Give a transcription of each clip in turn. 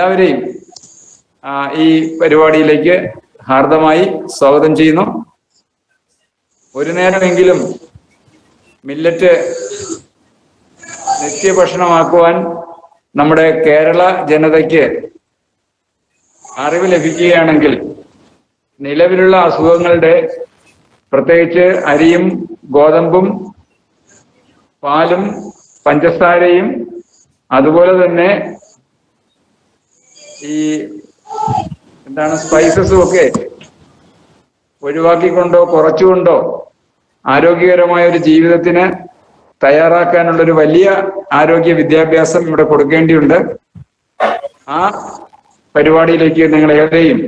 എല്ലാവരെയും ഈ പരിപാടിയിലേക്ക് ഹാർദമായി സ്വാഗതം ചെയ്യുന്നു. ഒരു നേരമെങ്കിലും മില്ലറ്റ് നിത്യഭക്ഷണമാക്കുവാൻ നമ്മുടെ കേരള ജനതയ്ക്ക് അറിവ് ലഭിക്കുകയാണെങ്കിൽ നിലവിലുള്ള അസുഖങ്ങളുടെ, പ്രത്യേകിച്ച് അരിയും ഗോതമ്പും പാലും പഞ്ചസാരയും അതുപോലെ തന്നെ ഈ സ്പൈസസും ഒക്കെ ഒഴിവാക്കിക്കൊണ്ടോ കുറച്ചുകൊണ്ടോ ആരോഗ്യകരമായ ഒരു ജീവിതത്തിന് തയ്യാറാക്കാനുള്ള ഒരു വലിയ ആരോഗ്യ വിദ്യാഭ്യാസം ഇവിടെ കൊടുക്കേണ്ടിയുണ്ട്. ആ പരിപാടിയിലേക്ക് നിങ്ങൾ ഏവരെയും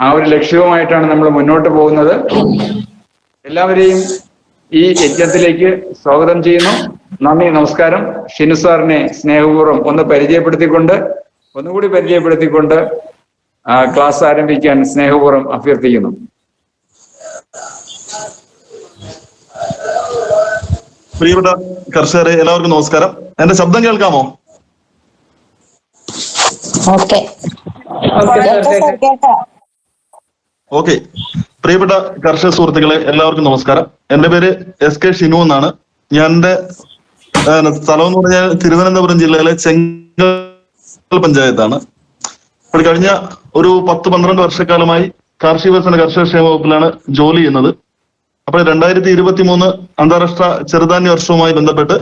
ആ ഒരു ലക്ഷ്യവുമായിട്ടാണ് നമ്മൾ മുന്നോട്ട് പോകുന്നത്. എല്ലാവരെയും ഈ യജ്ഞത്തിലേക്ക് സ്വാഗതം ചെയ്യുന്നു. നന്ദി, നമസ്കാരം. ഷിനു സാറിനെ സ്നേഹപൂർവ്വം ഒന്നുകൂടി പരിചയപ്പെടുത്തിക്കൊണ്ട് ക്ലാസ് ആരംഭിക്കാൻ സ്നേഹപൂർവ്വം അഭ്യർത്ഥിക്കുന്നു. പ്രിയപ്പെട്ട കർഷകരെ, എല്ലാവർക്കും നമസ്കാരം. എന്റെ ശബ്ദം കേൾക്കാമോ? ഓക്കെ. പ്രിയപ്പെട്ട കർഷക സുഹൃത്തുക്കളെ, എല്ലാവർക്കും നമസ്കാരം. എന്റെ പേര് എസ് കെ ഷിനു എന്നാണ്. ഞാൻ എന്റെ സ്ഥലം എന്ന് പറഞ്ഞാൽ തിരുവനന്തപുരം ജില്ലയിലെ ചെങ്കൽ പഞ്ചായത്താണ്. ഇപ്പോൾ കഴിഞ്ഞ ഒരു 10-12 വർഷക്കാലമായി കാർഷിക വികസന കർഷക ക്ഷേമ വകുപ്പിലാണ് ജോലി ചെയ്യുന്നത്. അപ്പോൾ 2023 അന്താരാഷ്ട്ര ചെറുധാന്യ വർഷവുമായി ബന്ധപ്പെട്ട്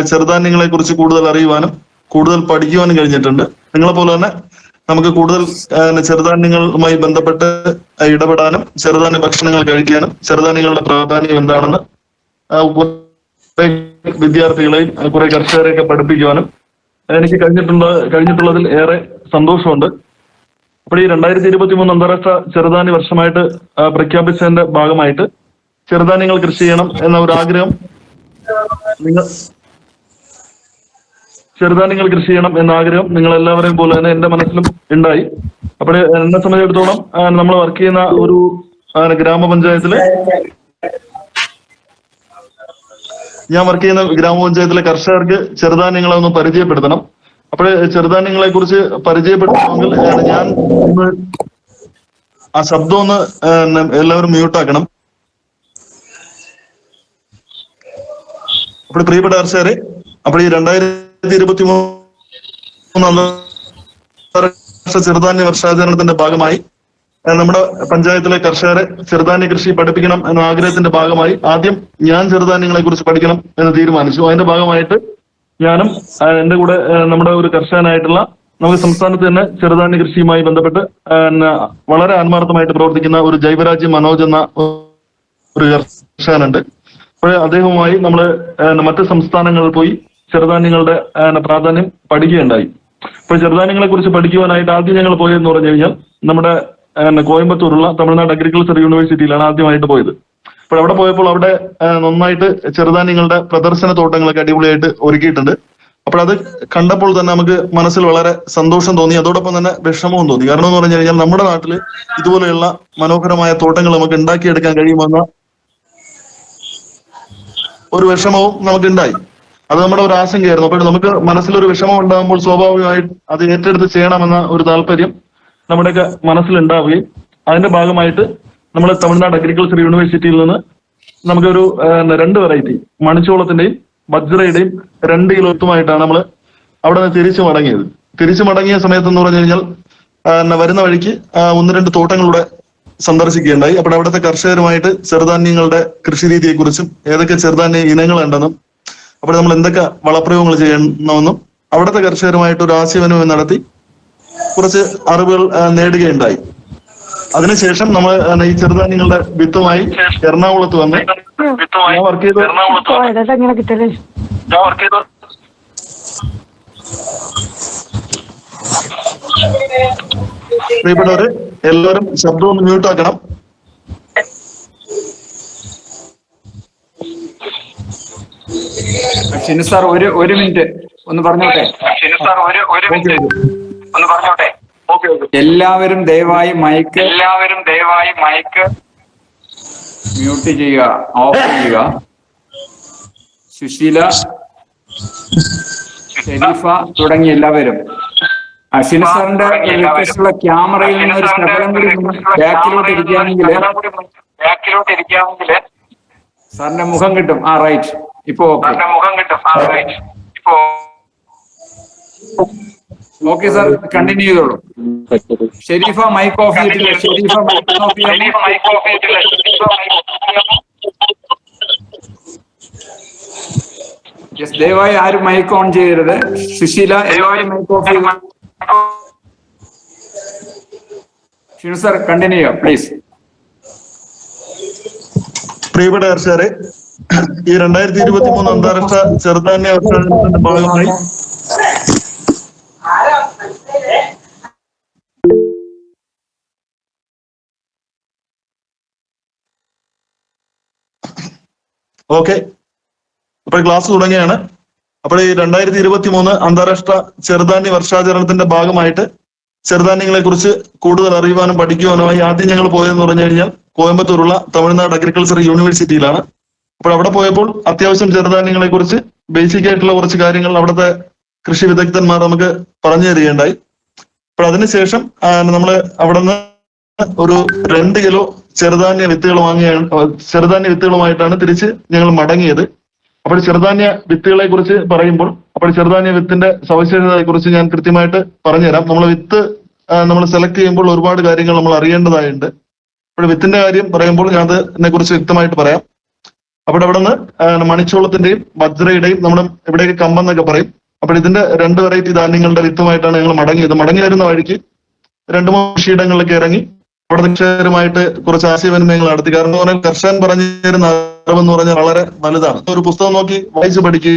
ചെറുധാന്യങ്ങളെ കുറിച്ച് കൂടുതൽ അറിയുവാനും കൂടുതൽ പഠിക്കുവാനും കഴിഞ്ഞിട്ടുണ്ട്. നിങ്ങളെപ്പോലെ തന്നെ നമുക്ക് കൂടുതൽ ചെറുധാന്യങ്ങളുമായി ബന്ധപ്പെട്ട് ഇടപെടാനും ചെറുധാന്യ ഭക്ഷണങ്ങൾ കഴിക്കാനും ചെറുധാന്യങ്ങളുടെ പ്രാധാന്യം എന്താണെന്ന് വിദ്യാർത്ഥികളെയും കുറെ കർഷകരെയൊക്കെ പഠിപ്പിക്കുവാനും എനിക്ക് കഴിഞ്ഞിട്ടുള്ളതിൽ ഏറെ സന്തോഷമുണ്ട്. അപ്പോൾ ഈ 2023 അന്താരാഷ്ട്ര ചെറുധാന്യ വർഷമായിട്ട് പ്രഖ്യാപിച്ചതിന്റെ ഭാഗമായിട്ട് ചെറുധാന്യങ്ങൾ കൃഷി ചെയ്യണം എന്ന ഒരു ആഗ്രഹം നിങ്ങൾ എല്ലാവരെയും പോലെ തന്നെ എന്റെ മനസ്സിലും ഉണ്ടായി. അപ്പോൾ എന്നെ സംബന്ധിച്ചിടത്തോളം നമ്മൾ വർക്ക് ചെയ്യുന്ന ഒരു ഗ്രാമപഞ്ചായത്തിലെ ഗ്രാമപഞ്ചായത്തിലെ കർഷകർക്ക് ചെറുധാന്യങ്ങളെ ഒന്ന് പരിചയപ്പെടുത്തണം. അപ്പോൾ ചെറുധാന്യങ്ങളെ കുറിച്ച് പരിചയപ്പെടുത്തണമെങ്കിൽ ഞാൻ ആ ശബ്ദം ഒന്ന് എല്ലാവരും മ്യൂട്ടാക്കണം. അപ്പോൾ പ്രിയപ്പെട്ട കർഷകരെ, അപ്പോൾ ഈ 2023 ചെറുധാന്യ വർഷാചരണത്തിന്റെ ഭാഗമായി നമ്മുടെ പഞ്ചായത്തിലെ കർഷകരെ ചെറുധാന്യ കൃഷി പഠിപ്പിക്കണം എന്ന ആഗ്രഹത്തിന്റെ ഭാഗമായി ആദ്യം ഞാൻ ചെറുധാന്യങ്ങളെ കുറിച്ച് പഠിക്കണം എന്ന് തീരുമാനിച്ചു. അതിന്റെ ഭാഗമായിട്ട് ഞാനും എന്റെ കൂടെ നമ്മുടെ ഒരു കർഷകനായിട്ടുള്ള നമുക്ക് സംസ്ഥാനത്ത് തന്നെ ചെറുധാന്യ കൃഷിയുമായി ബന്ധപ്പെട്ട് വളരെ ആത്മാർത്ഥമായിട്ട് പ്രവർത്തിക്കുന്ന ഒരു ജൈവരാജ്യം മനോജ് എന്ന ഒരു കർഷകനുണ്ട്. അപ്പോൾ അദ്ദേഹവുമായി നമ്മൾ മറ്റ് സംസ്ഥാനങ്ങളിൽ പോയി ചെറുധാന്യങ്ങളുടെ പ്രാധാന്യം പഠിക്കുകയുണ്ടായി. അപ്പോൾ ചെറുധാന്യങ്ങളെ കുറിച്ച് പഠിക്കുവാനായിട്ട് ആദ്യം ഞങ്ങൾ പോയതെന്ന് പറഞ്ഞു കഴിഞ്ഞാൽ നമ്മുടെ കോയമ്പത്തൂരുള്ള തമിഴ്നാട് അഗ്രികൾച്ചർ യൂണിവേഴ്സിറ്റിയിലാണ് ആദ്യമായിട്ട് പോയത്. അപ്പോൾ അവിടെ പോയപ്പോൾ അവിടെ നന്നായിട്ട് ചെറുധാന്യങ്ങളുടെ പ്രദർശന തോട്ടങ്ങളൊക്കെ അടിപൊളിയായിട്ട് ഒരുക്കിയിട്ടുണ്ട്. അപ്പോൾ അത് കണ്ടപ്പോൾ തന്നെ നമുക്ക് മനസ്സിൽ വളരെ സന്തോഷം തോന്നി, അതോടൊപ്പം തന്നെ വിഷമവും തോന്നി. കാരണം എന്ന് പറഞ്ഞു കഴിഞ്ഞാൽ നമ്മുടെ നാട്ടിൽ ഇതുപോലെയുള്ള മനോഹരമായ തോട്ടങ്ങൾ നമുക്ക് ഉണ്ടാക്കിയെടുക്കാൻ കഴിയുമെന്ന ഒരു വിഷമവും നമുക്കുണ്ടായി. അത് നമ്മുടെ ഒരു ആശങ്കയായിരുന്നു. അപ്പോൾ നമുക്ക് മനസ്സിലൊരു വിഷമം ഉണ്ടാകുമ്പോൾ സ്വാഭാവികമായിട്ട് അത് ഏറ്റെടുത്ത് ചെയ്യണമെന്ന ഒരു താല്പര്യം നമ്മുടെയൊക്കെ മനസ്സിലുണ്ടാവുകയും അതിന്റെ ഭാഗമായിട്ട് നമ്മൾ തമിഴ്നാട് അഗ്രികൾച്ചർ യൂണിവേഴ്സിറ്റിയിൽ നിന്ന് നമുക്കൊരു 2 വെറൈറ്റി മണിച്ചോളത്തിന്റെയും ബജ്രയുടെയും 2 കിലോത്തുമായിട്ടാണ് നമ്മൾ അവിടെ നിന്ന് തിരിച്ചു മടങ്ങിയ സമയത്ത് എന്ന് പറഞ്ഞു കഴിഞ്ഞാൽ വരുന്ന വഴിക്ക് 1-2 തോട്ടങ്ങളുടെ സന്ദർശിക്കുകയുണ്ടായി. അപ്പോൾ അവിടുത്തെ കർഷകരുമായിട്ട് ചെറുധാന്യങ്ങളുടെ കൃഷി രീതിയെക്കുറിച്ചും ഏതൊക്കെ ചെറുധാന്യ ഇനങ്ങളുണ്ടെന്നും അപ്പോൾ നമ്മൾ എന്തൊക്കെ വളപ്രയോഗങ്ങൾ ചെയ്യണമെന്നും അവിടുത്തെ കർഷകരുമായിട്ട് ഒരു ആശയവിനിമയം നടത്തി കുറച്ച് അറിവുകൾ നേടുകയുണ്ടായി. അതിനുശേഷം നമ്മൾ ഈ ചെറുധാന്യങ്ങളുടെ വിത്തുമായി എറണാകുളത്ത് വന്ന് ഞാൻ വർക്ക് ചെയ്ത പ്രിയപ്പെട്ടവര് എല്ലാവരും ശബ്ദം ഒന്ന് മ്യൂട്ടാക്കണം. ഷിനു സാർ ഒരു മിനിറ്റ് ഒന്ന് പറഞ്ഞോട്ടെ. എല്ലാവരും ദയവായി മൈക്ക് മ്യൂട്ട് ചെയ്യുക, ഓഫ് ചെയ്യുക. സുശീല, ഷെരീഫ തുടങ്ങി എല്ലാവരും ഷിനു സാറിന്റെ റിക്വസ്റ്റുള്ള ക്യാമറയിൽ നിന്ന് ഒരു ശകലം കൂടി ബാക്കിലോട്ട് ഇരിക്കുകയാണെങ്കിൽ സാറിന്റെ മുഖം കിട്ടും. റൈറ്റ്. ഇപ്പൊ ഓക്കെ സാർ, കണ്ടിന്യൂ ചെയ്തോളൂ. ഷെരീഫ മൈക്ക് ഓഫ് ചെയ്തിട്ടില്ല. ഷെരീഫ മൈക്ക് ഓഫ് ചെയ്യാം. യെസ്, ദയവായി ആരും മൈക്ക് ഓൺ ചെയ്യരുത്. സുശീല, എല്ലാവരും മൈക്ക് ഓഫ് ചെയ്യുക. ഷിനു സാർ കണ്ടിന്യൂ ചെയ്യാം പ്ലീസ്. പ്രിയപ്പെട്ട കർഷകരെ, ഈ 2023 അന്താരാഷ്ട്ര ചെറുധാന്യ വർഷാചരണത്തിന്റെ ഭാഗമായി ഓക്കെ, അപ്പോൾ ക്ലാസ് തുടങ്ങിയാണ്. അപ്പോൾ ഈ 2023 അന്താരാഷ്ട്ര ചെറുധാന്യ വർഷാചരണത്തിന്റെ ഭാഗമായിട്ട് ചെറുധാന്യങ്ങളെ കുറിച്ച് കൂടുതൽ അറിയുവാനും പഠിക്കുവാനുമായി ആദ്യം ഞങ്ങൾ പോയതെന്ന് പറഞ്ഞു കഴിഞ്ഞാൽ കോയമ്പത്തൂരുള്ള തമിഴ്നാട് അഗ്രികൾച്ചർ യൂണിവേഴ്സിറ്റിയിലാണ്. അപ്പോൾ അവിടെ പോയപ്പോൾ അത്യാവശ്യം ചെറുധാന്യങ്ങളെ കുറിച്ച് ബേസിക് ആയിട്ടുള്ള കുറച്ച് കാര്യങ്ങൾ അവിടുത്തെ കൃഷി വിദഗ്ധന്മാർ നമുക്ക് പറഞ്ഞു തരികയുണ്ടായി. അപ്പോൾ അതിനുശേഷം നമ്മൾ അവിടെ നിന്ന് ഒരു 2 കിലോ ചെറുധാന്യ വിത്തുകളുമായിട്ടാണ് തിരിച്ച് ഞങ്ങൾ മടങ്ങിയത്. അപ്പോൾ ചെറുധാന്യ വിത്തുകളെ കുറിച്ച് പറയുമ്പോൾ, അപ്പോൾ ചെറുധാന്യ വിത്തിന്റെ സവിശേഷതയെ കുറിച്ച് ഞാൻ കൃത്യമായിട്ട് പറഞ്ഞുതരാം. നമ്മൾ വിത്ത് നമ്മൾ സെലക്ട് ചെയ്യുമ്പോൾ ഒരുപാട് കാര്യങ്ങൾ നമ്മൾ അറിയേണ്ടതായുണ്ട്. അപ്പോൾ വിത്തിന്റെ കാര്യം പറയുമ്പോൾ ഞാൻ അതിനെ കുറിച്ച് വ്യക്തമായിട്ട് പറയാം. അപ്പോൾ അവിടെ നിന്ന് മണിച്ചോളത്തിന്റെയും വജ്രയുടെയും നമ്മുടെ ഇവിടേക്ക് കമ്പെന്നൊക്കെ പറയും. അപ്പോൾ ഇതിന്റെ 2 വെറൈറ്റി ധാന്യങ്ങളുടെ വിത്തുമായിട്ടാണ് ഞങ്ങൾ മടങ്ങിയത്. മടങ്ങി വരുന്ന വഴിക്ക് 2-3 കൃഷിയിടങ്ങളിലേക്ക് ഇറങ്ങി അവിടെ കർഷകരുമായിട്ട് കുറച്ച് ആശയവിനിമയങ്ങൾ നടത്തി. കാരണം എന്ന് പറഞ്ഞാൽ കർഷകൻ പറഞ്ഞു തരുന്ന അറിവെന്ന് പറഞ്ഞാൽ വളരെ വലുതാണ്. ഒരു പുസ്തകം നോക്കി വായിച്ച് പഠിക്കുക,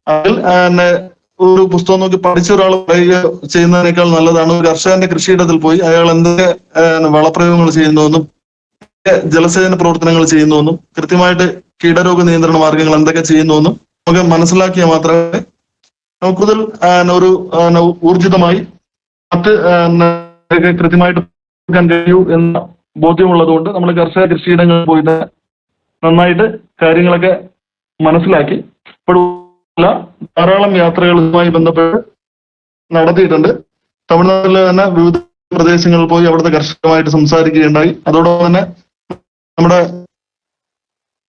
അതിൽ ഒരു പുസ്തകം നോക്കി പഠിച്ച ഒരാൾ പറയുക ചെയ്യുന്നതിനേക്കാൾ നല്ലതാണ് ഒരു കർഷകന്റെ കൃഷിയിടത്തിൽ പോയി അയാൾ എന്തൊക്കെ വളപ്രയോഗങ്ങൾ ചെയ്യുന്നുവെന്നും ജലസേചന പ്രവർത്തനങ്ങൾ ചെയ്യുന്നുവെന്നും കൃത്യമായിട്ട് കീടരോഗ നിയന്ത്രണ മാർഗങ്ങൾ എന്തൊക്കെ ചെയ്യുന്നുവെന്നും നമുക്ക് മനസ്സിലാക്കിയാൽ മാത്രമേ നമുക്ക് കൂടുതൽ ഒരു ഊർജിതമായി കൃത്യമായിട്ട് കഴിയൂ എന്ന ബോധ്യമുള്ളത് കൊണ്ട് നമ്മൾ കർഷക കൃഷിയിടങ്ങളിൽ പോയിട്ട് നന്നായിട്ട് കാര്യങ്ങളൊക്കെ മനസ്സിലാക്കി ഇപ്പോഴുള്ള ധാരാളം യാത്രകളുമായി ബന്ധപ്പെട്ട് നടത്തിയിട്ടുണ്ട്. തമിഴ്നാട്ടിലെ തന്നെ വിവിധ പ്രദേശങ്ങളിൽ പോയി അവിടുത്തെ കർഷകരുമായിട്ട് സംസാരിക്കുകയുണ്ടായി. അതോടൊപ്പം തന്നെ നമ്മുടെ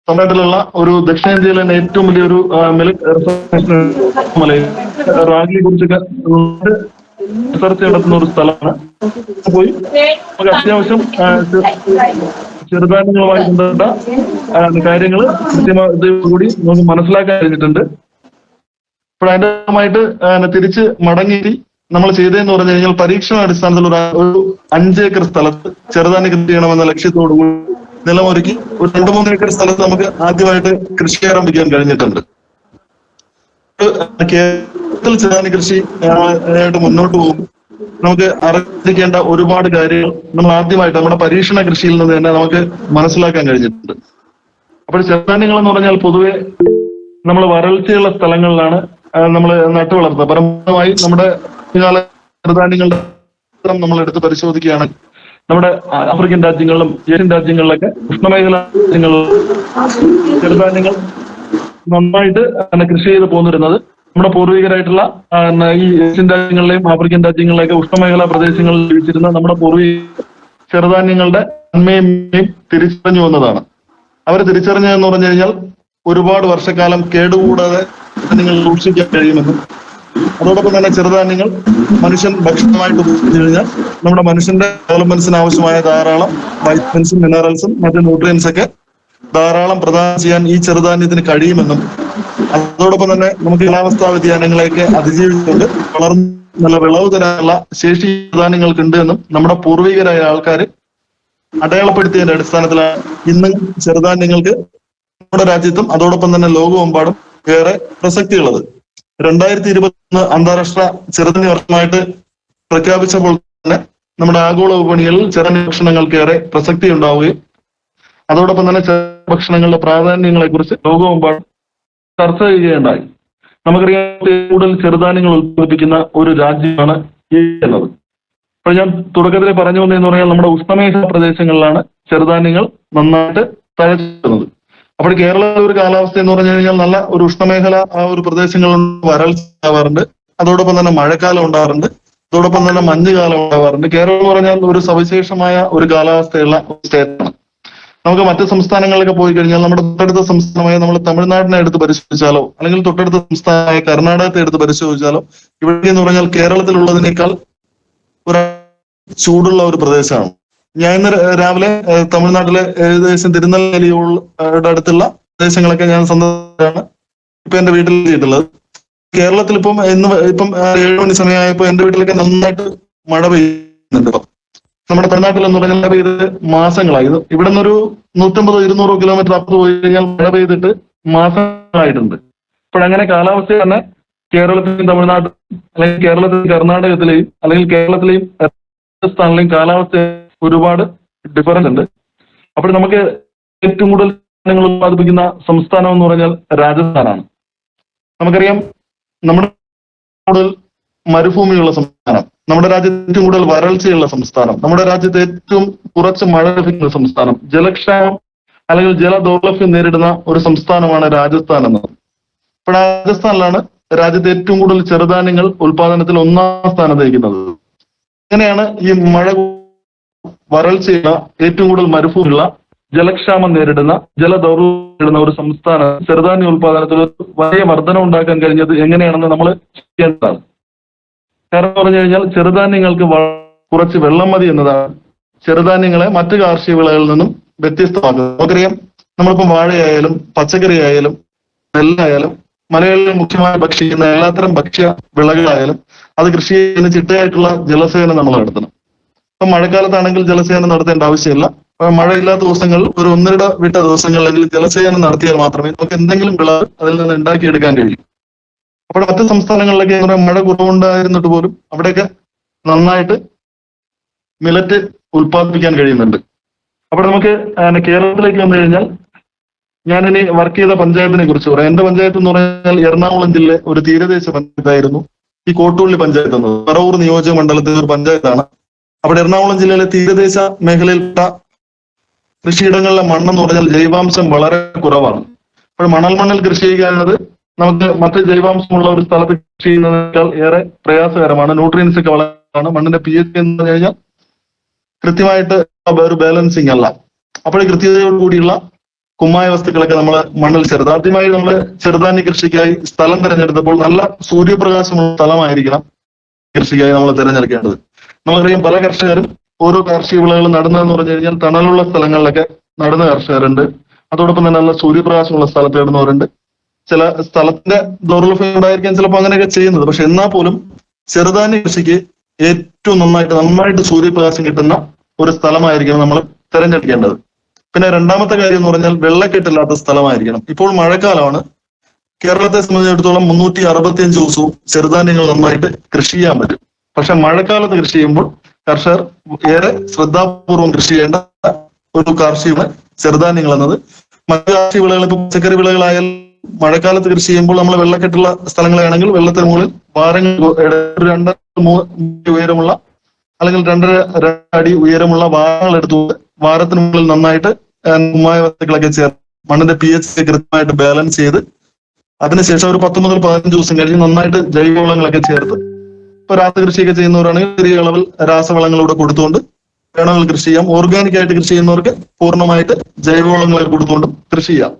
തമിഴ്നാട്ടിലുള്ള ഒരു ദക്ഷിണേന്ത്യയിലെ തന്നെ ഏറ്റവും വലിയൊരു റാഗിയെ കുറിച്ചൊക്കെ റിസർച്ച് നടത്തുന്ന ഒരു സ്ഥലമാണ്. പോയി നമുക്ക് അത്യാവശ്യം ചെറുധാന്യങ്ങളുമായി ബന്ധപ്പെട്ട കാര്യങ്ങൾ കൃത്യമായിട്ടോടുകൂടി നമുക്ക് മനസ്സിലാക്കാൻ കഴിഞ്ഞിട്ടുണ്ട്. അപ്പോൾ അതിൻ്റെമായിട്ട് തിരിച്ച് മടങ്ങി നമ്മൾ ചെയ്തതെന്ന് പറഞ്ഞു കഴിഞ്ഞാൽ പരീക്ഷണ അടിസ്ഥാനത്തിൽ ഒരു 5 ഏക്കർ സ്ഥലത്ത് ചെറുധാന്യ കൃഷി ചെയ്യണമെന്ന ലക്ഷ്യത്തോടുകൂടി നിലമൊരുക്കി ഒരു 2-3 ഏക്കർ സ്ഥലത്ത് നമുക്ക് ആദ്യമായിട്ട് കൃഷി ആരംഭിക്കാൻ കഴിഞ്ഞിട്ടുണ്ട്. കേരളത്തിൽ ചെറുധാന്യ കൃഷി ആയിട്ട് മുന്നോട്ട് പോകും നമുക്ക് അറിഞ്ഞിരിക്കേണ്ട ഒരുപാട് കാര്യങ്ങൾ നമ്മൾ ആദ്യമായിട്ട് നമ്മുടെ പരീക്ഷണ കൃഷിയിൽ നിന്ന് തന്നെ നമുക്ക് മനസ്സിലാക്കാൻ കഴിഞ്ഞിട്ടുണ്ട്. അപ്പോൾ ചെറുധാന്യങ്ങൾ എന്ന് പറഞ്ഞാൽ പൊതുവെ നമ്മൾ വരൾച്ചയുള്ള സ്ഥലങ്ങളിലാണ് നമ്മൾ നട്ടു വളർത്തുന്നത്. പരമാവധി നമ്മുടെ കാല ചെറുധാന്യങ്ങളുടെ നമ്മൾ എടുത്ത് പരിശോധിക്കുകയാണെങ്കിൽ നമ്മുടെ ആഫ്രിക്കൻ രാജ്യങ്ങളിലും ഏഷ്യൻ രാജ്യങ്ങളിലൊക്കെ ഉഷ്ണമേഖല രാജ്യങ്ങളിൽ ചെറുധാന്യങ്ങൾ നന്നായിട്ട് കൃഷി ചെയ്ത് പോന്നിരുന്നത് നമ്മുടെ പൂർവികരായിട്ടുള്ള ഈ ഏഷ്യൻ രാജ്യങ്ങളിലെയും ആഫ്രിക്കൻ രാജ്യങ്ങളിലെയൊക്കെ ഉഷ്ണമേഖലാ പ്രദേശങ്ങളിൽ ജീവിച്ചിരുന്ന നമ്മുടെ പൂർവിക ചെറുധാന്യങ്ങളുടെ നന്മയും തിരിച്ചറിഞ്ഞു വന്നതാണ്. അവർ തിരിച്ചറിഞ്ഞതെന്ന് പറഞ്ഞു കഴിഞ്ഞാൽ ഒരുപാട് വർഷക്കാലം കേടുകൂടാതെ നിങ്ങൾ സൂക്ഷിക്കാൻ കഴിയുമെന്നും അതോടൊപ്പം തന്നെ ചെറുധാന്യങ്ങൾ മനുഷ്യൻ ഭക്ഷണമായിട്ട് ഉപയോഗിച്ചു കഴിഞ്ഞാൽ നമ്മുടെ മനുഷ്യന്റെ ഡെവലപ്മെന്റ്സിന് ആവശ്യമായ ധാരാളം വൈറ്റമിൻസും മിനറൽസും മറ്റു ന്യൂട്രിയൻസ് ഒക്കെ ധാരാളം പ്രദാനം ചെയ്യാൻ ഈ ചെറുധാന്യത്തിന് കഴിയുമെന്നും അതോടൊപ്പം തന്നെ നമുക്ക് കാലാവസ്ഥാ വ്യതിയാനങ്ങളെയൊക്കെ അതിജീവിച്ചുകൊണ്ട് വളർന്ന് നല്ല വിളവ് തരാനുള്ള ശേഷി ചെറുധാന്യങ്ങൾക്കുണ്ട് എന്നും നമ്മുടെ പൂർവികരായ ആൾക്കാർ അടയാളപ്പെടുത്തിയതിന്റെ അടിസ്ഥാനത്തിലാണ് ഇന്ന് ചെറുധാന്യങ്ങൾക്ക് നമ്മുടെ രാജ്യത്തും അതോടൊപ്പം തന്നെ ലോകമെമ്പാടും ഏറെ പ്രസക്തിയുള്ളത്. 2021 അന്താരാഷ്ട്ര ചെറുധാന്യ വർഷമായിട്ട് പ്രഖ്യാപിച്ചപ്പോൾ തന്നെ നമ്മുടെ ആഗോള വിപണികളിൽ ചെറുധാന്യ ഭക്ഷണങ്ങൾക്ക് ഏറെ പ്രസക്തി ഉണ്ടാവുകയും അതോടൊപ്പം തന്നെ ഭക്ഷണങ്ങളുടെ പ്രാധാന്യങ്ങളെ കുറിച്ച് ലോകമെമ്പാടും ചർച്ച ചെയ്യുകയുണ്ടായി. നമുക്കറിയാം കൂടുതൽ ചെറുധാന്യങ്ങൾ ഉത്പാദിപ്പിക്കുന്ന ഒരു രാജ്യമാണ് ഇന്ത്യ എന്നത്. അപ്പോൾ ഞാൻ തുടക്കത്തിൽ പറഞ്ഞു വന്നതെന്ന് പറഞ്ഞാൽ നമ്മുടെ ഉഷ്ണമേഖലാ പ്രദേശങ്ങളിലാണ് ചെറുധാന്യങ്ങൾ നന്നായിട്ട് തഴച്ചുന്നത്. അപ്പോൾ കേരളത്തിലെ ഒരു കാലാവസ്ഥ എന്ന് പറഞ്ഞു കഴിഞ്ഞാൽ നല്ല ഒരു ഉഷ്ണമേഖല ആ ഒരു പ്രദേശങ്ങളിൽ വരൾച്ച ഉണ്ടാവാറുണ്ട്. അതോടൊപ്പം തന്നെ മഴക്കാലം ഉണ്ടാവാറുണ്ട്. അതോടൊപ്പം തന്നെ മഞ്ഞുകാലം ഉണ്ടാവാറുണ്ട്. കേരളം എന്ന് പറഞ്ഞാൽ ഒരു സവിശേഷമായ ഒരു കാലാവസ്ഥയുള്ള സ്റ്റേറ്റാണ്. നമുക്ക് മറ്റ് സംസ്ഥാനങ്ങളിലൊക്കെ പോയി കഴിഞ്ഞാൽ നമ്മുടെ തൊട്ടടുത്ത സംസ്ഥാനമായ നമ്മൾ തമിഴ്നാടിനെ എടുത്ത് പരിശോധിച്ചാലോ അല്ലെങ്കിൽ തൊട്ടടുത്ത സംസ്ഥാനമായ കർണാടകത്തെ എടുത്ത് പരിശോധിച്ചാലോ ഇവിടെ എന്ന് പറഞ്ഞാൽ കേരളത്തിലുള്ളതിനേക്കാൾ ഒരു ചൂടുള്ള ഒരു പ്രദേശമാണ്. ഞാൻ ഇന്ന് രാവിലെ തമിഴ്നാട്ടിലെ ഏകദേശം തിരുനെല്വേലിയുടെ അടുത്തുള്ള പ്രദേശങ്ങളൊക്കെ ഞാൻ സന്ദർശിച്ചാണ് ഇപ്പൊ എന്റെ വീട്ടിൽ ചെയ്തിട്ടുള്ളത്. കേരളത്തിൽ ഇപ്പം ഇപ്പം 7 മണി സമയമായപ്പോ എന്റെ വീട്ടിലൊക്കെ നന്നായിട്ട് മഴ പെയ്യുന്നുണ്ട്. നമ്മുടെ തമിഴ്നാട്ടിൽ എന്ന് പറഞ്ഞാൽ പെയ്ത് മാസങ്ങളായി. ഇവിടെ നിന്നൊരു 150-200 കിലോമീറ്റർ അപ്പുറത്ത് പോയി കഴിഞ്ഞാൽ മഴ പെയ്തിട്ട് മാസങ്ങളായിട്ടുണ്ട്. അപ്പോഴങ്ങനെ കാലാവസ്ഥ തന്നെ കേരളത്തിലെയും തമിഴ്നാട്ടിലും അല്ലെങ്കിൽ കേരളത്തിലെയും കർണാടകത്തിലെയും അല്ലെങ്കിൽ കേരളത്തിലെയും രാജസ്ഥാനിലെയും കാലാവസ്ഥ ഒരുപാട് ഡിഫറൻസ് ഉണ്ട്. അപ്പോൾ നമുക്ക് ഏറ്റവും കൂടുതൽ ധാന്യങ്ങൾ ഉത്പാദിപ്പിക്കുന്ന സംസ്ഥാനം എന്ന് പറഞ്ഞാൽ രാജസ്ഥാനാണ്. നമുക്കറിയാം നമ്മുടെ കൂടുതൽ മരുഭൂമിയുള്ള സംസ്ഥാനം, നമ്മുടെ രാജ്യത്ത് ഏറ്റവും കൂടുതൽ വരൾച്ചയുള്ള സംസ്ഥാനം, നമ്മുടെ രാജ്യത്ത് ഏറ്റവും കുറച്ച് മഴ ലഭിക്കുന്ന സംസ്ഥാനം, ജലക്ഷാമം അല്ലെങ്കിൽ ജലദൗർലഭ്യം നേരിടുന്ന ഒരു സംസ്ഥാനമാണ് രാജസ്ഥാൻ എന്നത്. ഇപ്പോൾ രാജസ്ഥാനിലാണ് രാജ്യത്ത് ഏറ്റവും കൂടുതൽ ചെറുധാന്യങ്ങൾ ഉൽപാദനത്തിൽ 1-ാം സ്ഥാനത്ത് നിൽക്കുന്നത്. അങ്ങനെയാണ് ഈ മഴ വരൾച്ചയുള്ള ഏറ്റവും കൂടുതൽ മരുഭൂമിയുള്ള ജലക്ഷാമം നേരിടുന്ന ജലദൗർലഭ്യം നേരിടുന്ന ഒരു സംസ്ഥാനം ചെറുധാന്യ ഉൽപാദനത്തിൽ വലിയ വർധനം ഉണ്ടാക്കാൻ കഴിഞ്ഞത് എങ്ങനെയാണെന്ന് നമ്മൾ ചെയ്യേണ്ടതാണ്. കാരണം പറഞ്ഞു കഴിഞ്ഞാൽ ചെറുധാന്യങ്ങൾക്ക് കുറച്ച് വെള്ളം മതി എന്നതാണ് ചെറുധാന്യങ്ങളെ മറ്റ് കാർഷിക വിളകളിൽ നിന്നും വ്യത്യസ്തമാക്കുന്നത്. നമുക്കറിയാം നമ്മളിപ്പം വാഴയായാലും പച്ചക്കറി ആയാലും നെല്ലായാലും മലയാളികൾ മുഖ്യമായി ഭക്ഷിക്കുന്ന എല്ലാത്തരം ഭക്ഷ്യ വിളകളായാലും അത് കൃഷി ചെയ്യുന്ന ചിട്ടയായിട്ടുള്ള ജലസേചനം നമ്മൾ നടത്തണം. ഇപ്പം മഴക്കാലത്താണെങ്കിൽ ജലസേചനം നടത്തേണ്ട ആവശ്യമില്ല. മഴയില്ലാത്ത ദിവസങ്ങളിൽ ഒരു 1-2 വിട്ട ദിവസങ്ങളിൽ ജലസേചനം നടത്തിയാൽ മാത്രമേ നമുക്ക് എന്തെങ്കിലും വിളവ് അതിൽ നിന്ന് ഉണ്ടാക്കിയെടുക്കാൻ കഴിയൂ. അപ്പോൾ മറ്റ് സംസ്ഥാനങ്ങളിലൊക്കെ മഴ കുറവുണ്ടായിരുന്നിട്ട് പോലും അവിടെയൊക്കെ നന്നായിട്ട് മിലറ്റ് ഉൽപ്പാദിപ്പിക്കാൻ കഴിയുന്നുണ്ട്. അപ്പോൾ നമുക്ക് കേരളത്തിലേക്ക് വന്നു കഴിഞ്ഞാൽ ഞാനിനി വർക്ക് ചെയ്ത പഞ്ചായത്തിനെ കുറിച്ച് പറയാം. എന്റെ പഞ്ചായത്ത് എന്ന് പറഞ്ഞാൽ എറണാകുളം ജില്ലയിലെ ഒരു തീരദേശ പഞ്ചായത്തായിരുന്നു ഈ കോട്ടുള്ളി പഞ്ചായത്ത് എന്നത്. പറവൂർ നിയോജക മണ്ഡലത്തിലെ ഒരു പഞ്ചായത്താണ്. അവിടെ എറണാകുളം ജില്ലയിലെ തീരദേശ മേഖലയിൽപ്പെട്ട കൃഷിയിടങ്ങളിലെ മണ്ണെന്ന് പറഞ്ഞാൽ ജൈവാംശം വളരെ കുറവാണ്. അപ്പോൾ മണൽ കൃഷി ചെയ്യുന്നത് നമുക്ക് മറ്റ് ജൈവാംശമുള്ള ഒരു സ്ഥലത്ത് കൃഷി ചെയ്യുന്നതിനേക്കാൾ ഏറെ പ്രയാസകരമാണ്. ന്യൂട്രിയൻസ് ഒക്കെ വളരെയാണ്. മണ്ണിന്റെ pH എന്ന് പറഞ്ഞു കഴിഞ്ഞാൽ കൃത്യമായിട്ട് ഒരു ബാലൻസിങ് അല്ല. അപ്പോൾ കൃത്യതയോട് കൂടിയുള്ള കുമ്മായ വസ്തുക്കളൊക്കെ നമ്മൾ മണ്ണിൽ ചേർത്ത് ആദ്യമായി നമ്മൾ ചെറുധാന്യ കൃഷിക്കായി സ്ഥലം തിരഞ്ഞെടുത്തപ്പോൾ നല്ല സൂര്യപ്രകാശമുള്ള സ്ഥലമായിരിക്കണം കൃഷിക്കായി നമ്മൾ തിരഞ്ഞെടുക്കേണ്ടത്. നമുക്കറിയാം പല കർഷകരും ഓരോ കാർഷിക വിളകൾ നടുന്നതെന്ന് പറഞ്ഞു കഴിഞ്ഞാൽ തണലുള്ള സ്ഥലങ്ങളിലൊക്കെ നടുന്ന കർഷകരുണ്ട്. അതോടൊപ്പം തന്നെ നല്ല സൂര്യപ്രകാശമുള്ള സ്ഥലത്ത് ഇടുന്നവരുണ്ട്. ചില സ്ഥലത്തിന്റെ ദൗർലഭ്യം ഉണ്ടായിരിക്കാൻ ചിലപ്പോൾ അങ്ങനെയൊക്കെ ചെയ്യുന്നത്. പക്ഷെ എന്നാൽ പോലും ചെറുധാന്യ കൃഷിക്ക് ഏറ്റവും നന്നായിട്ട് സൂര്യപ്രകാശം കിട്ടുന്ന ഒരു സ്ഥലമായിരിക്കണം നമ്മൾ തിരഞ്ഞെടുക്കേണ്ടത്. പിന്നെ രണ്ടാമത്തെ കാര്യം എന്ന് പറഞ്ഞാൽ വെള്ളക്കെട്ടില്ലാത്ത സ്ഥലമായിരിക്കണം. ഇപ്പോൾ മഴക്കാലമാണ്. കേരളത്തെ സംബന്ധിച്ചിടത്തോളം 365 ദിവസവും ചെറുധാന്യങ്ങൾ നന്നായിട്ട് കൃഷി ചെയ്യാൻ പറ്റും. പക്ഷെ മഴക്കാലത്ത് കൃഷി ചെയ്യുമ്പോൾ കർഷകർ ഏറെ ശ്രദ്ധാപൂർവം കൃഷി ചെയ്യേണ്ട ഒരു കാർഷിക ചെറുധാന്യങ്ങൾ എന്നത്. മറ്റു കാർഷിക വിളകൾ ഇപ്പൊ പച്ചക്കറി വിളകളായാലും മഴക്കാലത്ത് കൃഷി ചെയ്യുമ്പോൾ നമ്മൾ വെള്ളക്കെട്ടുള്ള സ്ഥലങ്ങളാണെങ്കിൽ വെള്ളത്തിന് മുകളിൽ ഭാരങ്ങൾ 2-3 ഉയരമുള്ള അല്ലെങ്കിൽ 2.5 അടി ഉയരമുള്ള വാരങ്ങൾ എടുത്തുകൊണ്ട് വാരത്തിന് മുകളിൽ നന്നായിട്ട് കുമ്മായ വസ്തുക്കളൊക്കെ ചേർത്ത് മണ്ണിന്റെ pH കൃത്യമായിട്ട് ബാലൻസ് ചെയ്ത് അതിനുശേഷം ഒരു 10 മുതൽ 15 ദിവസം കഴിഞ്ഞ് നന്നായിട്ട് ജൈവവളങ്ങളൊക്കെ ചേർത്ത് ഇപ്പൊ രാസകൃഷിയൊക്കെ ചെയ്യുന്നവരാണെങ്കിൽ ചെറിയ അളവിൽ രാസവളങ്ങളൂടെ കൊടുത്തുകൊണ്ട് വേണമെങ്കിൽ കൃഷി ചെയ്യാം. ഓർഗാനിക് ആയിട്ട് കൃഷി ചെയ്യുന്നവർക്ക് പൂർണ്ണമായിട്ട് ജൈവവളങ്ങളൊക്കെ കൊടുത്തുകൊണ്ടും കൃഷി ചെയ്യാം.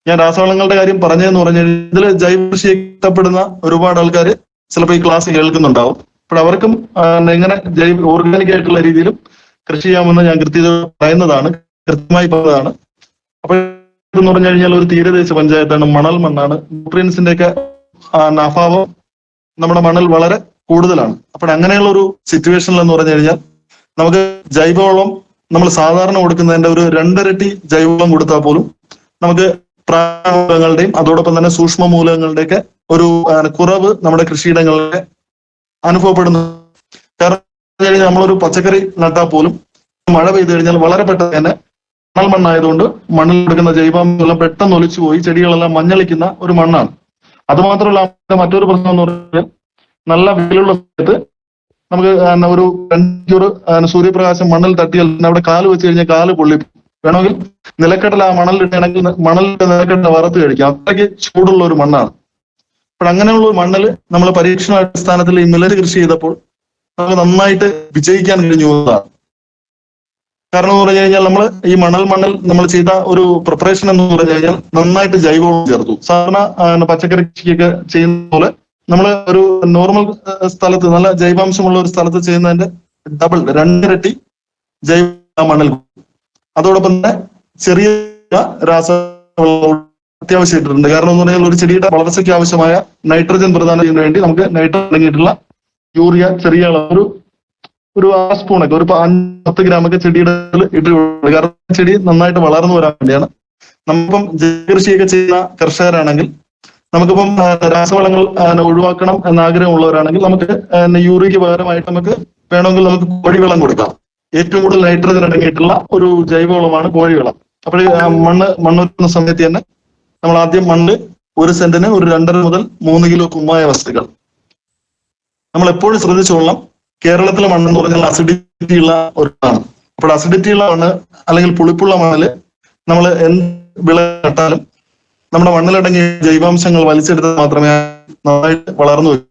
ഞാൻ രാസവളങ്ങളുടെ കാര്യം പറഞ്ഞതെന്ന് പറഞ്ഞാൽ ഇതിൽ ജൈവ കൃഷി ഇഷ്ടപ്പെടുന്ന ഒരുപാട് ആൾക്കാർ ചിലപ്പോൾ ഈ ക്ലാസ് കേൾക്കുന്നുണ്ടാവും. അപ്പോൾ അവർക്കും എങ്ങനെ ഓർഗാനിക് ആയിട്ടുള്ള രീതിയിലും കൃഷി ചെയ്യാമെന്ന് ഞാൻ പറയുന്നതാണ്, കൃത്യമായി പറഞ്ഞതാണ്. അപ്പൊ ഇതെന്ന് പറഞ്ഞു കഴിഞ്ഞാൽ ഒരു തീരദേശ പഞ്ചായത്താണ്, മണൽ മണ്ണാണ്. ന്യൂട്രിയൻസിന്റെ ഒക്കെ അഭാവം നമ്മുടെ മണ്ണിൽ വളരെ കൂടുതലാണ്. അപ്പോൾ അങ്ങനെയുള്ള ഒരു സിറ്റുവേഷനിൽ എന്ന് പറഞ്ഞു കഴിഞ്ഞാൽ നമുക്ക് ജൈവവളം നമ്മൾ സാധാരണ കൊടുക്കുന്നതിന്റെ ഒരു 2 ഇരട്ടി ജൈവവളം കൊടുത്താൽ പോലും നമുക്ക് പ്രാണങ്ങളുടെയും അതോടൊപ്പം തന്നെ സൂക്ഷ്മ മൂലകങ്ങളുടെ ഒക്കെ ഒരു കുറവ് നമ്മുടെ കൃഷിയിടങ്ങളിൽ അനുഭവപ്പെടുന്നു. കാരണം നമ്മളൊരു പച്ചക്കറി നട്ടാൽ പോലും മഴ പെയ്തു കഴിഞ്ഞാൽ വളരെ പെട്ടെന്ന് തന്നെ മണൽ മണ്ണായതുകൊണ്ട് മണ്ണിൽ എടുക്കുന്ന ജൈവാംശം പെട്ടെന്ന് ഒലിച്ചു പോയി ചെടികളെല്ലാം മഞ്ഞളിക്കുന്ന ഒരു മണ്ണാണ്. അതുമാത്രമല്ല മറ്റൊരു പ്രശ്നം എന്ന് പറഞ്ഞാൽ നല്ല വെയിലുള്ള സമയത്ത് നമുക്ക് ഒരു 2 മണിക്കൂർ സൂര്യപ്രകാശം മണ്ണിൽ തട്ടിയാൽ അവിടെ കാല് വെച്ച് കഴിഞ്ഞാൽ കാല് പൊള്ളി. വേണമെങ്കിൽ നിലക്കടല ആ മണലിട്ടാണെങ്കിൽ മണലിന്റെ നിലക്കടല വറുത്ത് കഴിക്കാം. അത്രയ്ക്ക് ചൂടുള്ള ഒരു മണ്ണാണ്. അപ്പോൾ അങ്ങനെയുള്ള ഒരു മണ്ണിൽ നമ്മൾ പരീക്ഷണാടിസ്ഥാനത്തിൽ ഈ മില്ലറ്റ് കൃഷി ചെയ്തപ്പോൾ നമുക്ക് നന്നായിട്ട് വിജയിക്കാൻ കഴിഞ്ഞു എന്നതാണ്. കാരണം എന്ന് പറഞ്ഞു കഴിഞ്ഞാൽ നമ്മൾ ഈ മണൽ നമ്മൾ ചെയ്ത ഒരു പ്രിപ്പറേഷൻ എന്ന് പറഞ്ഞു കഴിഞ്ഞാൽ നന്നായിട്ട് ജൈവവളം ചേർത്തു. സാധാരണ പച്ചക്കറി കൃഷിയൊക്കെ ചെയ്യുന്ന പോലെ നമ്മൾ ഒരു നോർമൽ സ്ഥലത്ത് നല്ല ജൈവാംശമുള്ള ഒരു സ്ഥലത്ത് ചെയ്യുന്നതിന്റെ ഡബിൾ 2 ഇരട്ടി ജൈവ മണൽ. അതോടൊപ്പം തന്നെ ചെറിയ രാസവളം അത്യാവശ്യമായിട്ടുണ്ട്. കാരണം എന്ന് പറഞ്ഞാൽ ഒരു ചെടിയുടെ വളർച്ചയ്ക്ക് ആവശ്യമായ നൈട്രജൻ പ്രദാനം ചെയ്യുന്നതിന് വേണ്ടി നമുക്ക് നൈട്രജൻ അടങ്ങിയിട്ടുള്ള യൂറിയ ചെറിയ അളവ് ഒരു 1 സ്പൂണൊക്കെ ഒരു 10 ഗ്രാമൊക്കെ ചെടിയുടെ ഇട്ട് കൊടുക്കുക. കാരണം ചെടി നന്നായിട്ട് വളർന്നു വരാൻ വേണ്ടിയാണ്. നമുക്കിപ്പം ജൈവകൃഷിയൊക്കെ ചെയ്യുന്ന കർഷകരാണെങ്കിൽ നമുക്കിപ്പം രാസവളങ്ങൾ ഒഴിവാക്കണം എന്ന ആഗ്രഹമുള്ളവരാണെങ്കിൽ നമുക്ക് യൂറിയക്ക് പകരമായിട്ട് നമുക്ക് വേണമെങ്കിൽ നമുക്ക് കോഴിവളം കൊടുക്കാം. ഏറ്റവും കൂടുതൽ നൈട്രജൻ അടങ്ങിയിട്ടുള്ള ഒരു ജൈവവളമാണ് കോഴിവളം. അപ്പോൾ മണ്ണൊരുക്കുന്ന സമയത്ത് തന്നെ നമ്മൾ ആദ്യം മണ്ണ് 1 സെന്റിന് ഒരു 2.5 മുതൽ 3 കിലോ കുമ്മായ വസ്തുക്കൾ. നമ്മൾ എപ്പോഴും ശ്രദ്ധിച്ചോളണം, കേരളത്തിലെ മണ്ണെന്ന് പറഞ്ഞാൽ അസിഡിറ്റി ഉള്ള ഒരാണ്. അപ്പോൾ അസിഡിറ്റി ഉള്ള മണ്ണ് അല്ലെങ്കിൽ പുളിപ്പുള്ള മണ്ണില് നമ്മൾ എന്ത് വിള നട്ടാലും നമ്മുടെ മണ്ണിലടങ്ങിയ ജൈവാംശങ്ങൾ വലിച്ചെടുത്താൽ മാത്രമേ നന്നായിട്ട് വളർന്നു വരൂ.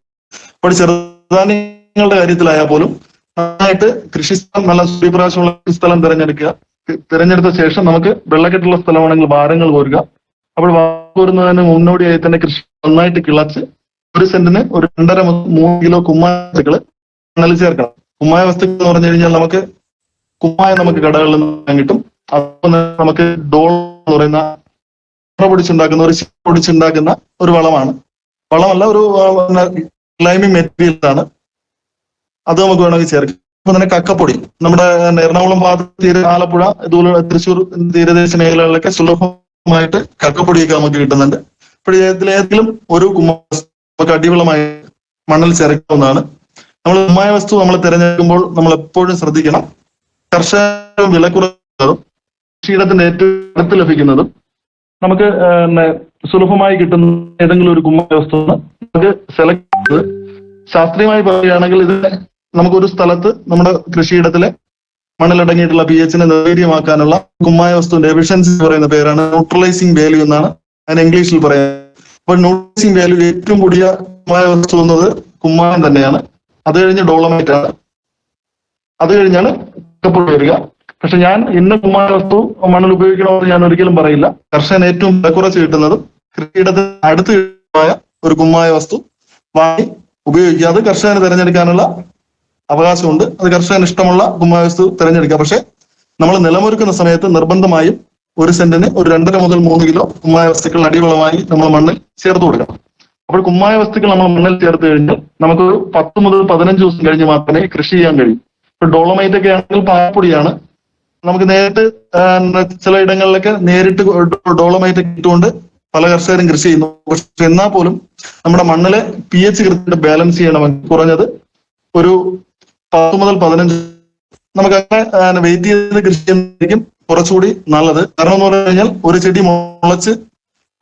അപ്പോൾ ചെറുധാന്യങ്ങളുടെ കാര്യത്തിലായാൽ പോലും നന്നായിട്ട് കൃഷിസ്ഥലം നല്ല സൂര്യപ്രകാശമുള്ള സ്ഥലം തിരഞ്ഞെടുക്കുക. തിരഞ്ഞെടുത്ത ശേഷം നമുക്ക് വെള്ളക്കെട്ടുള്ള സ്ഥലമാണെങ്കിൽ വാരങ്ങൾ കോരുക. അപ്പോൾ കോരുന്നതിന് മുന്നോടിയായി തന്നെ കൃഷി നന്നായിട്ട് കിളച്ച് 1 സെന്റിന് ഒരു 2.5 മുതൽ 3 കിലോ കുമ്മായ വസ്തുക്കൾ മണ്ണിൽ ചേർക്കണം. കുമ്മായ വസ്തുക്കൾ എന്ന് പറഞ്ഞു കഴിഞ്ഞാൽ നമുക്ക് കുമ്മായം നമുക്ക് കടകളിൽ നിന്ന് കിട്ടും. അതുപോലെ നമുക്ക് ഡോൾ എന്ന് പറയുന്ന പൊടിച്ചുണ്ടാക്കുന്ന ഒരു വളമാണ്. വളമല്ല, ഒരു ക്ലൈമിംഗ് മെറ്റീരിയൽ ആണ്. അത് നമുക്ക് വേണമെങ്കിൽ ചേർക്കാം. അപ്പൊ തന്നെ കക്കപ്പൊടി നമ്മുടെ എറണാകുളം ഭാഗത്ത് ആലപ്പുഴ ഇതുപോലെ തൃശ്ശൂർ തീരദേശ മേഖലകളിലൊക്കെ സുലഭമായിട്ട് കക്കപ്പൊടിയൊക്കെ നമുക്ക് കിട്ടുന്നുണ്ട്. അപ്പോൾ ഇതിലേതെങ്കിലും ഒരു കുമ്മായ നമുക്ക് അടിവളമായി മണ്ണിൽ ചേർക്കാവുന്നതാണ്. നമ്മൾ കുമ്മായ വസ്തു നമ്മൾ തിരഞ്ഞെടുക്കുമ്പോൾ നമ്മൾ എപ്പോഴും ശ്രദ്ധിക്കണം, കർഷക വില കുറഞ്ഞതും കൃഷിയിടത്തിന്റെ ഏറ്റവും അടുത്ത് ലഭിക്കുന്നതും നമുക്ക് സുലഭമായി കിട്ടുന്ന ഏതെങ്കിലും ഒരു കുമ്മായ വസ്തു നമുക്ക് സെലക്ട് ചെയ്ത് ശാസ്ത്രീയമായി പറയുകയാണെങ്കിൽ ഇത് നമുക്കൊരു സ്ഥലത്ത് നമ്മുടെ കൃഷിയിടത്തിലെ മണ്ണിലടങ്ങിയിട്ടുള്ള pH നിർവീര്യമാക്കാനുള്ള കുമ്മായ വസ്തുവിന്റെ എഫിഷ്യൻസി പറയുന്ന പേരാണ് ന്യൂട്രലൈസിങ് വാല്യൂ എന്നാണ് അതിന് ഇംഗ്ലീഷിൽ പറയുന്നത്. അപ്പോൾ ന്യൂട്രലൈസിങ് വാല്യൂ ഏറ്റവും കൂടിയ കുമ്മായ വസ്തു എന്നത് കുമ്മായം തന്നെയാണ്. അത് കഴിഞ്ഞ് ഡോളമൈറ്റ് ആണ്. അത് കഴിഞ്ഞാണ് കക്കപ്പൊടി വരിക. പക്ഷെ ഞാൻ ഇന്ന് കുമ്മായ വസ്തു മണ്ണിൽ ഉപയോഗിക്കണമെന്ന് ഞാൻ ഒരിക്കലും പറയില്ല. കർഷകൻ ഏറ്റവും വില കുറച്ച് കിട്ടുന്നതും കൃഷിയിടത്തിന് അടുത്ത് കിട്ടുന്നതായ ഒരു കുമ്മായ വസ്തു വാങ്ങി ഉപയോഗിക്കുക. അത് കർഷകന് തിരഞ്ഞെടുക്കാനുള്ള അവകാശമുണ്ട്. അത് കർഷകന് ഇഷ്ടമുള്ള കുമ്മായ വസ്തു തിരഞ്ഞെടുക്കുക. പക്ഷെ നമ്മൾ നിലമൊരുക്കുന്ന സമയത്ത് നിർബന്ധമായും 1 സെന്റിന് ഒരു 2.5 മുതൽ 3 കിലോ കുമ്മായ വസ്തുക്കൾ അടിവളമായി നമ്മൾ മണ്ണിൽ ചേർത്ത് കൊടുക്കണം. അപ്പോൾ കുമ്മായ വസ്തുക്കൾ നമ്മൾ മണ്ണിൽ ചേർത്ത് കഴിഞ്ഞാൽ നമുക്കൊരു 10 മുതൽ 15 ദിവസം കഴിഞ്ഞ് മാത്രമേ കൃഷി ചെയ്യാൻ കഴിയും. ഇപ്പൊ ഡോളമൈറ്റ് ഒക്കെ ആണെങ്കിൽ പാറപ്പൊടിയാണ്. നമുക്ക് നേരിട്ട് ചില ഇടങ്ങളിലൊക്കെ നേരിട്ട് ഡോളമൈറ്റ് ഇട്ടുകൊണ്ട് പല കർഷകരും കൃഷി ചെയ്യുന്നു. പക്ഷെ എന്നാൽ പോലും നമ്മുടെ മണ്ണിലെ pH കൃത്യമായിട്ട് ബാലൻസ് ചെയ്യണമെങ്കിൽ കുറഞ്ഞത് ഒരു 10 മുതൽ 15 നമുക്ക് അങ്ങനെ വെയിറ്റ് ചെയ്ത് കൃഷി ചെയ്യുന്നതായിരിക്കും കുറച്ചുകൂടി നല്ലത്. കാരണം എന്ന് പറഞ്ഞു കഴിഞ്ഞാൽ ഒരു ചെടി മുളച്ച്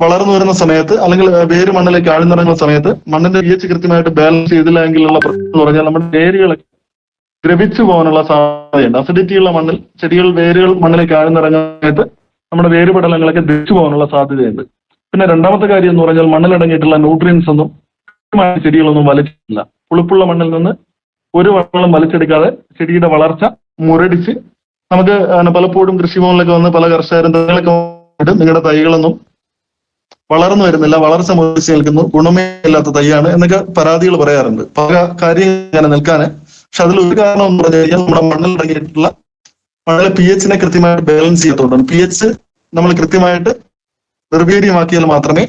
വളർന്നു വരുന്ന സമയത്ത് അല്ലെങ്കിൽ വേര് മണ്ണിലേക്ക് ആഴ്ന്നിറങ്ങുന്ന സമയത്ത് മണ്ണിന്റെ pH കൃത്യമായിട്ട് ബാലൻസ് ചെയ്തില്ല എങ്കിലുള്ള പ്രശ്നം എന്ന് പറഞ്ഞാൽ നമ്മുടെ വേരുകളൊക്കെ ദ്രവിച്ചു പോകാനുള്ള സാധ്യതയുണ്ട്. അസിഡിറ്റി ഉള്ള മണ്ണിൽ വേരുകൾ മണ്ണിലേക്ക് ആഴ്ന്നിറങ്ങുന്ന സമയത്ത് നമ്മുടെ വേരുപടലങ്ങളൊക്കെ ദ്രവിച്ചു പോകാനുള്ള സാധ്യതയുണ്ട്. പിന്നെ രണ്ടാമത്തെ കാര്യം എന്ന് പറഞ്ഞാൽ മണ്ണിലടങ്ങിയിട്ടുള്ള ന്യൂട്രിയൻസ് ഒന്നും ചെടികളൊന്നും വലിച്ചിട്ടില്ല. പുളിപ്പുള്ള മണ്ണിൽ നിന്ന് ഒരു വെള്ളം വലിച്ചെടുക്കാതെ ചെടിയുടെ വളർച്ച മുരടിച്ച് നമുക്ക് പലപ്പോഴും കൃഷിഭവനിലൊക്കെ വന്ന് പല കർഷകരും നിങ്ങളുടെ തൈകളൊന്നും വളർന്നു വരുന്നില്ല, വളർച്ച മുരടിച്ച് നിൽക്കുന്നു, ഗുണമേ ഇല്ലാത്ത തൈയാണ് എന്നൊക്കെ പരാതികൾ പറയാറുണ്ട്. പല കാര്യങ്ങൾ നിൽക്കാന്. പക്ഷെ അതിലൊരു കാരണം എന്ന് പറഞ്ഞു കഴിഞ്ഞാൽ നമ്മുടെ മണ്ണിലടങ്ങിയിട്ടുള്ള മണ്ണിലെ pH കൃത്യമായിട്ട് ബാലൻസ് ചെയ്യത്തോണ്ടാണ്. pH നമ്മൾ കൃത്യമായിട്ട് നിർവീര്യമാക്കിയാൽ മാത്രമേ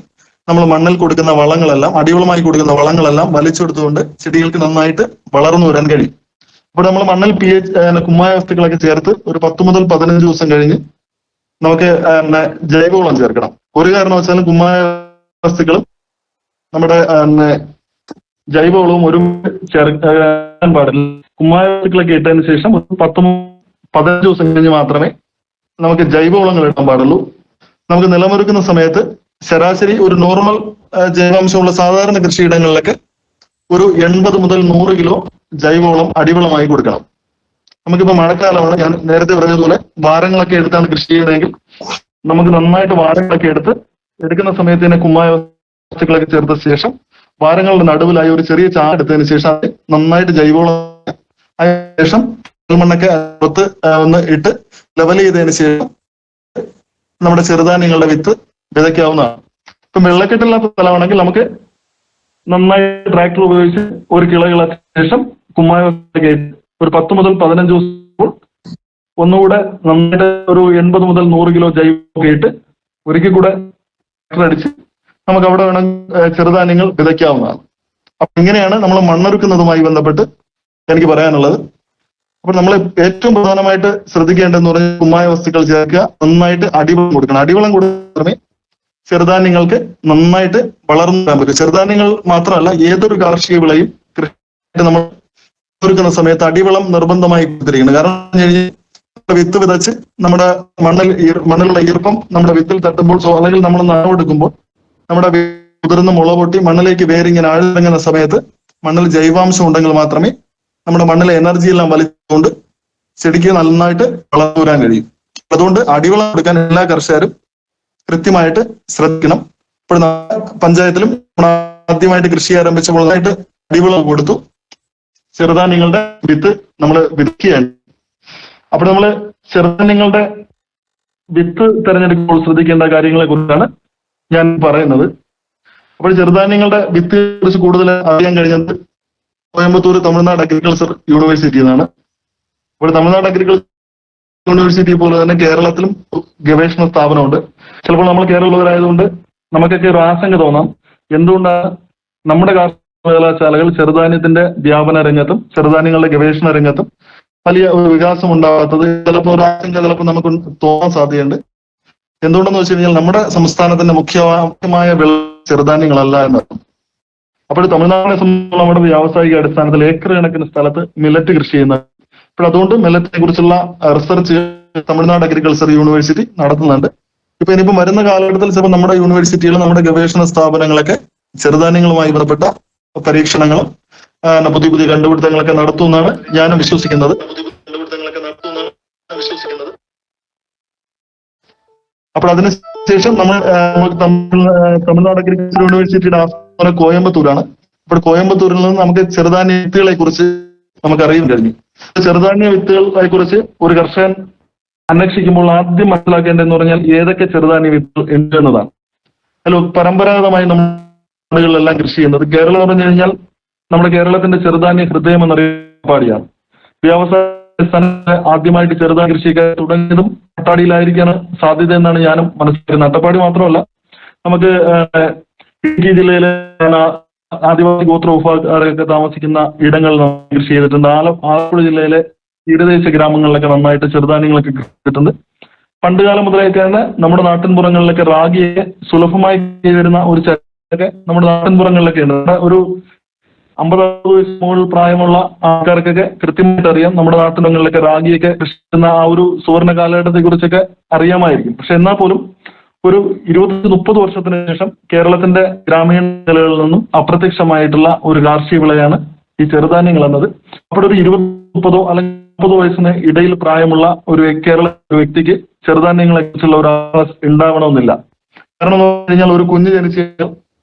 നമ്മൾ മണ്ണിൽ കൊടുക്കുന്ന വളങ്ങളെല്ലാം അടിവളമായി കൊടുക്കുന്ന വളങ്ങളെല്ലാം വലിച്ചെടുത്തുകൊണ്ട് ചെടികൾക്ക് നന്നായിട്ട് വളർന്നു വരാൻ കഴിയും. അപ്പോൾ നമ്മൾ മണ്ണിൽ pH കുമ്മായ വസ്തുക്കളൊക്കെ ചേർത്ത് ഒരു 10 മുതൽ 15 ദിവസം കഴിഞ്ഞ് നമുക്ക് ജൈവവളം ചേർക്കണം. ഒരു കാരണവശാലും കുമ്മായ വസ്തുക്കളും നമ്മുടെ ജൈവവളവും ഒരു ചേർക്കാൻ പാടില്ല. കുമ്മായ വസ്തുക്കളൊക്കെ ഇട്ടതിന് ശേഷം 10-15 ദിവസം കഴിഞ്ഞ് മാത്രമേ നമുക്ക് ജൈവവളങ്ങൾ ഇടാൻ പാടുള്ളൂ. നമുക്ക് നിലമൊരുക്കുന്ന സമയത്ത് ശരാശരി ഒരു നോർമൽ ജൈവാംശമുള്ള സാധാരണ കൃഷിയിടങ്ങളിലൊക്കെ ഒരു 80 മുതൽ 100 കിലോ ജൈവവളം അടിവളമായി കൊടുക്കണം. നമുക്കിപ്പോ മഴക്കാലമാണ്, ഞാൻ നേരത്തെ പറഞ്ഞതുപോലെ വാരങ്ങളൊക്കെ എടുത്താണ് കൃഷി ചെയ്യുന്നതെങ്കിൽ നമുക്ക് നന്നായിട്ട് വാരങ്ങളൊക്കെ എടുക്കുന്ന സമയത്ത് തന്നെ കുമ്മായ വസ്തുക്കളൊക്കെ ചേർത്ത ശേഷം വാരങ്ങളുടെ നടുവിലായി ഒരു ചെറിയ ചാ എടുത്തതിന് ശേഷം നന്നായിട്ട് ജൈവവളം അതിനുശേഷം മണ്ണൊക്കെ പുറത്ത് ഒന്ന് ഇട്ട് ലെവൽ ചെയ്തതിന് ശേഷം നമ്മുടെ ചെറുധാന്യങ്ങളുടെ വിത്ത് വിതയ്ക്കാവുന്നതാണ്. ഇപ്പം വെള്ളക്കെട്ടില്ലാത്ത സ്ഥലമാണെങ്കിൽ നമുക്ക് നന്നായി ട്രാക്ടർ ഉപയോഗിച്ച് ഒരു കിളകിളച്ച ശേഷം കുമ്മായം ഒരു 10 മുതൽ 15 ദിവസം ഒന്നുകൂടെ നന്നായിട്ട് ഒരു 80 മുതൽ 100 കിലോ ജൈവമൊക്കെ ഇട്ട് ഒരിക്കൽ കൂടെ ട്രാക്ടർ അടിച്ച് നമുക്ക് അവിടെ വേണം ചെറുധാന്യങ്ങൾ വിതയ്ക്കാവുന്നതാണ്. അപ്പൊ ഇങ്ങനെയാണ് നമ്മൾ മണ്ണൊരുക്കുന്നതുമായി ബന്ധപ്പെട്ട് എനിക്ക് പറയാനുള്ളത്. അപ്പോൾ നമ്മൾ ഏറ്റവും പ്രധാനമായിട്ട് ശ്രദ്ധിക്കേണ്ടതെന്ന് പറഞ്ഞാൽ കുമ്മായ വസ്തുക്കൾ ചേർക്കുക, നന്നായിട്ട് അടിവളം കൊടുക്കണം. അടിവളം കൊടുത്താൽ ചെറുധാന്യങ്ങൾക്ക് നന്നായിട്ട് വളർന്നു വരാൻ പറ്റും. ചെറുധാന്യങ്ങൾ മാത്രമല്ല, ഏതൊരു കാർഷിക വിളയും കൃഷിയായിട്ട് നമ്മൾ ഒരുക്കുന്ന സമയത്ത് അടിവളം നിർബന്ധമായി കൊടുത്തിരിക്കണം. കാരണം വിത്ത് വിതച്ച് നമ്മുടെ മണ്ണിലുള്ള ഈർപ്പം നമ്മുടെ വിത്തിൽ തട്ടുമ്പോൾ അല്ലെങ്കിൽ നമ്മൾ നനവെടുക്കുമ്പോൾ നമ്മുടെ കുതിർന്ന് മുള പൊട്ടി മണ്ണിലേക്ക് വേരിങ്ങനെ ആഴ്ന്നിറങ്ങുന്ന സമയത്ത് മണ്ണിൽ ജൈവാംശം ഉണ്ടെങ്കിൽ മാത്രമേ നമ്മുടെ മണ്ണിലെ എനർജി എല്ലാം വലിച്ചുകൊണ്ട് ചെടിക്ക് നന്നായിട്ട് വളർന്നു വരാൻ കഴിയും. അതുകൊണ്ട് അടിവളം കൊടുക്കാൻ എല്ലാ കർഷകരും കൃത്യമായിട്ട് ശ്രദ്ധിക്കണം. ഇപ്പോൾ പഞ്ചായത്തിലും ആദ്യമായിട്ട് കൃഷി ആരംഭിച്ചപ്പോൾ അടിവളം കൊടുത്തു, ചെറുധാന്യങ്ങളുടെ വിത്ത് നമ്മൾ വിതയ്ക്കുകയാണ്. അപ്പോൾ നമ്മൾ ചെറുധാന്യങ്ങളുടെ വിത്ത് തിരഞ്ഞെടുക്കുമ്പോൾ ശ്രദ്ധിക്കേണ്ട കാര്യങ്ങളെ കുറിച്ചാണ് ഞാൻ പറയുന്നത്. അപ്പോൾ ചെറുധാന്യങ്ങളുടെ വിത്ത് കുറിച്ച് കൂടുതൽ അറിയാൻ കഴിഞ്ഞത് കോയമ്പത്തൂർ തമിഴ്നാട് അഗ്രികൾച്ചർ യൂണിവേഴ്സിറ്റി എന്നാണ്. അപ്പോൾ തമിഴ്നാട് അഗ്രികൾച്ചർ യൂണിവേഴ്സിറ്റി പോലെ തന്നെ കേരളത്തിലും ഗവേഷണ സ്ഥാപനമുണ്ട്. ചിലപ്പോൾ നമ്മൾ കേരളത്തിലായതുകൊണ്ട് നമുക്കൊക്കെ ഒരു ആശങ്ക തോന്നാം, എന്തുകൊണ്ടാണ് നമ്മുടെ കാർഷിക സർവകലാശാലകൾ ചെറുധാന്യത്തിന്റെ വ്യാപന രംഗത്തും ചെറുധാന്യങ്ങളുടെ ഗവേഷണ രംഗത്തും വലിയ ഒരു വികാസം ഉണ്ടാകാത്തത്. ചിലപ്പോൾ ഒരു ആശങ്ക ചിലപ്പോൾ നമുക്ക് തോന്നാൻ സാധ്യതയുണ്ട്. എന്തുകൊണ്ടെന്ന് വെച്ച് കഴിഞ്ഞാൽ നമ്മുടെ സംസ്ഥാനത്തിന്റെ മുഖ്യമായ വിള ചെറുധാന്യങ്ങളല്ല എന്നർത്ഥം. അപ്പോൾ തമിഴ്നാടിനെ സംബന്ധിച്ചുള്ള നമ്മുടെ വ്യാവസായിക അടിസ്ഥാനത്തിൽ ഏക്കർ കണക്കിന് സ്ഥലത്ത് മില്ലറ്റ് കൃഷി ചെയ്യുന്നത്. അപ്പോൾ അതുകൊണ്ട് മില്ലറ്റിനെ കുറിച്ചുള്ള റിസർച്ച് തമിഴ്നാട് അഗ്രികൾച്ചർ യൂണിവേഴ്സിറ്റി നടത്തുന്നുണ്ട്. ഇപ്പൊ ഇനിയിപ്പോ വരുന്ന കാലഘട്ടത്തിൽ ചിലപ്പോൾ നമ്മുടെ യൂണിവേഴ്സിറ്റികൾ നമ്മുടെ ഗവേഷണ സ്ഥാപനങ്ങളൊക്കെ ചെറുധാന്യങ്ങളുമായി ബന്ധപ്പെട്ട പരീക്ഷണങ്ങളും പുതിയ പുതിയ കണ്ടുപിടുത്തങ്ങളൊക്കെ നടത്തുമെന്നാണ് ഞാനും വിശ്വസിക്കുന്നത്. അപ്പോൾ അതിനുശേഷം നമ്മൾ തമിഴ്നാട് അഗ്രികൾച്ചർ യൂണിവേഴ്സിറ്റിയുടെ ആസ്ഥാനം കോയമ്പത്തൂരാണ്. അപ്പോൾ കോയമ്പത്തൂരിൽ നിന്ന് നമുക്ക് ചെറുധാന്യ വിത്തുകളെ കുറിച്ച് നമുക്ക് അറിയാൻ കഴിഞ്ഞു. ചെറുധാന്യ വിത്തുകളെ കുറിച്ച് ഒരു കർഷകൻ അന്വേഷിക്കുമ്പോൾ ആദ്യം മനസ്സിലാക്കേണ്ടതെന്ന് പറഞ്ഞാൽ ഏതൊക്കെ ചെറുധാന്യ വിത്തുകൾ ഉണ്ട് എന്നതാണ്. അല്ല, പരമ്പരാഗതമായി നാടുകളിലെല്ലാം കൃഷി ചെയ്യുന്നത് കേരളം എന്ന് പറഞ്ഞു കഴിഞ്ഞാൽ നമ്മുടെ കേരളത്തിന്റെ ചെറുധാന്യ ഹൃദയം എന്നറിയപ്പാടിയാണ്. വ്യവസായ ആദ്യമായിട്ട് ചെറുധാന്യ കൃഷിയൊക്കെ തുടങ്ങിയതും അട്ടപ്പാടിയിലായിരിക്കാണ് സാധ്യത എന്നാണ് ഞാനും മനസ്സിലാക്കുന്നത്. അട്ടപ്പാടി മാത്രമല്ല, നമുക്ക് ഇടുക്കി ജില്ലയിലെ ആദിവാസി ഗോത്ര വിഭാഗക്കാരൊക്കെ താമസിക്കുന്ന ഇടങ്ങളിൽ കൃഷി ചെയ്തിട്ടുണ്ട്. ആലപ്പുഴ ജില്ലയിലെ തീരദേശ ഗ്രാമങ്ങളിലൊക്കെ നന്നായിട്ട് ചെറുധാന്യങ്ങളൊക്കെ കിട്ടുന്നുണ്ട്. പണ്ട് കാലം മുതലൊക്കെ തന്നെ നമ്മുടെ നാട്ടിൻപുറങ്ങളിലൊക്കെ റാഗിയെ സുലഭമായി വരുന്ന ഒരു ചരക്കൊക്കെ നമ്മുടെ നാട്ടിൻപുറങ്ങളിലൊക്കെ ഉണ്ട്. ഒരു 50 വയസ്സ് മുകളിൽ പ്രായമുള്ള ആൾക്കാർക്കൊക്കെ കൃത്യമായിട്ട് അറിയാം നമ്മുടെ നാട്ടിൻപുറങ്ങളിലൊക്കെ റാഗിയൊക്കെ കൃഷി ചെയ്യുന്ന ആ ഒരു സുവർണ്ണ കാലഘട്ടത്തെ കുറിച്ചൊക്കെ അറിയാമായിരിക്കും. പക്ഷെ എന്നാൽ പോലും ഒരു 20-30 വർഷത്തിന് ശേഷം കേരളത്തിന്റെ ഗ്രാമീണ മേഖലകളിൽ നിന്നും അപ്രത്യക്ഷമായിട്ടുള്ള ഒരു കാർഷിക വിളയാണ് ഈ ചെറുധാന്യങ്ങൾ എന്നത്. അപ്പോൾ ഒരു 20-30 അല്ലെങ്കിൽ 30 വയസ്സിന് ഇടയിൽ പ്രായമുള്ള ഒരു കേരള വ്യക്തിക്ക് ചെറുധാന്യങ്ങളെ കുറിച്ചുള്ള ഒരു ഉണ്ടാവണമെന്നില്ല. കാരണം എന്ന് പറഞ്ഞു കഴിഞ്ഞാൽ ഒരു കുഞ്ഞ് ജനിച്ച്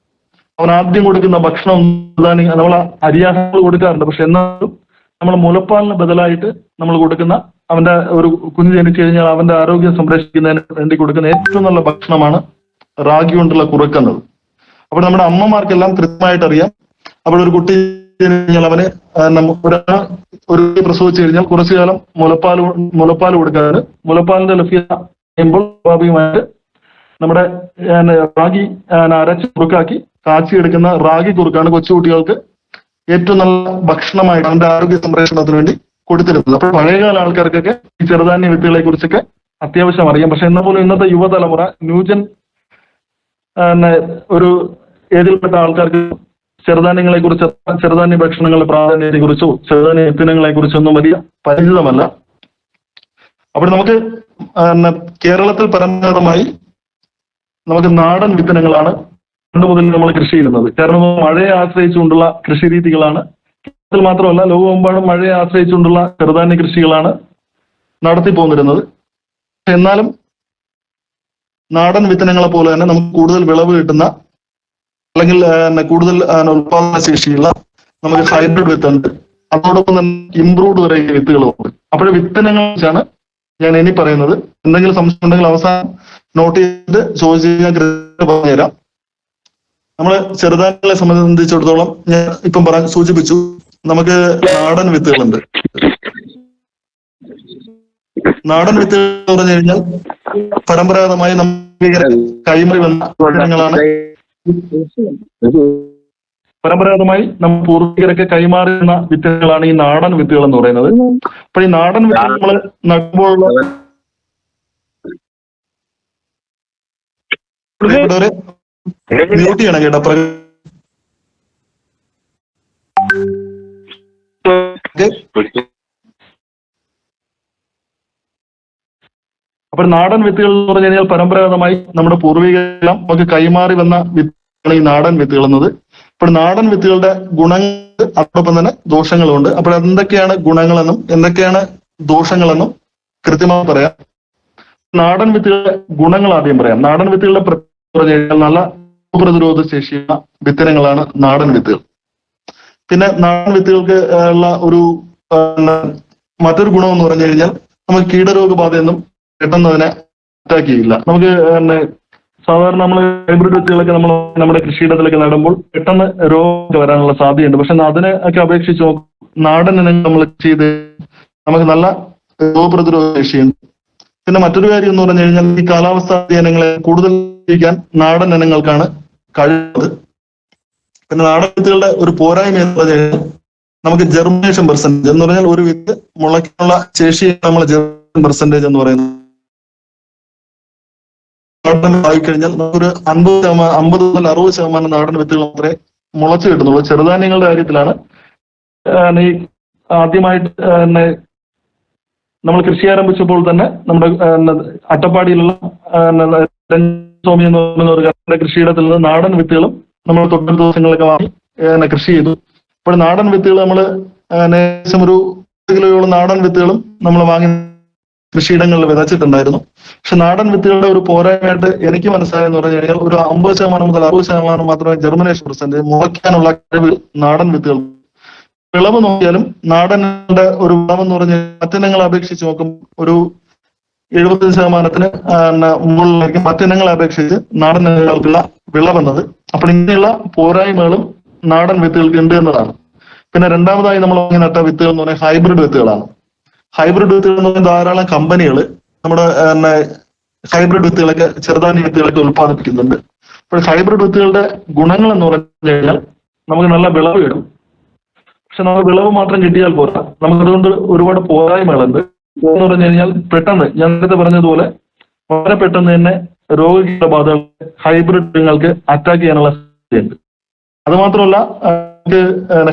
അവൻ ആദ്യം കൊടുക്കുന്ന ഭക്ഷണം ചെറുധാന്യങ്ങൾ, നമ്മൾ അരിയാഹാരങ്ങൾ കൊടുക്കാറുണ്ട്. പക്ഷെ എന്നാലും നമ്മൾ മുലപ്പാലിന് ബദലായിട്ട് നമ്മൾ കൊടുക്കുന്ന അവന്റെ ഒരു കുഞ്ഞ് ജനിച്ചു കഴിഞ്ഞാൽ അവന്റെ ആരോഗ്യം സംരക്ഷിക്കുന്നതിന് വേണ്ടി കൊടുക്കുന്ന ഏറ്റവും നല്ല ഭക്ഷണമാണ് റാഗി കൊണ്ടുള്ള കുറുക്കുന്നത്. അപ്പോൾ നമ്മുടെ അമ്മമാർക്കെല്ലാം കൃത്യമായിട്ട് അറിയാം. അപ്പോൾ ഒരു കുട്ടി കഴിഞ്ഞാൽ അവന് ഒരു പ്രസവിച്ചു കഴിഞ്ഞാൽ കുറച്ചു കാലം മുലപ്പാൽ കൊടുക്കാറ്. മുലപ്പാലിന്റെ ലഭ്യത ചെയ്യുമ്പോൾ സ്വാഭാവികമായിട്ട് നമ്മുടെ റാഗി അരച്ച് കുറുക്കാക്കി കാച്ചിയെടുക്കുന്ന റാഗി കുറുക്കാണ് കൊച്ചുകുട്ടികൾക്ക് ഏറ്റവും നല്ല ഭക്ഷണമായിട്ട് അവന്റെ ആരോഗ്യ സംരക്ഷണത്തിന് വേണ്ടി കൊടുത്തിരുന്നത്. അപ്പോൾ പഴയകാല ആൾക്കാർക്കൊക്കെ ഈ ചെറുധാന്യ വിത്തുകളെ കുറിച്ചൊക്കെ അത്യാവശ്യം അറിയാം. പക്ഷെ എന്നാൽ പോലും ഇന്നത്തെ യുവതലമുറ ന്യൂജൻ ഒരു ഏതിൽപ്പെട്ട ആൾക്കാർക്ക് ചെറുധാന്യങ്ങളെ കുറിച്ച്, ചെറുധാന്യ ഭക്ഷണങ്ങളുടെ പ്രാധാന്യത്തെ കുറിച്ചോ ചെറുധാന്യ വിത്തിനങ്ങളെ കുറിച്ചൊന്നും വലിയ പരിചിതമല്ല. അപ്പോൾ നമുക്ക് കേരളത്തിൽ പരമ്പരാഗതമായി നമുക്ക് നാടൻ വിത്തനങ്ങളാണ് പണ്ട് മുതൽ നമ്മൾ കൃഷി ചെയ്യുന്നത്. കാരണം മഴയെ ആശ്രയിച്ചുകൊണ്ടുള്ള കൃഷി രീതികളാണ് കേരളത്തിൽ മാത്രമല്ല ലോകമെമ്പാടും മഴയെ ആശ്രയിച്ചുകൊണ്ടുള്ള ചെറുധാന്യ കൃഷികളാണ് നടത്തി പോന്നിരുന്നത്. എന്നാലും നാടൻ വിത്തനങ്ങളെ പോലെ തന്നെ നമുക്ക് കൂടുതൽ വിളവ് കിട്ടുന്ന അല്ലെങ്കിൽ കൂടുതൽ ഉത്പാദന ശേഷിയുള്ള നമുക്ക് ഹൈബ്രിഡ് വിത്തുണ്ട്. അതോടൊപ്പം തന്നെ ഇംപ്രൂവ്ഡ് വെറൈറ്റി വിത്തുകളുമുണ്ട്. അപ്പോൾ വിത്തിനങ്ങളെ കുറിച്ചാണ് ഞാൻ ഇനി പറയുന്നത്. എന്തെങ്കിലും സംശയം ഉണ്ടെങ്കിൽ അവസാനം നോട്ട് ചെയ്തിട്ട് ചോദിച്ചു പറഞ്ഞുതരാം. നമ്മൾ ചെറുധാന്യങ്ങളെ സംബന്ധിച്ചിടത്തോളം ഞാൻ ഇപ്പം സൂചിപ്പിച്ചു, നമുക്ക് നാടൻ വിത്തുകളുണ്ട്. നാടൻ വിത്തുകൾ എന്ന് പറഞ്ഞു കഴിഞ്ഞാൽ പരമ്പരാഗതമായി നമുക്ക് കൈമാറി വന്ന വിത്തുകളാണ്. പരമ്പരാഗതമായി നമ്മൾ പൂർവികരൊക്കെ കൈമാറി വന്ന വിത്തുകളാണ് ഈ നാടൻ വിത്തുകൾ എന്ന് പറയുന്നത്. അപ്പൊ ഈ നാടൻ വിത്തുകൾ നമ്മൾ നടുമ്പോഴുള്ള മ്യൂട്ട് ചെയ്യണം കേട്ടോ. അപ്പോൾ നാടൻ വിത്തുകൾ എന്ന് പറഞ്ഞു കഴിഞ്ഞാൽ പരമ്പരാഗതമായി നമ്മുടെ പൂർവികരെല്ലാം നമുക്ക് കൈമാറി വന്ന വിത്തുകളാണ് ഈ നാടൻ വിത്തുകൾ എന്നത്. അപ്പോൾ നാടൻ വിത്തുകളുടെ ഗുണങ്ങൾ അതോടൊപ്പം തന്നെ ദോഷങ്ങളുമുണ്ട്. അപ്പോൾ എന്തൊക്കെയാണ് ഗുണങ്ങളെന്നും എന്തൊക്കെയാണ് ദോഷങ്ങളെന്നും കൃത്യമായി പറയാം. നാടൻ വിത്തുകളുടെ ഗുണങ്ങൾ ആദ്യം പറയാം. നാടൻ വിത്തുകളുടെ പ്രത്യേകത പറഞ്ഞു കഴിഞ്ഞാൽ നല്ല പ്രതിരോധ ശേഷിയുള്ള വിത്തിനങ്ങളാണ് നാടൻ വിത്തുകൾ. പിന്നെ നാടൻ വിത്തുകൾക്ക് ഉള്ള ഒരു മറ്റൊരു ഗുണം എന്ന് പറഞ്ഞു കഴിഞ്ഞാൽ നമുക്ക് കീടരോഗബാധയൊന്നും പെട്ടെന്ന് അതിനെ അറ്റാക്ക് ചെയ്യില്ല. നമുക്ക് സാധാരണ നമ്മൾ ഹൈബ്രിഡ് വിത്തുകളൊക്കെ നമ്മൾ നമ്മുടെ കൃഷിയിടത്തിലൊക്കെ നടുമ്പോൾ പെട്ടെന്ന് രോഗം വരാനുള്ള സാധ്യതയുണ്ട്. പക്ഷെ അതിനൊക്കെ അപേക്ഷിച്ച് നാടൻ ഇനങ്ങൾ നമ്മൾ ചെയ്ത് നമുക്ക് നല്ല രോഗപ്രതിരോധ ശേഷിയുണ്ട്. പിന്നെ മറ്റൊരു കാര്യം എന്ന് പറഞ്ഞു കഴിഞ്ഞാൽ ഈ കാലാവസ്ഥാ വ്യതിയാനങ്ങളെ കൂടുതൽ ജീവിക്കാൻ നാടൻ ഇനങ്ങൾക്കാണ് കഴിയുന്നത്. പിന്നെ നാടൻ വിത്തുകളുടെ ഒരു പോരായ്മ എന്ന് പറഞ്ഞു കഴിഞ്ഞാൽ നമുക്ക് ജെർമിനേഷൻ പെർസെന്റേജ് എന്ന് പറഞ്ഞാൽ ഒരു വിത്ത് മുളയ്ക്കാനുള്ള ശേഷി നമ്മൾ ജെർമിനേഷൻ പെർസെന്റേജ് എന്ന് പറയുന്നത് ആയിക്കഴിഞ്ഞാൽ നമുക്കൊരു 50 മുതൽ 60% നാടൻ വിത്തുകൾ മാത്രമേ മുളച്ചു കിട്ടുന്നുള്ളൂ. ചെറുധാന്യങ്ങളുടെ കാര്യത്തിലാണ് ഈ ആദ്യമായിട്ട് നമ്മൾ കൃഷി ആരംഭിച്ചപ്പോൾ തന്നെ നമ്മുടെ അട്ടപ്പാടിയിലുള്ള സ്വാമി എന്ന് പറയുന്ന ഒരു കൃഷിയിടത്തിൽ നിന്ന് നാടൻ വിത്തുകളും നമ്മൾ തൊട്ടടുത്ത ദിവസങ്ങളൊക്കെ വാങ്ങി കൃഷി ചെയ്തു. അപ്പോൾ നാടൻ വിത്തുകൾ നമ്മൾ ഏകദേശം ഒരു 1 കിലോയോളം നാടൻ വിത്തുകളും നമ്മൾ വാങ്ങി കൃഷിയിടങ്ങളിൽ വിതച്ചിട്ടുണ്ടായിരുന്നു. പക്ഷെ നാടൻ വിത്തുകളുടെ ഒരു പോരായ്മയായിട്ട് എനിക്ക് മനസ്സിലായെന്ന് പറഞ്ഞു കഴിഞ്ഞാൽ ഒരു 50% മുതൽ 60% മാത്രമേ ജെർമിനേഷൻ പെർസെന്റേജ് മുളയ്ക്കാനുള്ള കഴിവ് നാടൻ വിത്തുകൾ. വിളവ് നോക്കിയാലും നാടനുടെ ഒരു വിളവെന്ന് പറഞ്ഞാൽ മറ്റിനങ്ങളെ അപേക്ഷിച്ച് നോക്കുമ്പോൾ ഒരു 70% മുകളിലായിരിക്കും മറ്റിനങ്ങളെ അപേക്ഷിച്ച് നാടൻ ഇനങ്ങൾക്കുള്ള വിളവെന്നത്. അപ്പോൾ ഇങ്ങനെയുള്ള പോരായ്മകളും നാടൻ വിത്തുകൾക്ക് ഉണ്ട് എന്നതാണ്. പിന്നെ രണ്ടാമതായി നമ്മൾ നട്ട വിത്തുകൾ എന്ന് പറഞ്ഞാൽ ഹൈബ്രിഡ് വിത്തുകളാണ്. ഹൈബ്രിഡ് വിത്തുകൾ എന്ന് പറഞ്ഞാൽ ധാരാളം കമ്പനികൾ നമ്മുടെ ഹൈബ്രിഡ് വിത്തുകളൊക്കെ ചെറുധാന്യ വിത്തുകളൊക്കെ ഉത്പാദിപ്പിക്കുന്നുണ്ട്. അപ്പോൾ ഹൈബ്രിഡ് വിത്തുകളുടെ ഗുണങ്ങൾ എന്ന് പറഞ്ഞു കഴിഞ്ഞാൽ നമുക്ക് നല്ല വിളവ് കിട്ടും. പക്ഷെ നമുക്ക് വിളവ് മാത്രം കിട്ടിയാൽ പോരാ, നമുക്കതുകൊണ്ട് ഒരുപാട് പോരായ്മകളുണ്ട്. എന്ന് പറഞ്ഞു കഴിഞ്ഞാൽ പെട്ടെന്ന് ഞാൻ നേരത്തെ പറഞ്ഞതുപോലെ വളരെ പെട്ടെന്ന് തന്നെ രോഗകീടബാധകൾ ഹൈബ്രിഡ് ഇനങ്ങൾക്ക് അറ്റാക്ക് ചെയ്യാനുള്ള സാധ്യതയുണ്ട്. അതുമാത്രമല്ല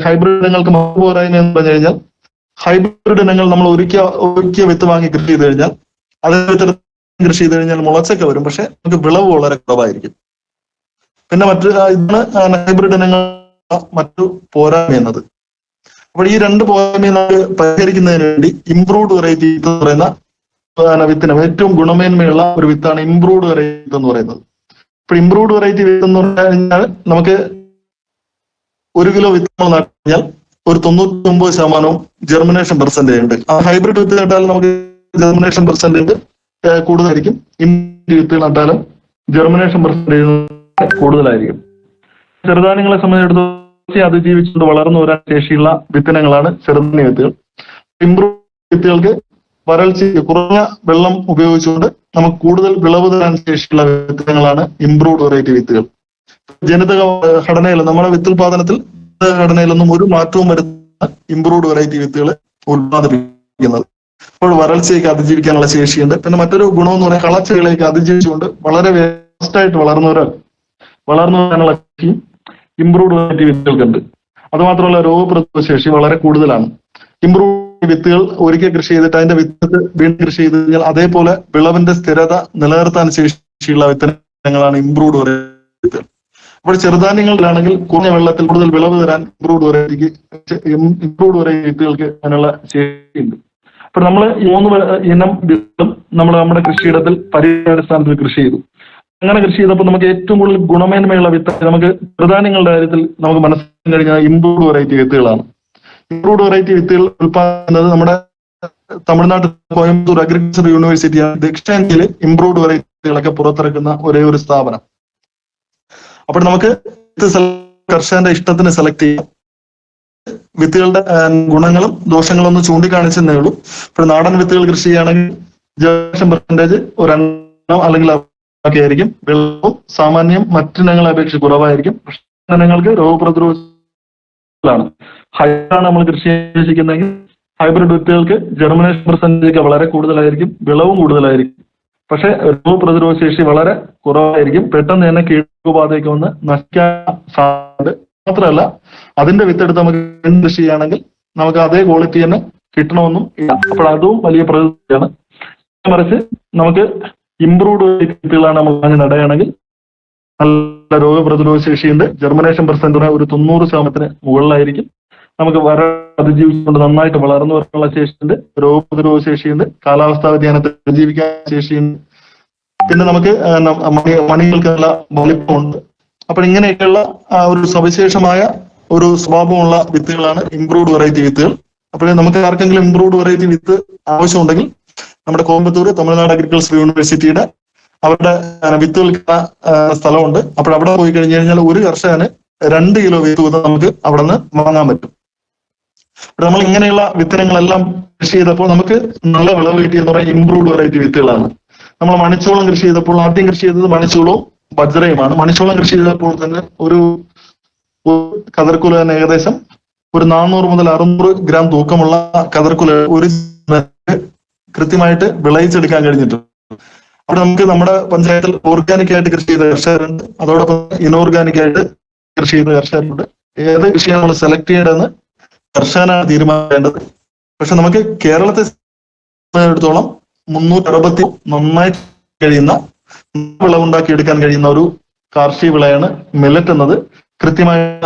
ഹൈബ്രിഡ് ഇനങ്ങൾക്ക് മറ്റു പോരായ്മ എന്ന് പറഞ്ഞു കഴിഞ്ഞാൽ ഹൈബ്രിഡ് ഇനങ്ങൾ നമ്മൾ ഒരുക്കിയ വിത്ത് വാങ്ങി കൃഷി ചെയ്ത് കഴിഞ്ഞാൽ അതേ കൃഷി ചെയ്ത് കഴിഞ്ഞാൽ മുളച്ചൊക്കെ വരും, പക്ഷെ നമുക്ക് വിളവ് വളരെ കുറവായിരിക്കും. പിന്നെ ഇതാണ് ഹൈബ്രിഡ് ഇനങ്ങൾ മറ്റു പോരായ്മ എന്നത്. അപ്പോൾ ഈ രണ്ട് പോരായ്മ നമുക്ക് പരിഹരിക്കുന്നതിന് വേണ്ടി ഇംപ്രൂവ്ഡ് വെറൈറ്റി എന്ന് പറയുന്ന വിത്തിന് ഏറ്റവും ഗുണമേന്മയുള്ള ഒരു വിത്താണ് ഇംപ്രൂവ്ഡ് വെറൈറ്റി എന്ന് പറയുന്നത്. അപ്പോൾ ഇംപ്രൂവ്ഡ് വെറൈറ്റി വിത്ത് എന്ന് പറഞ്ഞു കഴിഞ്ഞാൽ നമുക്ക് 1 കിലോ വിത്ത് നമ്മൾ നട്ടു കഴിഞ്ഞാൽ ഒരു 99% ജെർമിനേഷൻ പെർസെന്റേജ് ഉണ്ട്. ആ ഹൈബ്രിഡ് വിത്ത് നട്ടാലും നമുക്ക് ജെർമിനേഷൻ പെർസെന്റേജ് കൂടുതലായിരിക്കും. ഇംപ്രൂവ്ഡ് വിത്ത് നട്ടാലും ജെർമിനേഷൻ പെർസെന്റേജ് കൂടുതലായിരിക്കും. ചെറുധാന്യങ്ങളെ സംബന്ധിച്ചിടത്തോളം അതിജീവിച്ചുകൊണ്ട് വളർന്നു വരാൻ ശേഷിയുള്ള വിത്തിനങ്ങളാണ് ചെറുധാന്യ വിത്തുകൾ. ഇംപ്രൂവ്ഡ് വിത്തുകൾക്ക് വരൾച്ച കുറഞ്ഞ വെള്ളം ഉപയോഗിച്ചുകൊണ്ട് നമുക്ക് കൂടുതൽ വിളവ് തരാൻ ശേഷിയുള്ള വിത്തിനങ്ങളാണ് ഇംപ്രൂവ്ഡ് വെറൈറ്റി വിത്തുകൾ. ജനിതക ഘടനയിൽ നമ്മുടെ വിത്തുൽപാദനത്തിൽ ഘടനയിലൊന്നും ഒരു മാറ്റവും വരുന്ന ഇംപ്രൂവ്ഡ് വെറൈറ്റി വിത്തുകൾ ഉത്പാദിപ്പിക്കുന്നത്. അപ്പോൾ വരൾച്ചയ്ക്ക് അതിജീവിക്കാനുള്ള ശേഷിയുണ്ട്. പിന്നെ മറ്റൊരു ഗുണമെന്ന് പറയാൻ കളച്ചകളിലേക്ക് അതിജീവിച്ചുകൊണ്ട് വളരെ വേസ്റ്റായിട്ട് വളർന്നു വരാനുള്ള ശേഷിയും ഇംപ്രൂവ്ഡ് വെറൈറ്റി വിത്തുകൾക്കുണ്ട്. അതുമാത്രമല്ല രോഗപ്രതിരോധ ശേഷി വളരെ കൂടുതലാണ്. ഇംപ്രൂവ്ഡ് വിത്തുകൾ ഒരിക്കൽ കൃഷി ചെയ്തിട്ട് അതിന്റെ വിത്ത് വീണ്ടും കൃഷി ചെയ്ത് കഴിഞ്ഞാൽ അതേപോലെ വിളവിന്റെ സ്ഥിരത നിലനിർത്താൻ ശേഷിയുള്ള വിത്തനങ്ങളാണ് ഇംപ്രൂവ്ഡ് വെറൈറ്റി വിത്തുകൾ. അപ്പോൾ ചെറുധാന്യങ്ങളിലാണെങ്കിൽ കുറഞ്ഞ വെള്ളത്തിൽ കൂടുതൽ വിളവ് തരാൻ ഇംപ്രൂവ്ഡ് വെറൈറ്റി വിത്തുകൾക്ക് അതിനുള്ള ശേഷിയുണ്ട്. അപ്പൊ നമ്മൾ 3 ഇനം വിത്തും നമ്മൾ നമ്മുടെ കൃഷിയിടത്തിൽ പരിഹാരസ്ഥാനത്തിൽ കൃഷി ചെയ്തു. അങ്ങനെ കൃഷി ചെയ്തപ്പോൾ നമുക്ക് ഏറ്റവും കൂടുതൽ ഗുണമേന്മയുള്ള വിത്ത് നമുക്ക് ചെറുധാന്യങ്ങളുടെ കാര്യത്തിൽ നമുക്ക് മനസ്സിലാക്കാൻ കഴിഞ്ഞ ഇംപ്രൂവ്ഡ് വെറൈറ്റി വിത്തുകളാണ്. ഇംപ്രൂവ്ഡ് വെറൈറ്റി വിത്തുകൾ ഉൽപ്പാദിക്കുന്നത് നമ്മുടെ തമിഴ്നാട്ടിൽ കോയമ്പത്തൂർ അഗ്രികൾച്ചർ യൂണിവേഴ്സിറ്റിയാണ് ദക്ഷിണേന്ത്യയിൽ ഇംപ്രൂവ്ഡ് വെറൈറ്റികളൊക്കെ പുറത്തിറക്കുന്ന ഒരേ ഒരു സ്ഥാപനം. അപ്പോൾ നമുക്ക് കർഷകന്റെ ഇഷ്ടത്തിന് സെലക്ട് ചെയ്യാം. വിത്തുകളുടെ ഗുണങ്ങളും ദോഷങ്ങളും ഒന്ന് ചൂണ്ടിക്കാണിച്ചെന്നേ ഉള്ളൂ. ഇപ്പോൾ നാടൻ വിത്തുകൾ കൃഷി ചെയ്യുകയാണെങ്കിൽ ജനറേഷൻ പെർസെന്റേജ് ഒരെണ്ണം അല്ലെങ്കിൽ ഒക്കെ ആയിരിക്കും. വെള്ളവും സാമാന്യം മറ്റിനങ്ങളെ അപേക്ഷിച്ച് കുറവായിരിക്കും. ഇനങ്ങൾക്ക് രോഗപ്രതിരോധമാണ്. ഹൈബ്രിഡാണ് നമ്മൾ കൃഷി ഉദ്ദേശിക്കുന്നതെങ്കിൽ ഹൈബ്രിഡ് വിത്തുകൾക്ക് ജെർമിനേഷൻ പെർസെന്റേജ് ഒക്കെ വളരെ കൂടുതലായിരിക്കും, വിളവും കൂടുതലായിരിക്കും. പക്ഷെ രോഗപ്രതിരോധ ശേഷി വളരെ കുറവായിരിക്കും. പെട്ടെന്ന് തന്നെ കീടബാധയൊക്കെ വന്ന് നശിക്കാൻ സാധ്യത. മാത്രമല്ല അതിന്റെ വിത്തെടുത്ത് നമുക്ക് കൃഷി ചെയ്യുകയാണെങ്കിൽ നമുക്ക് അതേ ക്വാളിറ്റി തന്നെ കിട്ടണമെന്നും ഇല്ല. അപ്പോൾ അതും വലിയ പ്രതിസന്ധിയാണ്. മറിച്ച് നമുക്ക് ഇംപ്രൂവ്ഡ് വിത്തുകളാണ് നമ്മൾ വാങ്ങി നടുകയാണെങ്കിൽ നല്ല രോഗപ്രതിരോധ ശേഷിയുണ്ട്. ജെർമിനേഷൻ പെർസെന്റ് ഒരു 90% മുകളിലായിരിക്കും. നമുക്ക് അതിജീവിച്ചുകൊണ്ട് നന്നായിട്ട് വളർന്നു വരാനുള്ള ശേഷിയുണ്ട്, രോഗപ്രതിരോധ ശേഷിയുണ്ട്, കാലാവസ്ഥാ വ്യതിയാനത്തെ അതിജീവിക്കാൻ ശേഷിയുണ്ട്. പിന്നെ നമുക്ക് മണികൾക്ക് നല്ല വലിപ്പമുണ്ട്. അപ്പോൾ ഇങ്ങനെയൊക്കെയുള്ള ഒരു സവിശേഷമായ ഒരു സ്വഭാവമുള്ള വിത്തുകളാണ് ഇംപ്രൂവ്ഡ് വെറൈറ്റി വിത്തുകൾ. അപ്പോൾ നമുക്ക് ആർക്കെങ്കിലും ഇംപ്രൂവ്ഡ് വെറൈറ്റി വിത്ത് ആവശ്യമുണ്ടെങ്കിൽ നമ്മുടെ കോയമ്പത്തൂർ തമിഴ്നാട് അഗ്രികൾച്ചർ യൂണിവേഴ്സിറ്റിയുടെ അവരുടെ വിത്തുകൾ സ്ഥലമുണ്ട്. അപ്പോൾ അവിടെ പോയി കഴിഞ്ഞു കഴിഞ്ഞാൽ ഒരു കർഷകന് 2 കിലോ വിത്ത് നമുക്ക് അവിടെ നിന്ന് വാങ്ങാൻ പറ്റും. നമ്മൾ ഇങ്ങനെയുള്ള വിത്തനങ്ങളെല്ലാം കൃഷി ചെയ്തപ്പോൾ നമുക്ക് നല്ല വിളവ് കിട്ടിയെന്ന് പറയുന്നത് ഇംപ്രൂവ്ഡ് വെറൈറ്റി വിത്തുകളാണ്. നമ്മൾ മണിച്ചോളം കൃഷി ചെയ്തപ്പോൾ ആദ്യം കൃഷി ചെയ്തത് മണിച്ചോളവും വജ്രയുമാണ്. മണിച്ചോളം കൃഷി ചെയ്തപ്പോൾ തന്നെ ഒരു കതിർക്കുല തന്നെ ഏകദേശം ഒരു 400 മുതൽ 600 ഗ്രാം തൂക്കമുള്ള കതിർക്കുല ഒരു കൃത്യമായിട്ട് വിളയിച്ചെടുക്കാൻ കഴിഞ്ഞിട്ടുണ്ട്. അവിടെ നമുക്ക് നമ്മുടെ പഞ്ചായത്തിൽ ഓർഗാനിക് ആയിട്ട് കൃഷി ചെയ്ത കർഷകരുണ്ട്, അതോടൊപ്പം ഇനോർഗാനിക് ആയിട്ട് കൃഷി ചെയ്ത കർഷകരുണ്ട്. ഏത് കൃഷിയാണ് നമ്മൾ സെലക്ട് ചെയ്യേണ്ടതെന്ന് കർഷകനാണ് തീരുമാനിക്കേണ്ടത്. പക്ഷെ നമുക്ക് കേരളത്തെ സംബന്ധിച്ചിടത്തോളം 360 നന്നായി കഴിയുന്ന വിളവുണ്ടാക്കി എടുക്കാൻ കഴിയുന്ന ഒരു കാർഷിക വിളയാണ് മില്ലറ്റ് എന്നത്. കൃത്യമായ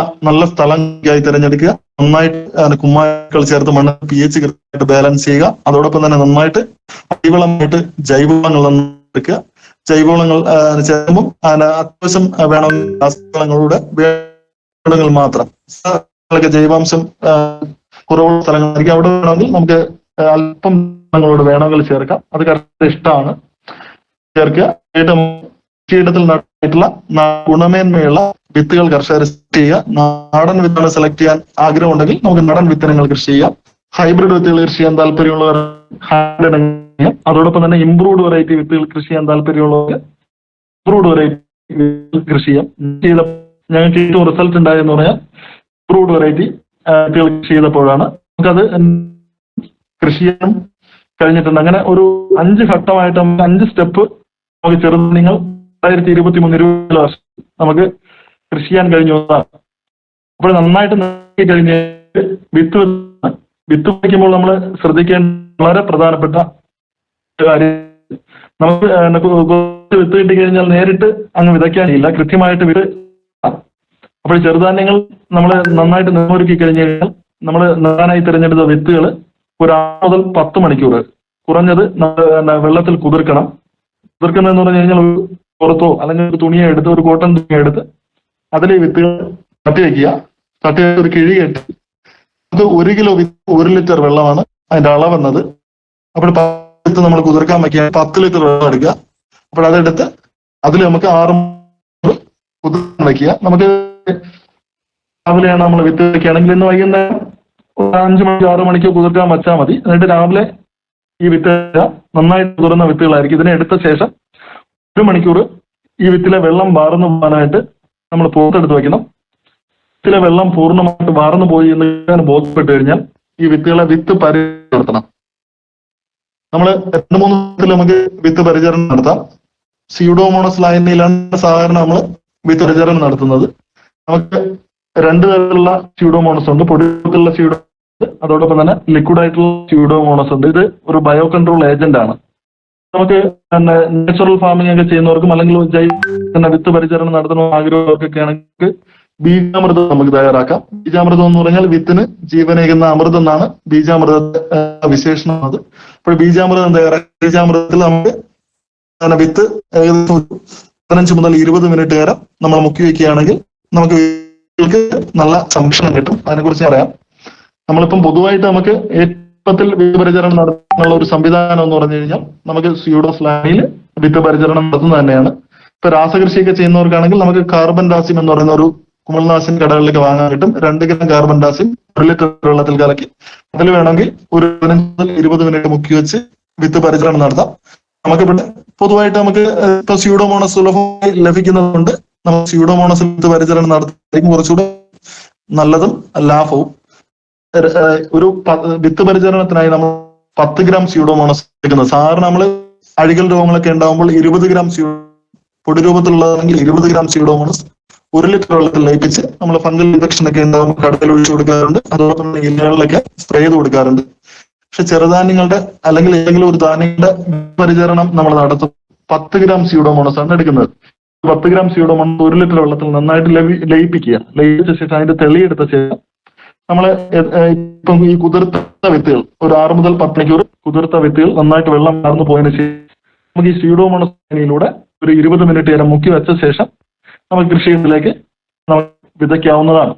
നല്ല സ്ഥലമായി തിരഞ്ഞെടുക്കുക, നന്നായിട്ട് കുമ്മായങ്ങൾ ചേർത്ത് മണ്ണ് pH കൃത്യമായിട്ട് ബാലൻസ് ചെയ്യുക. അതോടൊപ്പം തന്നെ നന്നായിട്ട് അടിവളമായിട്ട് ജൈവവളങ്ങൾ എടുക്കുക. ജൈവവളങ്ങൾ ചേരുമ്പോൾ അത്യാവശ്യം വേണമെങ്കിൽ രാസവളങ്ങളുടെ വേണമെങ്കിൽ മാത്രം ജൈവാംശം കുറവുള്ള സ്ഥലങ്ങളായിരിക്കും. അവിടെ വേണമെങ്കിൽ നമുക്ക് അല്പം വളങ്ങളോട് വേണമെങ്കിൽ ചേർക്കാം. അത് കർഷകരുടെ ഇഷ്ടമാണ്, ചേർക്കുക. കൃഷിയിടത്തിൽ നട്ടിട്ടുള്ള ഗുണമേന്മയുള്ള വിത്തുകൾ കർഷകർ സെലക്ട് ചെയ്യുക. നാടൻ വിത്തുകൾ സെലക്ട് ചെയ്യാൻ ആഗ്രഹം ഉണ്ടെങ്കിൽ നമുക്ക് നാടൻ വിത്തനങ്ങൾ കൃഷി ചെയ്യാം. ഹൈബ്രിഡ് വിത്തുകൾ കൃഷി ചെയ്യാൻ താല്പര്യമുള്ളവർ ഹൈബ്രിഡ് ചെയ്യാം. അതോടൊപ്പം തന്നെ ഇംപ്രൂവ്ഡ് വെറൈറ്റി വിത്തുകൾ കൃഷി ചെയ്യാൻ താല്പര്യമുള്ളവർ ഇംപ്രൂവ്ഡ് വെറൈറ്റി കൃഷി ചെയ്യാം. ഞങ്ങൾക്ക് ഏറ്റവും റിസൾട്ട് ഉണ്ടായെന്ന് പറഞ്ഞാൽ ഇംപ്രൂവ്ഡ് വെറൈറ്റി വിത്തുകൾ കൃഷി ചെയ്തപ്പോഴാണ്. നമുക്കത് കൃഷി ചെയ്യാൻ കഴിഞ്ഞിട്ടുണ്ട്. അങ്ങനെ ഒരു 5 ഘട്ടമായിട്ട് 5 സ്റ്റെപ്പ് നമുക്ക് ചെറുധാന്യങ്ങൾ 2023-20 വർഷം നമുക്ക് കൃഷി ചെയ്യാൻ കഴിഞ്ഞു. അപ്പോൾ നന്നായിട്ട് നോക്കി കഴിഞ്ഞ് വിത്ത് വയ്ക്കുമ്പോൾ നമ്മൾ ശ്രദ്ധിക്കേണ്ട വളരെ പ്രധാനപ്പെട്ട കാര്യം, നമുക്ക് വിത്ത് കിട്ടിക്കഴിഞ്ഞാൽ നേരിട്ട് അങ്ങ് വിതയ്ക്കാനില്ല, കൃത്യമായിട്ട് വിത്ത്. അപ്പോൾ ചെറുധാന്യങ്ങൾ നമ്മൾ നന്നായിട്ട് നിന്നൊരുക്കി കഴിഞ്ഞു കഴിഞ്ഞാൽ നമ്മൾ നടാനായി തിരഞ്ഞെടുത്ത വിത്തുകൾ ഒരു 6 മുതൽ 10 മണിക്കൂർ കുറഞ്ഞത് വെള്ളത്തിൽ കുതിർക്കണം. കുതിർക്കുന്നതെന്ന് പറഞ്ഞു കഴിഞ്ഞാൽ ഒരു പുറത്തോ അല്ലെങ്കിൽ ഒരു തുണിയോ എടുത്ത്, ഒരു കോട്ടൺ തുണിയോ എടുത്ത് അതിൽ വിത്തുകൾ തട്ടി വയ്ക്കുക. തട്ടി വെച്ച് ഒരു കിഴി കെട്ടി അത് 1 കിലോ വിത്ത് 1 ലിറ്റർ വെള്ളമാണ് അതിന്റെ അളവെന്നത്. അപ്പോൾ 10 വിത്ത് നമ്മൾ കുതിർക്കാൻ വയ്ക്കുക, 10 ലിറ്റർ വെള്ളം എടുക്കുക. അപ്പോൾ അതെടുത്ത് അതിൽ നമുക്ക് 6 കുതിർക്കാൻ വയ്ക്കുക. നമുക്ക് രാവിലെയാണ് നമ്മൾ വിത്ത് വയ്ക്കുകയാണെങ്കിൽ ഇന്ന് വൈകുന്നേരം 5 മണിക്ക് 6 മണിക്ക് കുതിർക്കാൻ വച്ചാൽ മതി. എന്നിട്ട് രാവിലെ ഈ വിത്ത് നന്നായിട്ട് കുതിർന്ന വിത്തുകളായിരിക്കും. ഇതിനെ എടുത്ത ശേഷം 1 മണിക്കൂർ ഈ വിത്തിലെ വെള്ളം വാർന്നു പോകാനായിട്ട് നമ്മൾ പുറത്തെടുത്ത് വെക്കണം. വിത്തിലെ വെള്ളം പൂർണ്ണമായിട്ട് വാർന്നു പോയി എന്ന് ബോധ്യപ്പെട്ട് കഴിഞ്ഞാൽ ഈ വിത്തുകളെ വിത്ത് പരിചരണം നടത്തണം. നമ്മൾ 2-3 വിധത്തിൽ നമുക്ക് വിത്ത് പരിചരണം നടത്താം. സ്യൂഡോമോണസ് ലായനിയിലാണ് സാധാരണ നമ്മൾ വിത്ത് പരിചരണം നടത്തുന്നത്. നമുക്ക് 2 തരത്തിലുള്ള സ്യൂഡോമോണസ് ഉണ്ട്. പൊടിയുള്ള സ്യൂഡോമോണസ്, അതോടൊപ്പം തന്നെ ലിക്വിഡ് ആയിട്ടുള്ള സ്യൂഡോമോണസ് ഉണ്ട്. ഇത് ഒരു ബയോ കൺട്രോൾ ഏജന്റ് ആണ്. നമുക്ക് നാച്ചുറൽ ഫാമിംഗ് ഒക്കെ ചെയ്യുന്നവർക്കും അല്ലെങ്കിൽ ജൈവ വിത്ത് പരിചരണം നടത്തുന്ന ആഗ്രഹവർക്കൊക്കെ ആണെങ്കിൽ ബീജാമൃതം നമുക്ക് തയ്യാറാക്കാം. ബീജാമൃതം എന്ന് പറഞ്ഞാൽ വിത്തിന് ജീവനേകുന്ന അമൃതം എന്നാണ് ബീജാമൃതത്തെ വിശേഷണം. അത് അപ്പോൾ ബീജാമൃതം തയ്യാറാക്കാം. ബീജാമൃതത്തിൽ നമുക്ക് വിത്ത് ഏകദേശം 15 മുതൽ 20 മിനിറ്റ് നേരം നമ്മൾ മുക്കി വയ്ക്കുകയാണെങ്കിൽ നമുക്ക് നല്ല സംരക്ഷണം കിട്ടും. അതിനെക്കുറിച്ച് പറയാം. നമ്മളിപ്പം പൊതുവായിട്ട് നമുക്ക് എളുപ്പത്തിൽ വിത്ത് പരിചരണം നടത്താനുള്ള ഒരു സംവിധാനം എന്ന് പറഞ്ഞു കഴിഞ്ഞാൽ നമുക്ക് സ്യൂഡോ സ്ലാനിൽ വിത്ത് പരിചരണം നടത്തുന്നത് തന്നെയാണ്. ഇപ്പൊ രാസകൃഷിയൊക്കെ ചെയ്യുന്നവർക്കാണെങ്കിൽ നമുക്ക് കാർബൻ ഡാസിം എന്ന് പറയുന്ന ഒരു കുമിൾനാശിൻ കടകളിലേക്ക് വാങ്ങാൻ കിട്ടും. 2 ഗ്രാം കാർബൻ ഡാസിം 1 ലിറ്റർ വെള്ളത്തിൽ കലക്കി അതിൽ വേണമെങ്കിൽ ഒരു 15 മുതൽ 20 മിനിറ്റ് മുക്കി വെച്ച് വിത്ത് പരിചരണം നടത്താം. നമുക്ക് ഇവിടെ പൊതുവായിട്ട് നമുക്ക് ഇപ്പൊ സ്യൂഡോമോണസ് സുലഭമായി ലഭിക്കുന്നതുകൊണ്ട് നമുക്ക് സ്യൂഡോമോണസ് വിത്ത് പരിചരണം നടത്തുന്നതായിരിക്കും കുറച്ചുകൂടെ നല്ലതും ലാഭവും. ഒരു വിത്ത് പരിചരണത്തിനായി നമ്മൾ 10 ഗ്രാം സ്യൂഡോമോണസ് എടുക്കുന്നത്. സാധാരണ നമ്മൾ അഴുകൽ രോഗങ്ങളൊക്കെ ഉണ്ടാകുമ്പോൾ 20 ഗ്രാം പൊടി രൂപത്തിലുള്ളതാണെങ്കിൽ 20 ഗ്രാം സ്യൂഡോമോണസ് 1 ലിറ്റർ വെള്ളത്തിൽ ലയിപ്പിച്ച് നമ്മൾ ഫംഗൽ ഇൻഫെക്ഷൻ ഒക്കെ ഉണ്ടാകുമ്പോൾ കടത്തിൽ ഒഴിച്ചു കൊടുക്കാറുണ്ട്. അതോടൊപ്പം ഇലകളിലൊക്കെ സ്പ്രേ ചെയ്ത് കൊടുക്കാറുണ്ട്. പക്ഷെ ചെറുധാന്യങ്ങളുടെ അല്ലെങ്കിൽ ഏതെങ്കിലും ഒരു ധാന്യങ്ങളുടെ പരിചരണം നമ്മൾ നടത്തും 10 ഗ്രാം സ്യൂഡോമോണസ് ആണ് എടുക്കുന്നത്. 10 ഗ്രാം സ്യൂഡോമോണസ് 1 ലിറ്റർ വെള്ളത്തിൽ നന്നായിട്ട് ലയിപ്പിക്കുക. ലയിപ്പിച്ച ശേഷം അതിന്റെ തെളിയെടുത്ത ശേഷം നമ്മള് ഇപ്പം ഈ കുതിർത്ത വിത്തുകൾ ഒരു 6 മുതൽ 10 മണിക്കൂർ കുതിർത്ത വിത്തുകൾ നന്നായിട്ട് വെള്ളം മാർന്നു പോയതിനു ശേഷം നമുക്ക് ഈ സ്യൂഡോമോണസിലൂടെ ഒരു 20 മിനിറ്റ് നേരം മുക്കി വെച്ച ശേഷം നമുക്ക് കൃഷിയിടത്തിലേക്ക് നമുക്ക് വിതയ്ക്കാവുന്നതാണ്.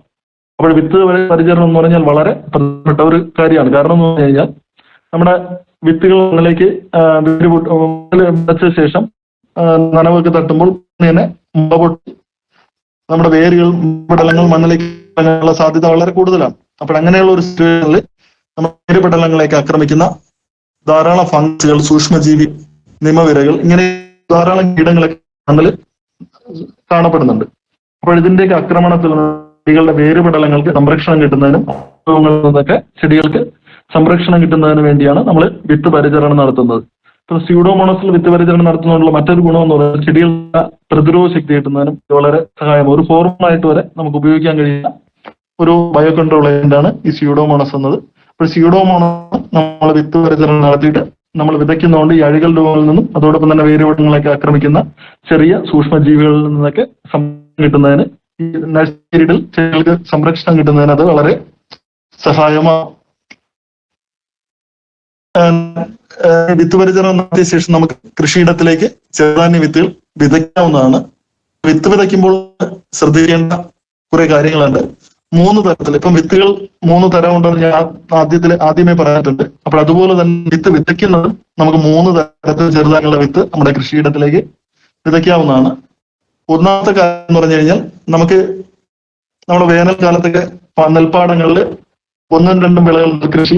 അപ്പോൾ വിത്ത് പരിചരണം എന്ന് പറഞ്ഞാൽ വളരെ പ്രധാനപ്പെട്ട ഒരു കാര്യമാണ്. കാരണം എന്ന് പറഞ്ഞു കഴിഞ്ഞാൽ നമ്മുടെ വിത്തുകൾ മണ്ണിലേക്ക് വിതച്ച ശേഷം നനവൊക്കെ തട്ടുമ്പോൾ തന്നെ മുള പൊട്ടി നമ്മുടെ വേരുകൾ പടലങ്ങൾ മണ്ണിലേക്ക് ഇറങ്ങാനുള്ള സാധ്യത വളരെ കൂടുതലാണ്. അപ്പോൾ അങ്ങനെയുള്ള ഒരു സിറ്റുവേഷനിൽ നമ്മുടെ വേരുപടലങ്ങളിലേക്ക് ആക്രമിക്കുന്ന ധാരാളം ഫംഗസുകൾ, സൂക്ഷ്മജീവി, നിമവിരകൾ, ഇങ്ങനെ ധാരാളം കീടങ്ങളൊക്കെ മണ്ണിൽ കാണപ്പെടുന്നുണ്ട്. അപ്പോൾ ഇതിന്റെയൊക്കെ ആക്രമണത്തിൽ ചെടികളുടെ വേരുപടലങ്ങൾക്ക് സംരക്ഷണം കിട്ടുന്നതിനും നിന്നൊക്കെ ചെടികൾക്ക് സംരക്ഷണം കിട്ടുന്നതിന് വേണ്ടിയാണ് നമ്മൾ വിത്ത് പരിചരണം നടത്തുന്നത്. ഇപ്പൊ സ്യൂഡോമോണസിൽ വിത്ത് പരിചരണം നടത്തുന്നതിനുള്ള മറ്റൊരു ഗുണം എന്ന് പറയുന്നത് ചെടികളുടെ പ്രതിരോധ ശക്തി കിട്ടുന്നതിനും വളരെ സഹായമാണ്. ഒരു ഫോർമായിട്ട് വരെ നമുക്ക് ഉപയോഗിക്കാൻ കഴിയുന്ന ഒരു ബയോ കൺട്രോൾ ഏജന്റാണ് ഈ സ്യൂഡോമോണസ് എന്നത്. അപ്പോൾ സ്യൂഡോമോണസ് നമ്മൾ വിത്ത് പരിചരണം നടത്തിയിട്ട് നമ്മൾ വിതയ്ക്കുന്നതുകൊണ്ട് ഈ അഴുകൽ രോഗങ്ങളിൽ നിന്നും അതോടൊപ്പം തന്നെ വേരുപടലങ്ങളൊക്കെ ആക്രമിക്കുന്ന ചെറിയ സൂക്ഷ്മജീവികളിൽ നിന്നൊക്കെ സംരക്ഷണം കിട്ടുന്നതിന് ഈ നഴ്സറിയിൽ ചെടികൾക്ക് സംരക്ഷണം കിട്ടുന്നതിന് അത് വളരെ സഹായമാണ്. വിത്ത് പരിചരണം നടത്തിയ ശേഷം നമുക്ക് കൃഷിയിടത്തിലേക്ക് ചെറുധാന്യ വിത്തുകൾ വിതയ്ക്കാവുന്നതാണ്. വിത്ത് വിതയ്ക്കുമ്പോൾ ശ്രദ്ധിക്കേണ്ട കുറെ കാര്യങ്ങളുണ്ട്. 3 തരത്തിൽ ഇപ്പം വിത്തുകൾ 3 തരം ഉണ്ടെന്ന് ഞാൻ ആദ്യമേ പറഞ്ഞിട്ടുണ്ട്. അപ്പോൾ അതുപോലെ തന്നെ വിത്ത് വിതയ്ക്കുന്നത് നമുക്ക് 3 തരത്തിൽ ചെറുധാന്യങ്ങളുടെ വിത്ത് നമ്മുടെ കൃഷിയിടത്തിലേക്ക് വിതയ്ക്കാവുന്നതാണ്. ഒന്നാമത്തെ കാര്യം എന്ന് പറഞ്ഞു കഴിഞ്ഞാൽ നമുക്ക് നമ്മുടെ വേനൽക്കാലത്തൊക്കെ നെൽപ്പാടങ്ങളിൽ 1-2 വിളകൾ കൃഷി,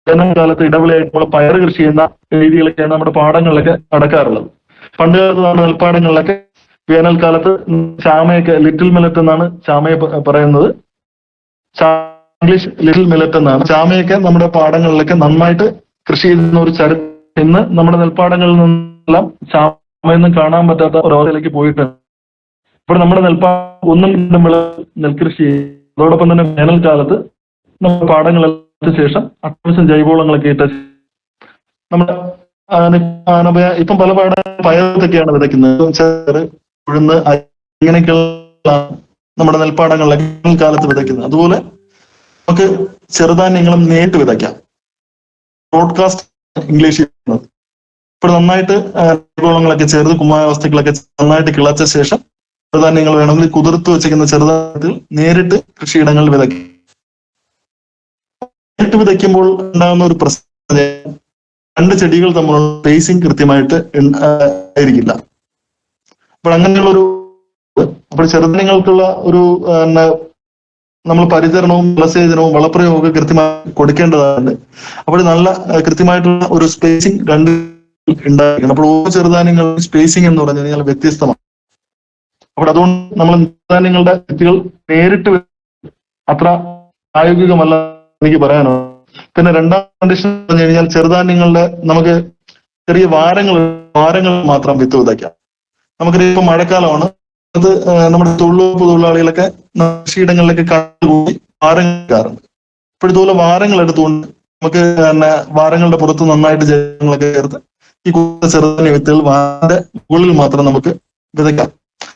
വേനൽക്കാലത്ത് ഇടവിളയായിട്ടുള്ള പയർ കൃഷി ചെയ്യുന്ന രീതികളൊക്കെയാണ് നമ്മുടെ പാടങ്ങളിലൊക്കെ നടക്കാറുള്ളത്. പണ്ട് കാലത്ത് നമ്മുടെ നെൽപ്പാടങ്ങളിലൊക്കെ വേനൽക്കാലത്ത് ചാമയൊക്കെ, ലിറ്റിൽ മില്ലറ്റ് എന്നാണ് ചാമയെ പറയുന്നത്, ഇംഗ്ലീഷ് ലിറ്റിൽ മില്ലറ്റ് എന്നാണ്. ചാമയൊക്കെ നമ്മുടെ പാടങ്ങളിലൊക്കെ നന്നായിട്ട് കൃഷി ചെയ്യുന്ന ഒരു ചരിത്രം ഇന്ന് നമ്മുടെ നെൽപ്പാടങ്ങളിൽ നിന്നെല്ലാം ചാമയൊന്നും കാണാൻ പറ്റാത്ത ഒരവസ്ഥയിലേക്ക് പോയിട്ടുണ്ട്. ഇപ്പോൾ നമ്മുടെ നെൽപ്പാടം 1-2 വിള നെൽകൃഷി ചെയ്യും. അതോടൊപ്പം തന്നെ വേനൽക്കാലത്ത് നമ്മുടെ പാടങ്ങളെല്ലാം ശേഷം അത്യാവശ്യം ജൈവവളങ്ങളൊക്കെ ഇട്ട നമ്മുടെ ഇപ്പം പല പയറൊക്കെയാണ് വിതയ്ക്കുന്നത്. ചേറ്, ഉഴുന്ന്, ഇങ്ങനെയൊക്കെയുള്ള നമ്മുടെ നെൽപ്പാടങ്ങളിലൊക്കെ കാലത്ത് വിതയ്ക്കുന്നത്. അതുപോലെ നമുക്ക് ചെറുധാന്യങ്ങളും നേരിട്ട് വിതയ്ക്കാം. ബ്രോഡ്കാസ്റ്റ് ഇംഗ്ലീഷ് ചെയ്യുന്നത്. ഇപ്പോൾ നന്നായിട്ട് ജൈവവളങ്ങളൊക്കെ ചേർത്ത് കുമ്മായ വസ്തുക്കളൊക്കെ നന്നായിട്ട് കിളച്ച ശേഷം ചെറുധാന്യങ്ങൾ വേണമെങ്കിൽ കുതിർത്ത് വെച്ചിരിക്കുന്ന ചെറുധാന്യത്തിൽ നേരിട്ട് കൃഷിയിടങ്ങളിൽ വിതയ്ക്കും. നേരിട്ട് വിതയ്ക്കുമ്പോൾ ഉണ്ടാകുന്ന ഒരു പ്രശ്നം 2 ചെടികൾ തമ്മിലുള്ള സ്പേസിങ് കൃത്യമായിട്ട് ആയിരിക്കില്ല. അപ്പോൾ അങ്ങനെയുള്ള അപ്പോൾ ചെറുധാന്യങ്ങൾക്കുള്ള ഒരു നമ്മൾ പരിചരണവും ജലസേചനവും വളപ്രയോഗവും ഒക്കെ കൃത്യമായി കൊടുക്കേണ്ടതാണ്. അപ്പോൾ നല്ല കൃത്യമായിട്ടുള്ള ഒരു സ്പേസിങ് 2 ഉണ്ടായിരിക്കണം. അപ്പോൾ ഓരോ ചെറുധാന്യങ്ങളുടെ സ്പേസിങ് എന്ന് പറഞ്ഞു കഴിഞ്ഞാൽ വ്യത്യസ്തമാണ്. അപ്പോൾ അതുകൊണ്ട് നമ്മൾ ചെറുധാന്യങ്ങളുടെ വിത്തുകൾ നേരിട്ട് അത്ര പ്രായോഗികമല്ല എനിക്ക് പറയാനോ. പിന്നെ രണ്ടാം കണ്ടീഷൻ പറഞ്ഞു കഴിഞ്ഞാൽ ചെറുധാന്യങ്ങളുടെ നമുക്ക് ചെറിയ വാരങ്ങൾ മാത്രം വിത്ത് വിതയ്ക്കാം. നമുക്കറിയാം ഇപ്പൊ മഴക്കാലമാണ്, അത് നമ്മുടെ തൊഴിലുറപ്പ് കൃഷിയിടങ്ങളിലൊക്കെ കണ്ടുകൂടി വാരങ്ങൾ എടുക്കാറുണ്ട്. അപ്പോൾ ഇതുപോലെ വാരങ്ങൾ എടുത്തുകൊണ്ട് നമുക്ക് വാരങ്ങളുടെ പുറത്ത് നന്നായിട്ട് ജലങ്ങളൊക്കെ ചേർത്ത് ഈ ചെറുധാന്യ വിത്തുകൾ വാരന്റെ മുകളിൽ മാത്രം നമുക്ക് വിതയ്ക്കാം.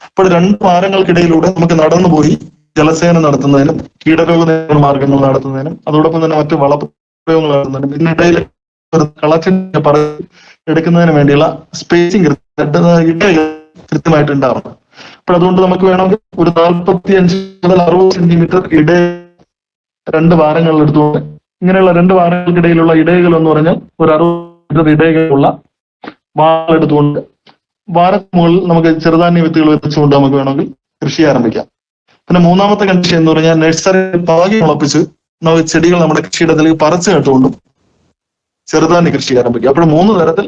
അപ്പോൾ 2 വാരങ്ങൾക്കിടയിലൂടെ നമുക്ക് നടന്നുപോയി ജലസേചനം നടത്തുന്നതിനും കീടരോഗ നിയന്ത്രണ മാർഗങ്ങൾ നടത്തുന്നതിനും അതോടൊപ്പം തന്നെ മറ്റു വളപ്രയോഗങ്ങൾ നടത്തുന്നതിനും ഇതിനിടയിൽ എടുക്കുന്നതിന് വേണ്ടിയുള്ള സ്പേസിങ് കൃത്യമായിട്ട് ഉണ്ടാവണം. അപ്പോൾ അതുകൊണ്ട് നമുക്ക് വേണമെങ്കിൽ ഒരു 45 മുതൽ 60 സെന്റിമീറ്റർ 2 വാരങ്ങൾ എടുത്തുകൊണ്ട് ഇങ്ങനെയുള്ള 2 വാരങ്ങൾക്കിടയിലുള്ള ഇടയകൾ എന്ന് പറഞ്ഞാൽ ഒരു 60 മീറ്റർ ഇടയകളുള്ള വാരങ്ങൾ എടുത്തുകൊണ്ട് വാരത്തിന് മുകളിൽ നമുക്ക് ചെറുധാന്യ വിത്തുകൾ വെച്ചുകൊണ്ട് നമുക്ക് വേണമെങ്കിൽ കൃഷി ആരംഭിക്കാം. പിന്നെ മൂന്നാമത്തെ കണ്ടീഷൻ എന്ന് പറഞ്ഞാൽ നഴ്സറി പാകി മുളപ്പിച്ച് നമുക്ക് ചെടികൾ നമ്മുടെ കൃഷിയിടത്തിലേക്ക് പറിച്ചു നട്ടുകൊണ്ടും ചെറുധാന്യ കൃഷി ആരംഭിക്കുക. അപ്പോൾ 3 തരത്തിൽ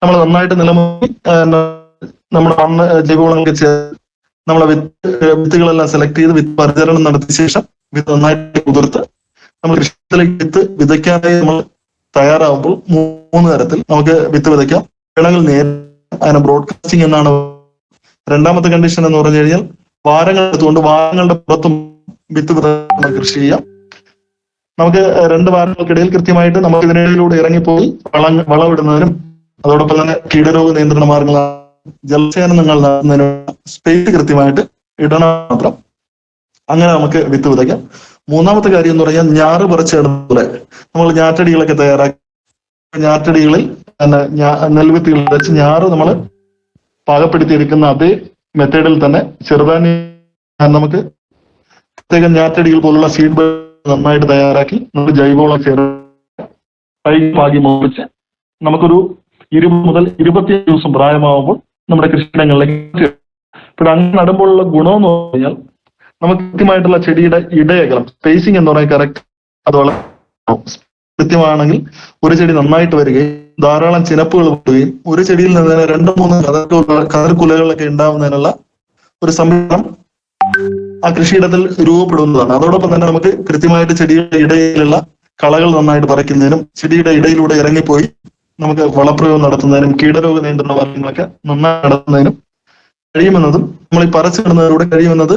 നമ്മൾ നന്നായിട്ട് നിലനിർത്തി നമ്മുടെ മണ്ണ് ജൈവവളങ്ങൾക്ക് ചേർത്ത് നമ്മളെ വിത്തുകളെല്ലാം സെലക്ട് ചെയ്ത് വിത്ത് പരിചരണം നടത്തിയ ശേഷം വിത്ത് നന്നായിട്ട് കുതിർത്ത് നമ്മൾ കൃഷിയിടത്തിലേക്ക് വിത്ത് വിതയ്ക്കാനായി നമ്മൾ തയ്യാറാവുമ്പോൾ 3 തരത്തിൽ നമുക്ക് വിത്ത് വിതയ്ക്കാം. വേണമെങ്കിൽ അതിനെ ബ്രോഡ്കാസ്റ്റിംഗ് എന്നാണ്. രണ്ടാമത്തെ കണ്ടീഷൻ എന്ന് പറഞ്ഞു കഴിഞ്ഞാൽ വാരങ്ങൾ എടുത്തുകൊണ്ട് വാരങ്ങളുടെ പുറത്തും വിത്ത് വിതരണം കൃഷി ചെയ്യാം. നമുക്ക് 2 വാരങ്ങൾക്കിടയിൽ കൃത്യമായിട്ട് നമുക്ക് ഇതിനിടയിലൂടെ ഇറങ്ങിപ്പോയി വളമിടുന്നതിനും അതോടൊപ്പം തന്നെ കീടരോഗ നിയന്ത്രണ മാർഗങ്ങൾ ജലസേചനങ്ങൾ നടത്തുന്നതിനും സ്പേസ് കൃത്യമായിട്ട് ഇടണം മാത്രം. അങ്ങനെ നമുക്ക് വിത്ത് വിതയ്ക്കാം. മൂന്നാമത്തെ കാര്യം എന്ന് പറഞ്ഞാൽ ഞാറ് പറിച്ചിടുന്നതുപോലെ നമ്മൾ ഞാറ്റടികളൊക്കെ തയ്യാറാക്കി ഞാറ്റടികളിൽ നെൽവിത്തുകൾ വെച്ച് ഞാറ് നമ്മൾ പാകപ്പെടുത്തിയെടുക്കുന്ന അതേ മെത്തേഡിൽ തന്നെ ചെറുധാന്യം നമുക്ക് പ്രത്യേകം ഞാറ്റടികൾ പോലുള്ള സീഡ് നന്നായിട്ട് തയ്യാറാക്കി നമുക്ക് ജൈവവളം ചേർത്ത് പാകി മുറിച്ച് നമുക്കൊരു 20 മുതൽ 25 ദിവസം പ്രായമാകുമ്പോൾ നമ്മുടെ കൃഷിയിടങ്ങളിലേക്ക്. ഇപ്പോൾ അങ്ങനെ നടുമ്പോഴുള്ള ഗുണം എന്ന് പറഞ്ഞാൽ നമുക്ക് കൃത്യമായിട്ടുള്ള ചെടിയുടെ ഇടയകലം സ്പേസിംഗ് എന്ന് പറയുന്നത് കറക്റ്റ് അത് വളരെ കൃത്യമാണെങ്കിൽ ഒരു ചെടി നന്നായിട്ട് വരികയും ധാരാളം ചിനപ്പുകൾ പോവുകയും ഒരു ചെടിയിൽ നിന്ന് 2-3 കതിർക്കുലകളൊക്കെ ഉണ്ടാവുന്നതിനുള്ള ഒരു സംവിധാനം ആ കൃഷിയിടത്തിൽ രൂപപ്പെടുന്നതാണ്. അതോടൊപ്പം തന്നെ നമുക്ക് കൃത്യമായിട്ട് ചെടിയുടെ ഇടയിലുള്ള കളകൾ നന്നായിട്ട് പറിക്കുന്നതിനും ചെടിയുടെ ഇടയിലൂടെ ഇറങ്ങിപ്പോയി നമുക്ക് വളപ്രയോഗം നടത്തുന്നതിനും കീടരോഗ നിയന്ത്രണ വർഗ്ഗങ്ങളൊക്കെ നന്നായി നടത്തുന്നതിനും കഴിയുമെന്നതും നമ്മൾ ഈ പറിച്ചിടുന്നതിലൂടെ കഴിയുമെന്നത്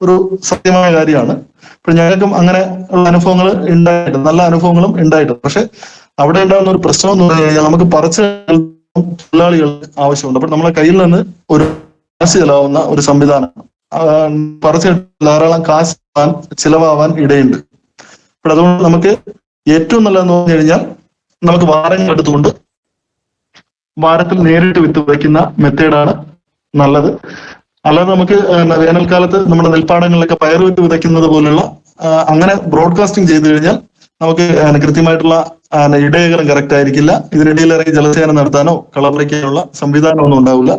ഒരു സത്യമായ കാര്യമാണ്. ഇപ്പൊ ഞങ്ങൾക്കും അങ്ങനെ ഉള്ള അനുഭവങ്ങൾ ഉണ്ടായിട്ടുണ്ട്, നല്ല അനുഭവങ്ങളും ഉണ്ടായിട്ടുണ്ട്. പക്ഷെ അവിടെ ഉണ്ടാകുന്ന ഒരു പ്രശ്നം എന്ന് പറഞ്ഞു കഴിഞ്ഞാൽ നമുക്ക് പറിച്ച് തൊഴിലാളികൾ ആവശ്യമുണ്ട്. അപ്പൊ നമ്മളെ കയ്യിൽ നിന്ന് ഒരു കാശ് ചെലവാകുന്ന ഒരു സംവിധാനം പറിച്ച് ധാരാളം കാശ് ചിലവാവാൻ ഇടയുണ്ട്. അപ്പോൾ അതുകൊണ്ട് നമുക്ക് ഏറ്റവും നല്ലതെന്ന് പറഞ്ഞു കഴിഞ്ഞാൽ നമുക്ക് വാരങ്ങൾ എടുത്തുകൊണ്ട് വാരത്തിൽ നേരിട്ട് വിത്ത് വയ്ക്കുന്ന മെത്തേഡാണ് നല്ലത്. അല്ലാതെ നമുക്ക് വേനൽക്കാലത്ത് നമ്മുടെ നെൽപ്പാടങ്ങളിലൊക്കെ പയർ വിത്ത് വിതയ്ക്കുന്നത് പോലുള്ള അങ്ങനെ ബ്രോഡ്കാസ്റ്റിംഗ് ചെയ്തു കഴിഞ്ഞാൽ നമുക്ക് കൃത്യമായിട്ടുള്ള ഇടയകലം കറക്റ്റ് ആയിരിക്കില്ല. ഇതിനിടയിൽ ഇറങ്ങി ജലസേചനം നടത്താനോ കളപറിക്കാനുള്ള സംവിധാനമൊന്നും ഉണ്ടാവില്ല.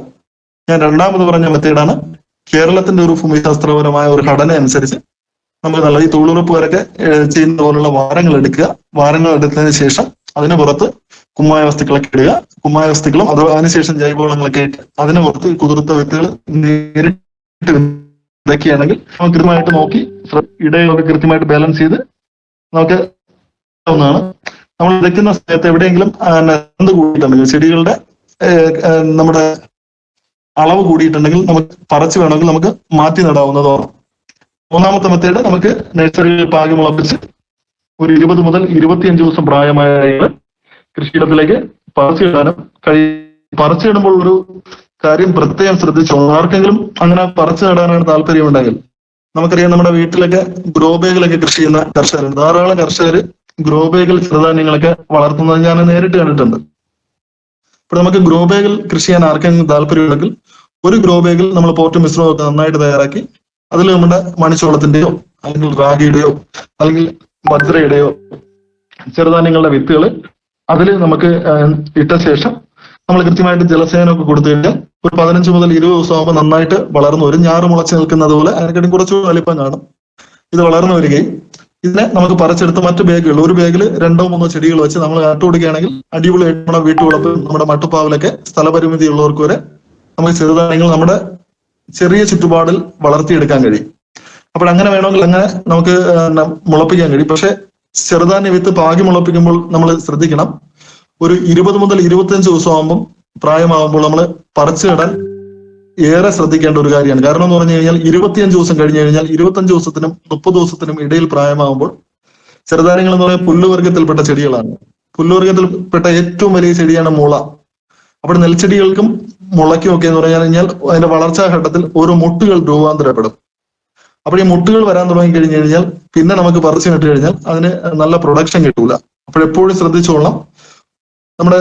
ഞാൻ രണ്ടാമത് പറഞ്ഞ മെത്തേഡാണ് കേരളത്തിന്റെ ഒരു ഭൂമിശാസ്ത്രപരമായ ഒരു ഘടന അനുസരിച്ച് നമുക്ക് നല്ല ഈ തൊഴിലുറപ്പുകാരൊക്കെ ചെയ്യുന്ന പോലുള്ള വാരങ്ങൾ എടുക്കുക. വാരങ്ങൾ എടുത്തതിന് ശേഷം അതിന് പുറത്ത് കുമ്മായ വസ്തുക്കളൊക്കെ ഇടുക. കുമ്മായ വസ്തുക്കളും അതിനുശേഷം ജൈവവളങ്ങളൊക്കെ ഇട്ട് അതിന് പുറത്ത് കുതിർത്ത വിത്തുകൾ നേരിട്ട് ഇതൊക്കെയാണെങ്കിൽ നമുക്ക് കൃത്യമായിട്ട് നോക്കി ഇടയൊക്കെ കൃത്യമായിട്ട് ബാലൻസ് ചെയ്ത് നമുക്ക് ാണ്. നമ്മൾ വിതയ്ക്കുന്ന സമയത്ത് എവിടെയെങ്കിലും എന്ത് കൂടിയിട്ടുണ്ടെങ്കിൽ ചെടികളുടെ നമ്മുടെ അളവ് കൂടിയിട്ടുണ്ടെങ്കിൽ നമുക്ക് പറിച്ച് വേണമെങ്കിൽ നമുക്ക് മാറ്റി നടാവുന്നതാണ്. മൂന്നാമത്തെ മെത്തേഡ് നമുക്ക് നഴ്സറിയിൽ പാകി മുളപ്പിച്ച് ഒരു 20 മുതൽ 25 ദിവസം പ്രായമായ കൃഷിയിടത്തിലേക്ക് പറിച്ചിടാനും പറിച്ചിടുമ്പോൾ ഒരു കാര്യം പ്രത്യേകം ശ്രദ്ധിച്ചോ. ആർക്കെങ്കിലും അങ്ങനെ പറിച്ചു നടാനാണ് താല്പര്യമുണ്ടെങ്കിൽ നമുക്കറിയാം നമ്മുടെ വീട്ടിലൊക്കെ ഗ്രോബേഗിലൊക്കെ കൃഷി ചെയ്യുന്ന കർഷകരുണ്ട്. ധാരാളം കർഷകർ ഗ്രോബേഗിൽ ചെറുധാന്യങ്ങളൊക്കെ വളർത്തുന്നത് ഞാൻ നേരിട്ട് കണ്ടിട്ടുണ്ട്. ഇപ്പോൾ നമുക്ക് ഗ്രോബേഗിൽ കൃഷി ചെയ്യാൻ ആർക്കെങ്കിലും താല്പര്യമുണ്ടെങ്കിൽ ഒരു ഗ്രോബേഗിൽ നമ്മൾ പോറ്റ് മിശ്രമൊക്കെ നന്നായിട്ട് തയ്യാറാക്കി അതിൽ നമ്മുടെ മണിച്ചോളത്തിന്റെയോ അല്ലെങ്കിൽ റാഗിയുടെയോ അല്ലെങ്കിൽ ബജ്രയുടെയോ ചെറുധാന്യങ്ങളുടെ വിത്തുകൾ അതിൽ നമുക്ക് ഇട്ട ശേഷം നമ്മൾ കൃത്യമായിട്ട് ജലസേചനമൊക്കെ കൊടുത്തു കഴിഞ്ഞാൽ ഒരു 15 മുതൽ 20 ദിവസം ആകുമ്പോൾ നന്നായിട്ട് വളർന്നു വരും. ഞാറ് മുളച്ച് നിൽക്കുന്നത് പോലെ അതിനെക്കാട്ടും കുറച്ചുകൂടി വലിപ്പം കാണും. ഇത് വളർന്നു വരികയും ഇതിനെ നമുക്ക് പറിച്ചെടുത്ത് മറ്റു ബാഗുകൾ ഒരു ബാഗിൽ 2-3 ചെടികൾ വെച്ച് നമ്മൾ നട്ടുകൊടുക്കുകയാണെങ്കിൽ അടിപൊളിയായിട്ട് നമ്മുടെ വീട്ടുവളപ്പ് നമ്മുടെ മട്ടുപ്പാവിലൊക്കെ സ്ഥലപരിമിതി ഉള്ളവർക്ക് വരെ നമുക്ക് ചെറുധാന്യങ്ങൾ നമ്മുടെ ചെറിയ ചുറ്റുപാടിൽ വളർത്തിയെടുക്കാൻ കഴിയും. അപ്പോൾ അങ്ങനെ വേണമെങ്കിൽ അങ്ങനെ നമുക്ക് മുളപ്പിക്കാൻ കഴിയും. പക്ഷെ ചെറുധാന്യ വിത്ത് പാകി മുളപ്പിക്കുമ്പോൾ നമ്മൾ ശ്രദ്ധിക്കണം, ഒരു 20 മുതൽ 25 ദിവസം ആകുമ്പോൾ പ്രായമാകുമ്പോൾ നമ്മൾ പറിച്ചു നടാൻ ഏറെ ശ്രദ്ധിക്കേണ്ട ഒരു കാര്യമാണ്. കാരണം എന്ന് പറഞ്ഞു കഴിഞ്ഞാൽ 25 ദിവസം കഴിഞ്ഞു കഴിഞ്ഞാൽ 25 ദിവസത്തിനും 30 ദിവസത്തിനും ഇടയിൽ പ്രായമാകുമ്പോൾ ചെറുധാന്യങ്ങൾ എന്ന് പറയുന്നത് പുല്ലുവർഗത്തിൽപ്പെട്ട ചെടികളാണ്. പുല്ലുവർഗത്തിൽപ്പെട്ട ഏറ്റവും വലിയ ചെടിയാണ് മുള. അപ്പോൾ നെൽച്ചെടികൾക്കും മുളയ്ക്കും ഒക്കെ എന്ന് പറഞ്ഞു കഴിഞ്ഞാൽ അതിന്റെ വളർച്ചാ ഘട്ടത്തിൽ ഓരോ മുട്ടുകൾ രൂപാന്തരപ്പെടും. അപ്പോൾ ഈ മുട്ടുകൾ വരാൻ തുടങ്ങി കഴിഞ്ഞു കഴിഞ്ഞാൽ പിന്നെ നമുക്ക് പറിച്ചു നട്ട് കഴിഞ്ഞാൽ അതിന് നല്ല പ്രൊഡക്ഷൻ കിട്ടൂല. അപ്പോഴെപ്പോഴും ശ്രദ്ധിച്ചോളാം, നമ്മുടെ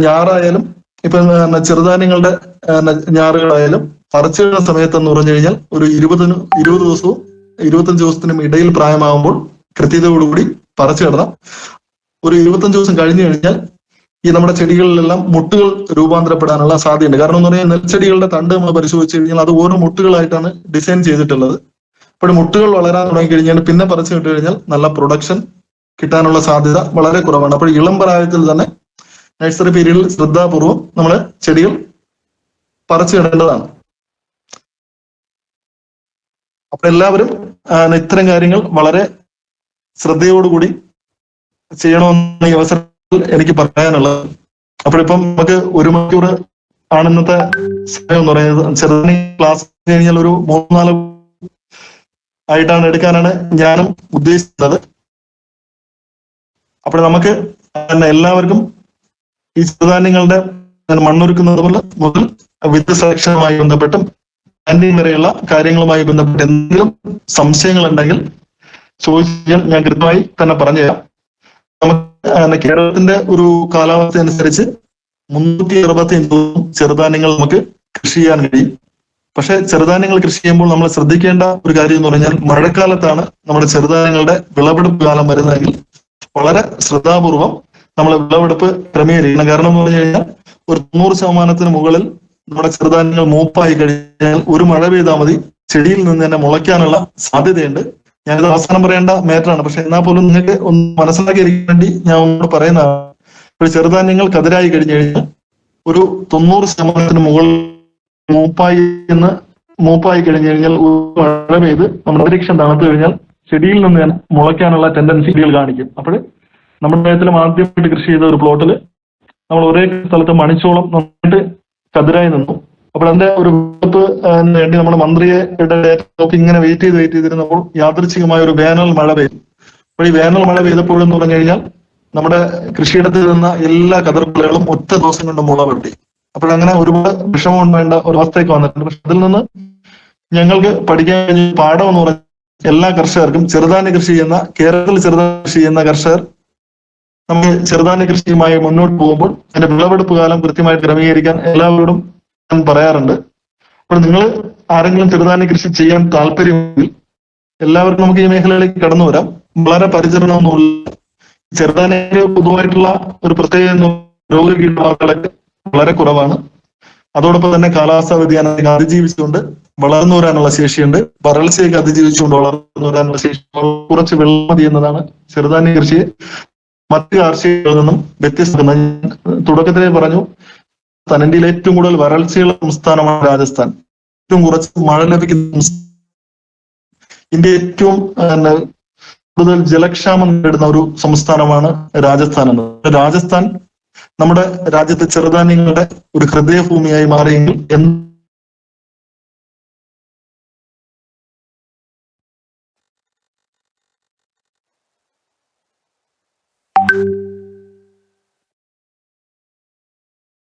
ഞാറായാലും ഇപ്പൊ ചെറുധാന്യങ്ങളുടെ ഞാറുകളായാലും പറിച്ചിടുന്ന സമയത്ത് എന്ന് പറഞ്ഞു കഴിഞ്ഞാൽ ഒരു 20 ദിവസവും 25 ദിവസത്തിനും ഇടയിൽ പ്രായമാകുമ്പോൾ കൃത്യതയോടുകൂടി പറിച്ചു കിടണം. ഒരു 25 ദിവസം കഴിഞ്ഞു കഴിഞ്ഞാൽ ഈ നമ്മുടെ ചെടികളിലെല്ലാം മുട്ടുകൾ രൂപാന്തരപ്പെടാനുള്ള സാധ്യതയുണ്ട്. കാരണം എന്ന് പറഞ്ഞാൽ നെൽച്ചെടികളുടെ തണ്ട് നമ്മൾ പരിശോധിച്ച് കഴിഞ്ഞാൽ അത് ഓരോ മുട്ടുകളായിട്ടാണ് ഡിസൈൻ ചെയ്തിട്ടുള്ളത്. അപ്പോൾ മുട്ടുകൾ വളരാൻ തുടങ്ങി കഴിഞ്ഞാൽ പിന്നെ പറിച്ചു വിട്ട് കഴിഞ്ഞാൽ നല്ല പ്രൊഡക്ഷൻ കിട്ടാനുള്ള സാധ്യത വളരെ കുറവാണ്. അപ്പോൾ ഇളം പ്രായത്തിൽ തന്നെ നഴ്സറി പീരീഡിൽ ശ്രദ്ധാപൂർവം നമ്മൾ ചെടികൾ പറിച്ചിടേണ്ടതാണ്. അപ്പൊ എല്ലാവരും ഇത്തരം കാര്യങ്ങൾ വളരെ ശ്രദ്ധയോടുകൂടി ചെയ്യണമെന്ന് ഈ അവസരത്തിൽ എനിക്ക് പറയാനുള്ളത്. അപ്പോഴിപ്പം നമുക്ക് 1 മണിക്കൂർ ആണ് ഇന്നത്തെ സമയം എന്ന് പറയുന്നത്. ചെറുതായി ക്ലാസ് കഴിഞ്ഞാൽ ഒരു 3-4 ആയിട്ടാണ് എടുക്കാനാണ് ഞാനും ഉദ്ദേശിച്ചത്. അപ്പോൾ നമുക്ക് എല്ലാവർക്കും ഈ ചെറുധാന്യങ്ങളുടെ മണ്ണൊരുക്കുന്നത് മുതൽ വിത്ത് സെലക്ഷനുമായി ബന്ധപ്പെട്ടും പ്ലാന്റിംഗ് വരെയുള്ള കാര്യങ്ങളുമായി ബന്ധപ്പെട്ട് എന്തെങ്കിലും സംശയങ്ങൾ ഉണ്ടെങ്കിൽ ചോദിച്ചാൽ ഞാൻ കൃത്യമായി തന്നെ പറഞ്ഞുതരാം. നമുക്ക് കേരളത്തിന്റെ ഒരു കാലാവസ്ഥ അനുസരിച്ച് 365 ചെറുധാന്യങ്ങൾ നമുക്ക് കൃഷി ചെയ്യാൻ കഴിയും. പക്ഷെ ചെറുധാന്യങ്ങൾ കൃഷി ചെയ്യുമ്പോൾ നമ്മൾ ശ്രദ്ധിക്കേണ്ട ഒരു കാര്യം എന്ന് പറഞ്ഞാൽ മഴക്കാലത്താണ് നമ്മുടെ ചെറുധാന്യങ്ങളുടെ വിളവെടുപ്പ് കാലം വരുന്നതെങ്കിൽ വളരെ ശ്രദ്ധാപൂർവം നമ്മൾ വിളവെടുപ്പ് ക്രമീകരിക്കണം. കാരണം എന്ന് പറഞ്ഞു കഴിഞ്ഞാൽ ഒരു 90% മുകളിൽ നമ്മുടെ ചെറുധാന്യങ്ങൾ മൂപ്പായി കഴിഞ്ഞാൽ ഒരു മഴ പെയ്താൽ മതി ചെടിയിൽ നിന്ന് തന്നെ മുളയ്ക്കാനുള്ള സാധ്യതയുണ്ട്. ഞാനിത് അവസാനം പറയേണ്ട മാറ്ററാണ്, പക്ഷെ എന്നാൽ പോലും നിങ്ങൾക്ക് ഒന്ന് മനസ്സിലാക്കിയിരിക്കാൻ വേണ്ടി ഞാൻ ഒന്നോട് പറയുന്നതാണ്. ഒരു ചെറുധാന്യങ്ങൾ കതിരായി കഴിഞ്ഞു കഴിഞ്ഞാൽ ഒരു 90% മുകളിൽ മൂപ്പായി കഴിഞ്ഞു കഴിഞ്ഞാൽ മഴ പെയ്ത് നമ്മുടെ അന്തരീക്ഷം തണുത്തു കഴിഞ്ഞാൽ ചെടിയിൽ നിന്ന് തന്നെ മുളയ്ക്കാനുള്ള ടെൻഡൻസികൾ കാണിക്കും. അപ്പോൾ നമ്മുടെ കാര്യത്തിലും ആദ്യമായിട്ട് കൃഷി ചെയ്ത ഒരു പ്ലോട്ടിൽ നമ്മൾ ഒരേ സ്ഥലത്ത് മണിച്ചോളം നന്നായിട്ട് കതിരായി നിന്നു. അപ്പോൾ അതിന്റെ ഒരു വേണ്ടി നമ്മുടെ മന്ത്രിയെ നോക്കി ഇങ്ങനെ വെയിറ്റ് ചെയ്തിരുന്നപ്പോൾ യാദൃച്ഛികമായ ഒരു വേനൽ മഴ പെയ്തു. അപ്പോൾ ഈ വേനൽ മഴ പെയ്തപ്പോഴെന്ന് പറഞ്ഞു കഴിഞ്ഞാൽ നമ്മുടെ കൃഷിയിടത്തിൽ നിന്ന എല്ലാ കതിർപ്പിലകളും ഒറ്റ ദിവസം കൊണ്ട് മുള വെട്ടി. അപ്പോഴങ്ങനെ ഒരുപാട് വിഷമം വേണ്ട ഒരവസ്ഥയൊക്കെ വന്നിട്ടുണ്ട്. പക്ഷെ അതിൽ നിന്ന് ഞങ്ങൾക്ക് പഠിക്കാൻ കഴിഞ്ഞ പാഠം എന്ന് പറഞ്ഞാൽ എല്ലാ കർഷകർക്കും ചെറുധാന്യ കൃഷി ചെയ്യുന്ന കേരളത്തിൽ ചെറുധാന്യ കൃഷി ചെയ്യുന്ന കർഷകർ നമുക്ക് ചെറുധാന്യ കൃഷിയുമായി മുന്നോട്ട് പോകുമ്പോൾ അതിന്റെ വിളവെടുപ്പ് കാലം കൃത്യമായിട്ട് ക്രമീകരിക്കാൻ എല്ലാവരോടും ഞാൻ പറയാറുണ്ട്. അപ്പോൾ നിങ്ങൾ ആരെങ്കിലും ചെറുധാന്യ കൃഷി ചെയ്യാൻ താല്പര്യമെങ്കിൽ എല്ലാവർക്കും നമുക്ക് ഈ മേഖലയിലേക്ക് കടന്നു വരാം. വളരെ പരിചരണമൊന്നുമില്ല. ചെറുധാന്യ പൊതുവായിട്ടുള്ള ഒരു പ്രത്യേക രോഗകീടബാധകളൊക്കെ വളരെ കുറവാണ്. അതോടൊപ്പം തന്നെ കാലാവസ്ഥാ വ്യതിയാനത്തെ അതിജീവിച്ചുകൊണ്ട് വളർന്നു വരാനുള്ള ശേഷിയുണ്ട്. വരൾച്ചയൊക്കെ അതിജീവിച്ചുകൊണ്ട് വളർന്നു വരാനുള്ള ശേഷി, കുറച്ച് വെള്ളം മതി എന്നതാണ് ചെറുധാന്യ കൃഷിയെ മറ്റ് കാർഷികങ്ങളിൽ നിന്നും വ്യത്യസ്തമാണ്. തുടക്കത്തിലേ പറഞ്ഞു, ഇന്ത്യയിൽ ഏറ്റവും കൂടുതൽ വരൾച്ചയുള്ള സംസ്ഥാനമാണ് രാജസ്ഥാൻ. ഏറ്റവും കുറച്ച് മഴ ലഭിക്കുന്ന ഇന്ത്യ ഏറ്റവും കൂടുതൽ ജലക്ഷാമം നേരിടുന്ന ഒരു സംസ്ഥാനമാണ് രാജസ്ഥാൻ എന്നത്. രാജസ്ഥാൻ നമ്മുടെ രാജ്യത്തെ ചെറുധാന്യങ്ങളുടെ ഒരു ഹൃദയഭൂമിയായി മാറിയെങ്കിൽ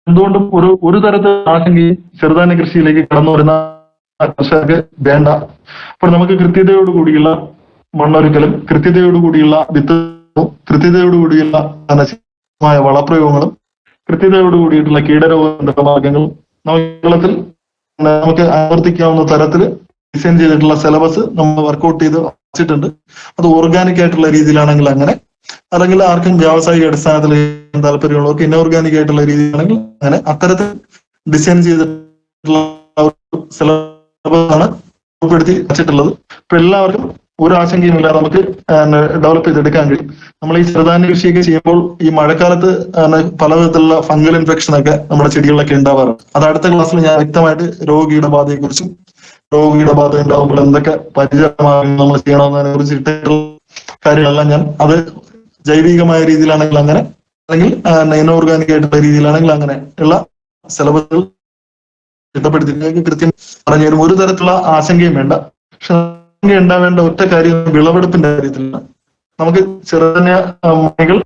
എന്തുകൊണ്ടും ഒരു തരത്തിൽ ആശങ്കയും ചെറുധാന്യ കൃഷിയിലേക്ക് കടന്നു വരുന്ന കർഷകർക്ക് വേണ്ട. അപ്പോൾ നമുക്ക് കൃത്യതയോടുകൂടിയുള്ള മണ്ണൊരുക്കലും കൃത്യതയോടുകൂടിയുള്ള വിത്തും കൃത്യതയോടുകൂടിയുള്ള വളപ്രയോഗങ്ങളും കൃത്യതയോടുകൂടിയിട്ടുള്ള കീടരോഗ മാർഗങ്ങളും കേരളത്തിൽ നമുക്ക് ആവർത്തിക്കാവുന്ന തരത്തിൽ ഡിസൈൻ ചെയ്തിട്ടുള്ള സിലബസ് നമ്മൾ വർക്ക്ഔട്ട് ചെയ്ത് വെച്ചിട്ടുണ്ട്. അത് ഓർഗാനിക് ആയിട്ടുള്ള രീതിയിലാണെങ്കിൽ അങ്ങനെ, അല്ലെങ്കിൽ ആർക്കും വ്യാവസായിക അടിസ്ഥാനത്തിൽ താല്പര്യമുള്ളവർക്ക് ഇൻഓർഗാനിക് ആയിട്ടുള്ള രീതിയിലാണെങ്കിൽ അങ്ങനെ അത്തരത്തിൽ ഡിസൈൻ ചെയ്തിട്ടുള്ള സിലബസ് ആണ് ഉൾപ്പെടുത്തി വെച്ചിട്ടുള്ളത്. ഇപ്പൊ എല്ലാവർക്കും ഒരു ആശങ്കയും ഇല്ലാതെ നമുക്ക് ഡെവലപ്പ് ചെയ്തെടുക്കാൻ കഴിയും. നമ്മൾ ഈ ചെറുധാന്യ കൃഷിയൊക്കെ ചെയ്യുമ്പോൾ ഈ മഴക്കാലത്ത് പലവിധത്തിലുള്ള ഫംഗൽ ഇൻഫെക്ഷൻ ഒക്കെ നമ്മുടെ ചെടികളിലൊക്കെ ഉണ്ടാവാറുണ്ട്. അത് അടുത്ത ക്ലാസ്സിൽ ഞാൻ വ്യക്തമായിട്ട് രോഗകീടബാധയെ കുറിച്ചും രോഗകീടബാധ ഉണ്ടാകുമ്പോൾ എന്തൊക്കെ പരിചരണമാർഗ്ഗങ്ങൾ നമ്മൾ ചെയ്യണമെന്നതിനെ കുറിച്ച് ഇട്ടിട്ടുള്ള കാര്യങ്ങളെല്ലാം ഞാൻ അത് ജൈവികമായ രീതിയിലാണെങ്കിൽ അങ്ങനെ, അല്ലെങ്കിൽ ഇനോർഗാനിക് ആയിട്ടുള്ള രീതിയിലാണെങ്കിൽ അങ്ങനെ ഉള്ള സിലബസുകൾ ചിട്ടപ്പെടുത്തി കൃത്യം പറഞ്ഞു തരും. ഒരു തരത്തിലുള്ള ആശങ്കയും വേണ്ട. പക്ഷെ ഉണ്ടാവേണ്ട ഒറ്റ കാര്യം വിളവെടുപ്പിന്റെ കാര്യത്തിലാണ്. നമുക്ക് ചെറുധാന്യ മണികൾ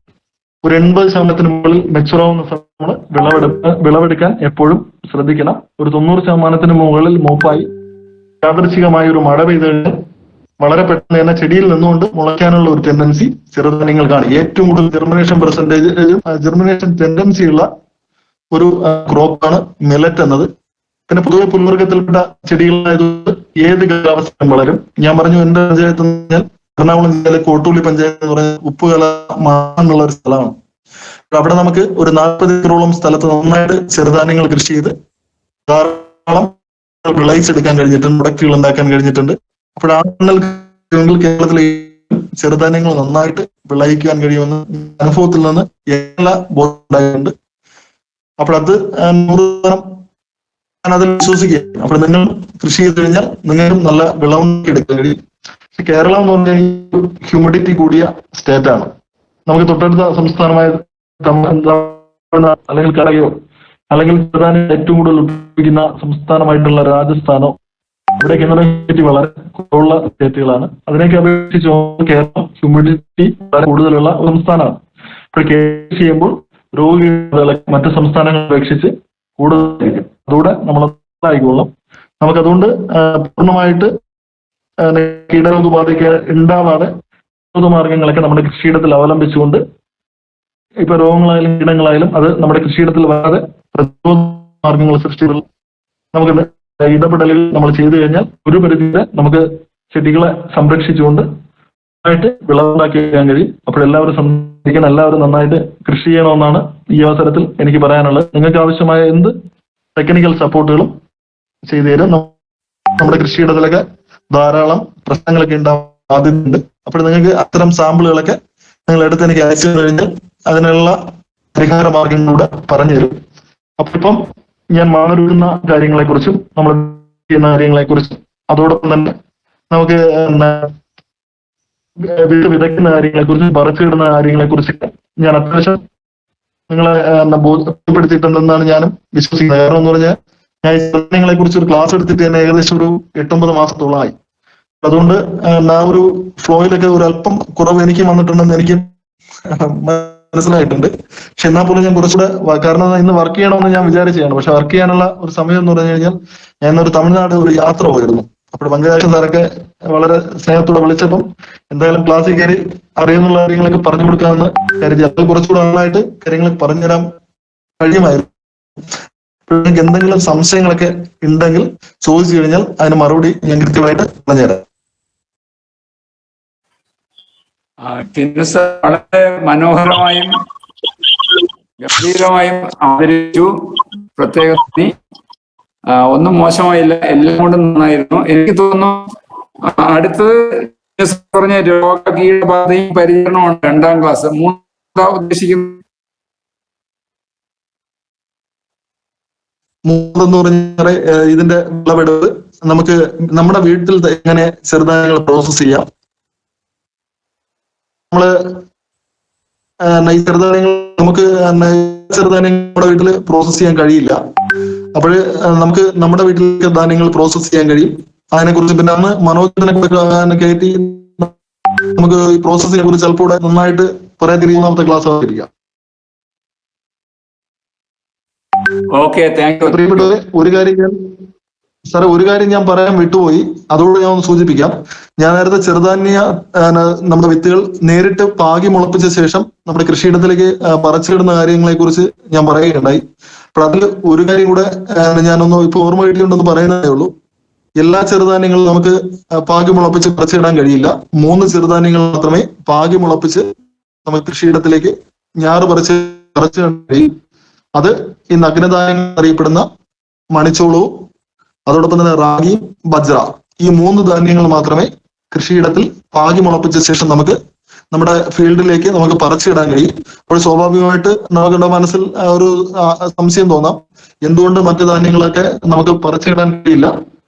ഒരു 80% മുകളിൽ മെച്ചുറാവുന്ന സമയത്ത് വിളവെടുക്കാൻ എപ്പോഴും ശ്രദ്ധിക്കണം. ഒരു 90% മുകളിൽ മൂപ്പായി യാദൃച്ഛികമായ ഒരു മഴ പെയ്ത് കഴിഞ്ഞാൽ വളരെ പെട്ടെന്ന് തന്നെ ചെടിയിൽ നിന്നുകൊണ്ട് മുളയ്ക്കാനുള്ള ഒരു ടെൻഡൻസി ചെറുധാന്യങ്ങൾക്കാണ്. ഏറ്റവും കൂടുതൽ ജെർമിനേഷൻ ടെൻഡൻസി ഉള്ള ഒരു ക്രോപ്പാണ് മില്ലറ്റ് എന്നത്. പിന്നെ പൊതുവെ പുൽവർഗത്തിൽപ്പെട്ട ചെടികളായതുകൊണ്ട് ഏത് കാലാവസ്ഥയും വളരും. ഞാൻ പറഞ്ഞു എന്റെ പഞ്ചായത്ത് എറണാകുളം ജില്ലയിലെ കോട്ടൂളി പഞ്ചായത്ത് എന്ന് പറയുന്ന ഉപ്പുകല എന്നുള്ള ഒരു സ്ഥലമാണ്. അവിടെ നമുക്ക് ഒരു 40 ഏക്കറോളം സ്ഥലത്ത് നന്നായിട്ട് ചെറുധാന്യങ്ങൾ കൃഷി ചെയ്ത് ധാരാളം വിളയിച്ചെടുക്കാൻ കഴിഞ്ഞിട്ടുണ്ട്, പ്രൊഡക്റ്റുകൾ ഉണ്ടാക്കാൻ കഴിഞ്ഞിട്ടുണ്ട്. അപ്പോഴാണെങ്കിൽ കേരളത്തിലെ ചെറുധാന്യങ്ങൾ നന്നായിട്ട് വിളയിക്കാൻ കഴിയുമെന്ന് അനുഭവത്തിൽ നിന്ന് എല്ലാ ബോധമുണ്ടായിട്ടുണ്ട്. അപ്പോഴത് 100% ഞാൻ അതിൽ വിശ്വസിക്കുകയാണ്. അപ്പോൾ നിങ്ങൾ കൃഷി ചെയ്ത് കഴിഞ്ഞാൽ നിങ്ങൾക്കും നല്ല വിളവുണ്ടാക്കി എടുക്കാൻ കഴിയും. കേരളം എന്ന് പറഞ്ഞാൽ ഹ്യൂമിഡിറ്റി കൂടിയ സ്റ്റേറ്റ് ആണ്. നമുക്ക് തൊട്ടടുത്ത സംസ്ഥാനമായ അല്ലെങ്കിൽ കടയോ അല്ലെങ്കിൽ പ്രധാന ഏറ്റവും കൂടുതൽ ഉത്പാദിപ്പിക്കുന്ന സംസ്ഥാനമായിട്ടുള്ള രാജസ്ഥാനോ ഇവിടേക്ക് ഹ്യൂമിഡിറ്റി വളരെ കുറവുള്ള സ്റ്റേറ്റുകളാണ്. അതിനൊക്കെ അപേക്ഷിച്ച് കേരളം ഹ്യൂമിഡിറ്റി വളരെ കൂടുതലുള്ള ഒരു സംസ്ഥാനമാണ്. ഇപ്പോൾ കൃഷി ചെയ്യുമ്പോൾ രോഗികളെ മറ്റ് സംസ്ഥാനങ്ങളെ അപേക്ഷിച്ച് കൂടുതലായിരിക്കും. അതുകൂടെ നമ്മൾ ആയിക്കൊള്ളാം. നമുക്കതുകൊണ്ട് പൂർണ്ണമായിട്ട് കീടരോഗബാധയ്ക്ക് ഉണ്ടാവാതെ മാർഗങ്ങളൊക്കെ നമ്മുടെ കൃഷിയിടത്തിൽ അവലംബിച്ചുകൊണ്ട് ഇപ്പൊ രോഗങ്ങളായാലും കീടങ്ങളായാലും അത് നമ്മുടെ കൃഷിയിടത്തിൽ വരാതെ പ്രതിരോധ മാർഗങ്ങൾ സൃഷ്ടികൾ നമുക്ക് ഇടപെടലുകൾ നമ്മൾ ചെയ്തു കഴിഞ്ഞാൽ ഒരു പരിധിവരെ നമുക്ക് ചെടികളെ സംരക്ഷിച്ചുകൊണ്ട് നന്നായിട്ട് വിളവുണ്ടാക്കി വയ്ക്കാൻ കഴിയും. അപ്പോഴെല്ലാവരും സമ്മതിക്കണം, എല്ലാവരും നന്നായിട്ട് കൃഷി ചെയ്യണമെന്നാണ് ഈ അവസരത്തിൽ എനിക്ക് പറയാനുള്ളത്. നിങ്ങൾക്ക് ആവശ്യമായ എന്ത് ടെക്നിക്കൽ സപ്പോർട്ടുകളും ചെയ്തു തരും. നമ്മുടെ കൃഷിയിടത്തിലൊക്കെ ധാരാളം പ്രശ്നങ്ങളൊക്കെ ഉണ്ടാവാൻ സാധ്യതയുണ്ട്. അപ്പോൾ നിങ്ങൾക്ക് അത്തരം സാമ്പിളുകളൊക്കെ നിങ്ങൾ എടുത്ത് എനിക്ക് അയച്ചു കഴിഞ്ഞാൽ അതിനുള്ള പരിഹാര മാർഗങ്ങളിലൂടെ പറഞ്ഞു തരും. അപ്പൊ ഇപ്പം ഞാൻ മാനൂരുന്ന കാര്യങ്ങളെക്കുറിച്ചും നമ്മൾ ചെയ്യുന്ന കാര്യങ്ങളെക്കുറിച്ചും അതോടൊപ്പം തന്നെ നമുക്ക് വീട് വിതയ്ക്കുന്ന കാര്യങ്ങളെക്കുറിച്ചും പറിച്ചിടുന്ന കാര്യങ്ങളെക്കുറിച്ചൊക്കെ ഞാൻ അത്യാവശ്യം നിങ്ങളെ ബോധ്യപ്പെടുത്തിയിട്ടുണ്ടെന്നാണ് ഞാനും വിശ്വസിക്കുന്നത്. കാരണം എന്ന് പറഞ്ഞാൽ ഞാൻ ഈ സാധനങ്ങളെ കുറിച്ച് ഒരു ക്ലാസ് എടുത്തിട്ട് തന്നെ ഏകദേശം ഒരു 8-9 മാസത്തോളമായി. അതുകൊണ്ട് ആ ഒരു ഫ്ലോയിലൊക്കെ ഒരു അല്പം കുറവ് എനിക്ക് വന്നിട്ടുണ്ടെന്ന് എനിക്ക് മനസ്സിലായിട്ടുണ്ട്. പക്ഷെ എന്നാൽ പോലും ഞാൻ കുറച്ചുകൂടെ, കാരണം ഇന്ന് വർക്ക് ചെയ്യണമെന്ന് ഞാൻ വിചാരിച്ചതാണ്. പക്ഷെ വർക്ക് ചെയ്യാനുള്ള ഒരു സമയം എന്ന് പറഞ്ഞു കഴിഞ്ഞാൽ ഞാൻ ഇന്നൊരു തമിഴ്നാട് ഒരു യാത്ര പോയിരുന്നു. അപ്പോൾ പങ്കജാക്ഷൻ സാറൊക്കെ വളരെ സ്നേഹത്തോടെ വിളിച്ചപ്പം എന്തായാലും ക്ലാസ്സിൽ കയറി അറിയുന്നുള്ള കാര്യങ്ങളൊക്കെ പറഞ്ഞു കൊടുക്കാമെന്ന് കരുതി. അത് കുറച്ചുകൂടെ നന്നായിട്ട് കാര്യങ്ങൾ പറഞ്ഞുതരാൻ കഴിയുമായിരുന്നു. നിങ്ങൾക്ക് എന്തെങ്കിലും സംശയങ്ങളൊക്കെ ഉണ്ടെങ്കിൽ ചോദിച്ചു കഴിഞ്ഞാൽ അതിന് മറുപടി ഞാൻ കൃത്യമായിട്ട് പറഞ്ഞുതരാം. വളരെ മനോഹരമായും ഗംഭീരമായും അവതരിച്ചു. പ്രത്യേകത ഒന്നും മോശമായില്ല, എല്ലാം കൊണ്ടും നന്നായിരുന്നു. എനിക്ക് തോന്നുന്നു അടുത്തത് പറഞ്ഞ രോഗകീടബാധയും പരിചരണമാണ് 2ാം ക്ലാസ്. 3 ഉദ്ദേശിക്കുന്നത് 3 പറഞ്ഞാൽ ഇതിന്റെ വിളവെടുപ്പ് നമുക്ക് നമ്മുടെ വീട്ടിൽ എങ്ങനെ ചെറുധാന്യങ്ങൾ പ്രോസസ് ചെയ്യാം. നമ്മള് ഈ ചെറുധാന്യങ്ങൾ നമുക്ക് ചെറുധാന്യങ്ങൾ നമ്മുടെ വീട്ടിൽ പ്രോസസ് ചെയ്യാൻ കഴിയില്ല. അപ്പോൾ നമുക്ക് നമ്മുടെ വീട്ടിലേക്ക് ധാന്യങ്ങൾ പ്രോസസ് ചെയ്യാൻ കഴിയും. അതിനെക്കുറിച്ച് പിന്നെ അന്ന് മനോജിനെ കയറ്റി നമുക്ക് ഈ പ്രോസസ്സിനെ കുറിച്ച് ചിലപ്പോൾ നന്നായിട്ട് പറയാൻ കഴിയുന്ന ക്ലാസ് ആയിരിക്കാം. പ്രിയപ്പെട്ടവരെ, ഒരു കാര്യം ഞാൻ പറയാൻ വിട്ടുപോയി, അതുകൊണ്ട് ഞാൻ ഒന്ന് സൂചിപ്പിക്കാം. ഞാൻ നേരത്തെ ചെറുധാന്യ നമ്മുടെ വിത്തുകൾ നേരിട്ട് പാകി മുളപ്പിച്ച ശേഷം നമ്മുടെ കൃഷിയിടത്തിലേക്ക് പറിച്ചിടുന്ന കാര്യങ്ങളെ കുറിച്ച് ഞാൻ പറയുകയുണ്ടായി. അപ്പോൾ അതിൽ ഒരു കാര്യം കൂടെ ഞാനൊന്ന് ഇപ്പൊ ഓർമ്മ കിട്ടിയിട്ടുണ്ടെന്ന് പറയുന്നതേ ഉള്ളൂ. എല്ലാ ചെറുധാന്യങ്ങളും നമുക്ക് പാകി മുളപ്പിച്ച് പറിച്ചിടാൻ കഴിയില്ല. 3 ചെറുധാന്യങ്ങൾ മാത്രമേ പാകി മുളപ്പിച്ച് നമുക്ക് കൃഷിയിടത്തിലേക്ക് ഞാറ് പറിച്ചിടാൻ കഴിയും. അത് ഈ നഗ്നധാന്യങ്ങൾ അറിയപ്പെടുന്ന മണിച്ചോളവും അതോടൊപ്പം തന്നെ റാഗിയും ബജ്ര, ഈ 3 ധാന്യങ്ങൾ മാത്രമേ കൃഷിയിടത്തിൽ പാകി മുളപ്പിച്ച ശേഷം നമുക്ക് നമ്മുടെ ഫീൽഡിലേക്ക് നമുക്ക് പറിച്ചിടാൻ കഴിയും. അപ്പോൾ സ്വാഭാവികമായിട്ട് നമ്മുടെ മനസ്സിൽ ഒരു സംശയം തോന്നാം, എന്തുകൊണ്ട് മറ്റു ധാന്യങ്ങളൊക്കെ നമുക്ക് പറിച്ചിടാൻ കഴിയില്ല.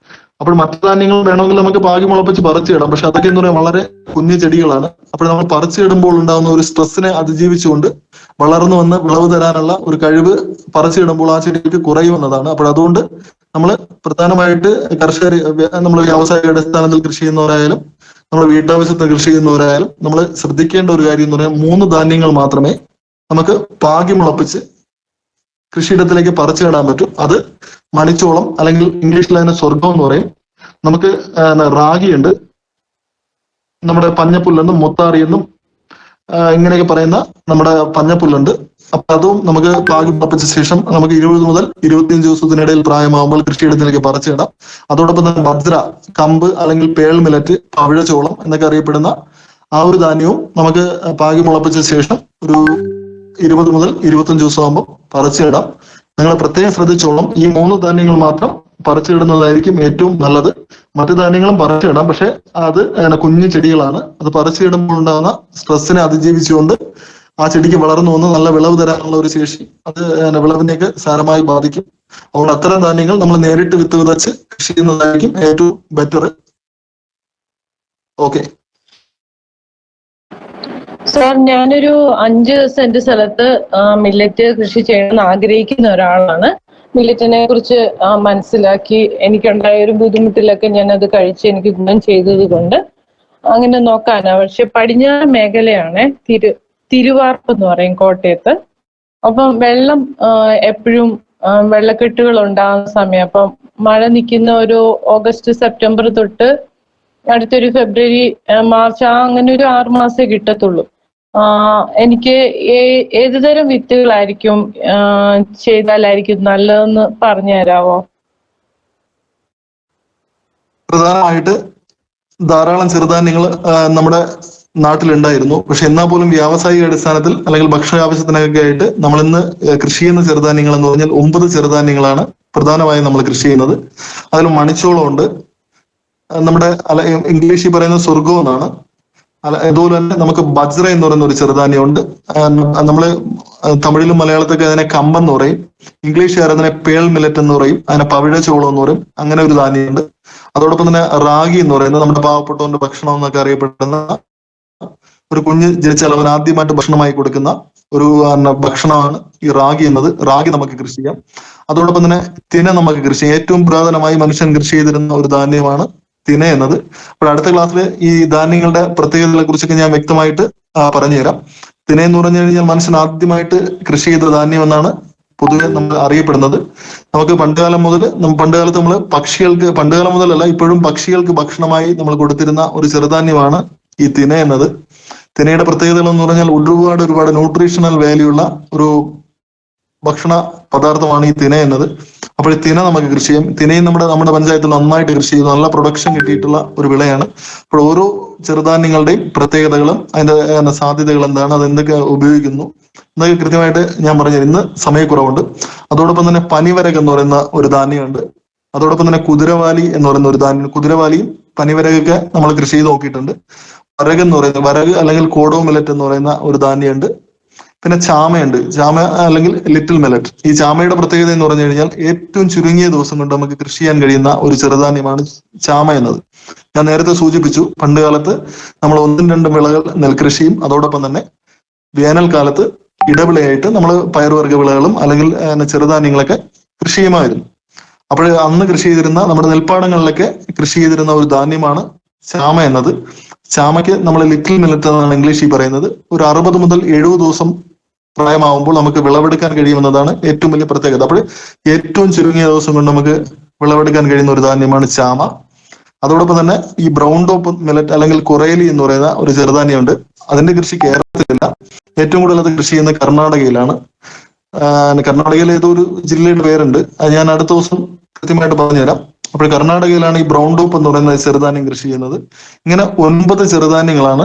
അപ്പോൾ മറ്റു ധാന്യങ്ങൾ വേണമെങ്കിൽ നമുക്ക് പാകി മുളപ്പിച്ച് പറിച്ചിടാം. പക്ഷെ അതൊക്കെ എന്ന് പറയാൻ വളരെ കുഞ്ഞു ചെടികളാണ്. അപ്പോൾ നമ്മൾ പറിച്ചിടുമ്പോൾ ഉണ്ടാകുന്ന ഒരു സ്ട്രെസ്സിനെ അതിജീവിച്ചുകൊണ്ട് വളർന്നു വന്ന് വിളവ് തരാനുള്ള ഒരു കഴിവ് പറിച്ചിടുമ്പോൾ ആ ചെടിക്ക് കുറയുമെന്നതാണ്. അപ്പോൾ അതുകൊണ്ട് നമ്മൾ പ്രധാനമായിട്ട് കർഷകർ, നമ്മൾ വ്യാവസായിക അടിസ്ഥാനത്തിൽ കൃഷി ചെയ്യുന്നവരായാലും നമ്മൾ വീട്ടാവശ്യത്തിന് കൃഷി ചെയ്യുന്നവരായാലും നമ്മൾ ശ്രദ്ധിക്കേണ്ട ഒരു കാര്യം എന്ന് പറയാൻ 3 ധാന്യങ്ങൾ മാത്രമേ നമുക്ക് പാകി മുളപ്പിച്ച് കൃഷിയിടത്തിലേക്ക് പറിച്ചിടാൻ പറ്റും. അത് മണിച്ചോളം, അല്ലെങ്കിൽ ഇംഗ്ലീഷിൽ അതിനെ സ്വർഗം എന്ന് പറയും. നമുക്ക് റാഗിയുണ്ട്, നമ്മുടെ പഞ്ഞപ്പുല്ലെന്നും മുത്താറി എന്നും ഇങ്ങനെയൊക്കെ പറയുന്ന നമ്മുടെ പഞ്ഞപ്പുല്ലുണ്ട്. അപ്പൊ അതും നമുക്ക് പാകി മുളപ്പിച്ച ശേഷം നമുക്ക് 20 മുതൽ 25 ദിവസത്തിനിടയിൽ പ്രായമാകുമ്പോൾ കൃഷിയിടത്തിലേക്ക് പറിച്ചിടാം. അതോടൊപ്പം തന്നെ ബജ്ര, കമ്പ് അല്ലെങ്കിൽ പേൾ മില്ലറ്റ്, പവിഴച്ചോളം എന്നൊക്കെ അറിയപ്പെടുന്ന ആ ഒരു ധാന്യവും നമുക്ക് പാകി മുളപ്പിച്ച ശേഷം ഒരു 20 മുതൽ 25 ദിവസം ആകുമ്പോൾ പറിച്ചിടാം. നിങ്ങൾ പ്രത്യേകം ശ്രദ്ധിച്ചോളം, ഈ 3 ധാന്യങ്ങൾ മാത്രം പറിച്ചിടുന്നതായിരിക്കും ഏറ്റവും നല്ലത്. മറ്റു ധാന്യങ്ങളും പറിച്ചിടാം, പക്ഷെ അത് കുഞ്ഞു ചെടികളാണ്. അത് പറിച്ചിടുമ്പോൾ ഉണ്ടാകുന്ന സ്ട്രെസ്സിനെ അതിജീവിച്ചുകൊണ്ട് ആ ചെടിക്ക് വളർന്നു വന്ന് നല്ല വിളവ് തരാനുള്ള ഒരു ശേഷി അത് വിളവിനെയൊക്കെ സാരമായി ബാധിക്കും. അതുകൊണ്ട് അത്തരം ധാന്യങ്ങൾ നമ്മൾ നേരിട്ട് വിത്ത് വിതച്ച് കൃഷി ചെയ്യുന്നതായിരിക്കും ഏറ്റവും ബെറ്റർ. ഓക്കെ സാർ, ഞാനൊരു 5 സെന്റ് സ്ഥലത്ത് മില്ലറ്റ് കൃഷി ചെയ്യണമെന്ന് ആഗ്രഹിക്കുന്ന ഒരാളാണ്. മില്ലറ്റിനെ കുറിച്ച് മനസ്സിലാക്കി എനിക്കുണ്ടായ ഒരു ബുദ്ധിമുട്ടിലൊക്കെ ഞാൻ അത് കഴിച്ച് എനിക്ക് ഗുണം ചെയ്തത് കൊണ്ട് അങ്ങനെ നോക്കാനാ. പക്ഷെ പടിഞ്ഞാറ് മേഖലയാണ്, തിരുവാർപ്പ് എന്ന് പറയും, കോട്ടയത്ത്. അപ്പം വെള്ളം എപ്പോഴും വെള്ളക്കെട്ടുകൾ ഉണ്ടാകുന്ന സമയം. അപ്പം മഴ നിൽക്കുന്ന ഒരു ഓഗസ്റ്റ് സെപ്റ്റംബർ തൊട്ട് അടുത്തൊരു ഫെബ്രുവരി മാർച്ച് അങ്ങനെ ഒരു 6 മാസേ കിട്ടത്തുള്ളൂ. എനിക്ക് ഏതുതരം വിത്തുകളായിരിക്കും ചെയ്താലായിരിക്കും നല്ലതെന്ന് പറഞ്ഞു തരാമോ? പ്രധാനമായിട്ട് ധാരാളം ചെറുധാന്യങ്ങൾ നമ്മുടെ നാട്ടിലുണ്ടായിരുന്നു. പക്ഷെ എന്നാൽ പോലും വ്യാവസായിക അടിസ്ഥാനത്തിൽ അല്ലെങ്കിൽ ഭക്ഷണ ആവശ്യത്തിനൊക്കെ ആയിട്ട് നമ്മൾ ഇന്ന് കൃഷി ചെയ്യുന്ന ചെറുധാന്യങ്ങൾ എന്ന് പറഞ്ഞാൽ 9 ചെറുധാന്യങ്ങളാണ് പ്രധാനമായും നമ്മൾ കൃഷി ചെയ്യുന്നത്. അതിൽ മണിച്ചോളം ഉണ്ട്, നമ്മുടെ ഇംഗ്ലീഷിൽ പറയുന്നത് സ്വർഗം എന്നാണ്. അതുപോലെ തന്നെ നമുക്ക് ബജ്ര എന്ന് പറയുന്ന ഒരു ചെറുധാന്യമുണ്ട്. നമ്മള് തമിഴിലും മലയാളത്തൊക്കെ അതിനെ കമ്പെന്ന് പറയും. ഇംഗ്ലീഷുകാർ അതിനെ പേൾ മില്ലറ്റ് എന്ന് പറയും, അതിനെ പവിഴച്ചോളം എന്ന് പറയും. അങ്ങനെ ഒരു ധാന്യമുണ്ട്. അതോടൊപ്പം തന്നെ റാഗി എന്ന് പറയുന്നത് നമ്മുടെ പാവപ്പെട്ടവന്റെ ഭക്ഷണം എന്നൊക്കെ അറിയപ്പെടുന്ന ഒരു കുഞ്ഞ് ജനിച്ചാൽ അവൻ ആദ്യമായിട്ട് ഭക്ഷണമായി കൊടുക്കുന്ന ഒരു ഭക്ഷണമാണ് ഈ റാഗി എന്നത്. റാഗി നമുക്ക് കൃഷി ചെയ്യാം. അതോടൊപ്പം തന്നെ തിന നമുക്ക് കൃഷി ചെയ്യാം. ഏറ്റവും പുരാതനമായി മനുഷ്യൻ കൃഷി ചെയ്തിരുന്ന ഒരു ധാന്യമാണ് തിന എന്നത്. അപ്പോൾ അടുത്ത ക്ലാസ്സിൽ ഈ ധാന്യങ്ങളുടെ പ്രത്യേകതകളെ കുറിച്ചൊക്കെ ഞാൻ വ്യക്തമായിട്ട് പറഞ്ഞുതരാം. തിന എന്ന് പറഞ്ഞു കഴിഞ്ഞാൽ മനുഷ്യൻ ആദ്യമായിട്ട് കൃഷി ചെയ്ത ധാന്യം എന്നാണ് പൊതുവെ നമ്മൾ അറിയപ്പെടുന്നത്. നമുക്ക് പണ്ടുകാലം പണ്ടുകാലത്ത് നമ്മൾ പക്ഷികൾക്ക്, പണ്ടുകാലം മുതലല്ല ഇപ്പോഴും പക്ഷികൾക്ക് ഭക്ഷണമായി നമ്മൾ കൊടുത്തിരുന്ന ഒരു ചെറുധാന്യമാണ് ഈ തിന എന്നത്. തിനയുടെ പ്രത്യേകതകൾ എന്ന് പറഞ്ഞാൽ ഒരുപാട് ന്യൂട്രീഷണൽ വാല്യൂ ഉള്ള ഒരു ഭക്ഷണ പദാർത്ഥമാണ് ഈ തിന എന്നത്. അപ്പോൾ ഈ തിന നമുക്ക് കൃഷി ചെയ്യാം. തിനയും നമ്മുടെ പഞ്ചായത്തിൽ നന്നായിട്ട് കൃഷി ചെയ്തു നല്ല പ്രൊഡക്ഷൻ കിട്ടിയിട്ടുള്ള ഒരു വിളയാണ്. അപ്പോൾ ഓരോ ചെറുധാന്യങ്ങളുടെയും പ്രത്യേകതകളും അതിന്റെ സാധ്യതകൾ എന്താണ്, അത് എന്തൊക്കെ ഉപയോഗിക്കുന്നു എന്നൊക്കെ കൃത്യമായിട്ട് ഞാൻ പറഞ്ഞു. ഇന്ന് സമയക്കുറവുണ്ട്. അതോടൊപ്പം തന്നെ പനിവരക് എന്ന് പറയുന്ന ഒരു ധാന്യമുണ്ട്. അതോടൊപ്പം തന്നെ കുതിരവാലി എന്ന് പറയുന്ന ഒരു ധാന്യം, കുതിരവാലിയും പനിവരകൊക്കെ നമ്മൾ കൃഷി ചെയ്ത് നോക്കിയിട്ടുണ്ട്. വരക് എന്ന് പറയുന്നത്, വരക് അല്ലെങ്കിൽ കോഡോ മില്ലറ്റ് എന്ന് പറയുന്ന ഒരു ധാന്യമുണ്ട്. പിന്നെ ചാമയുണ്ട്, ചാമ അല്ലെങ്കിൽ ലിറ്റിൽ മില്ലറ്റ്. ഈ ചാമയുടെ പ്രത്യേകത എന്ന് പറഞ്ഞു കഴിഞ്ഞാൽ ഏറ്റവും ചുരുങ്ങിയ ദിവസം കൊണ്ട് നമുക്ക് കൃഷി ചെയ്യാൻ കഴിയുന്ന ഒരു ചെറുധാന്യമാണ് ചാമ എന്നത്. ഞാൻ നേരത്തെ സൂചിപ്പിച്ചു, പണ്ട് കാലത്ത് നമ്മൾ 1-2 വിളകൾ നെൽകൃഷിയും അതോടൊപ്പം തന്നെ വേനൽക്കാലത്ത് ഇടവിളയായിട്ട് നമ്മൾ പയറുവർഗ്ഗ വിളകളും അല്ലെങ്കിൽ ചെറുധാന്യങ്ങളൊക്കെ കൃഷി ചെയ്യുമായിരുന്നു. അപ്പോൾ അന്ന് കൃഷി ചെയ്തിരുന്ന നമ്മുടെ നെൽപ്പാടങ്ങളിലൊക്കെ കൃഷി ചെയ്തിരുന്ന ഒരു ധാന്യമാണ് ചാമ എന്നത്. ചാമയ്ക്ക് നമ്മൾ ലിറ്റിൽ മില്ലറ്റ് എന്നാണ് ഇംഗ്ലീഷിൽ പറയുന്നത്. ഒരു 60 മുതൽ 70 ദിവസം പ്രായമാവുമ്പോൾ നമുക്ക് വിളവെടുക്കാൻ കഴിയുമെന്നതാണ് ഏറ്റവും വലിയ പ്രത്യേകത. അപ്പോൾ ഏറ്റവും ചുരുങ്ങിയ ദിവസം കൊണ്ട് നമുക്ക് വിളവെടുക്കാൻ കഴിയുന്ന ഒരു ധാന്യമാണ് ചാമ. അതോടൊപ്പം തന്നെ ഈ ബ്രൗൺ ടോപ്പ് മില്ലറ്റ് അല്ലെങ്കിൽ കൊറേലി എന്ന് പറയുന്ന ഒരു ചെറുധാന്യമുണ്ട്. അതിന്റെ കൃഷി കേരളത്തിലില്ല. ഏറ്റവും കൂടുതൽ അത് കൃഷി ചെയ്യുന്നത് കർണാടകയിലാണ്. കർണാടകയിലെ ഏതോ ഒരു ജില്ലയുടെ പേരുണ്ട്, അത് ഞാൻ അടുത്ത ദിവസം കൃത്യമായിട്ട് പറഞ്ഞുതരാം. അപ്പോൾ കർണാടകയിലാണ് ഈ ബ്രൗൺ ടോപ്പ് എന്ന് പറയുന്ന ചെറുധാന്യം കൃഷി ചെയ്യുന്നത്. ഇങ്ങനെ 9 ചെറുധാന്യങ്ങളാണ്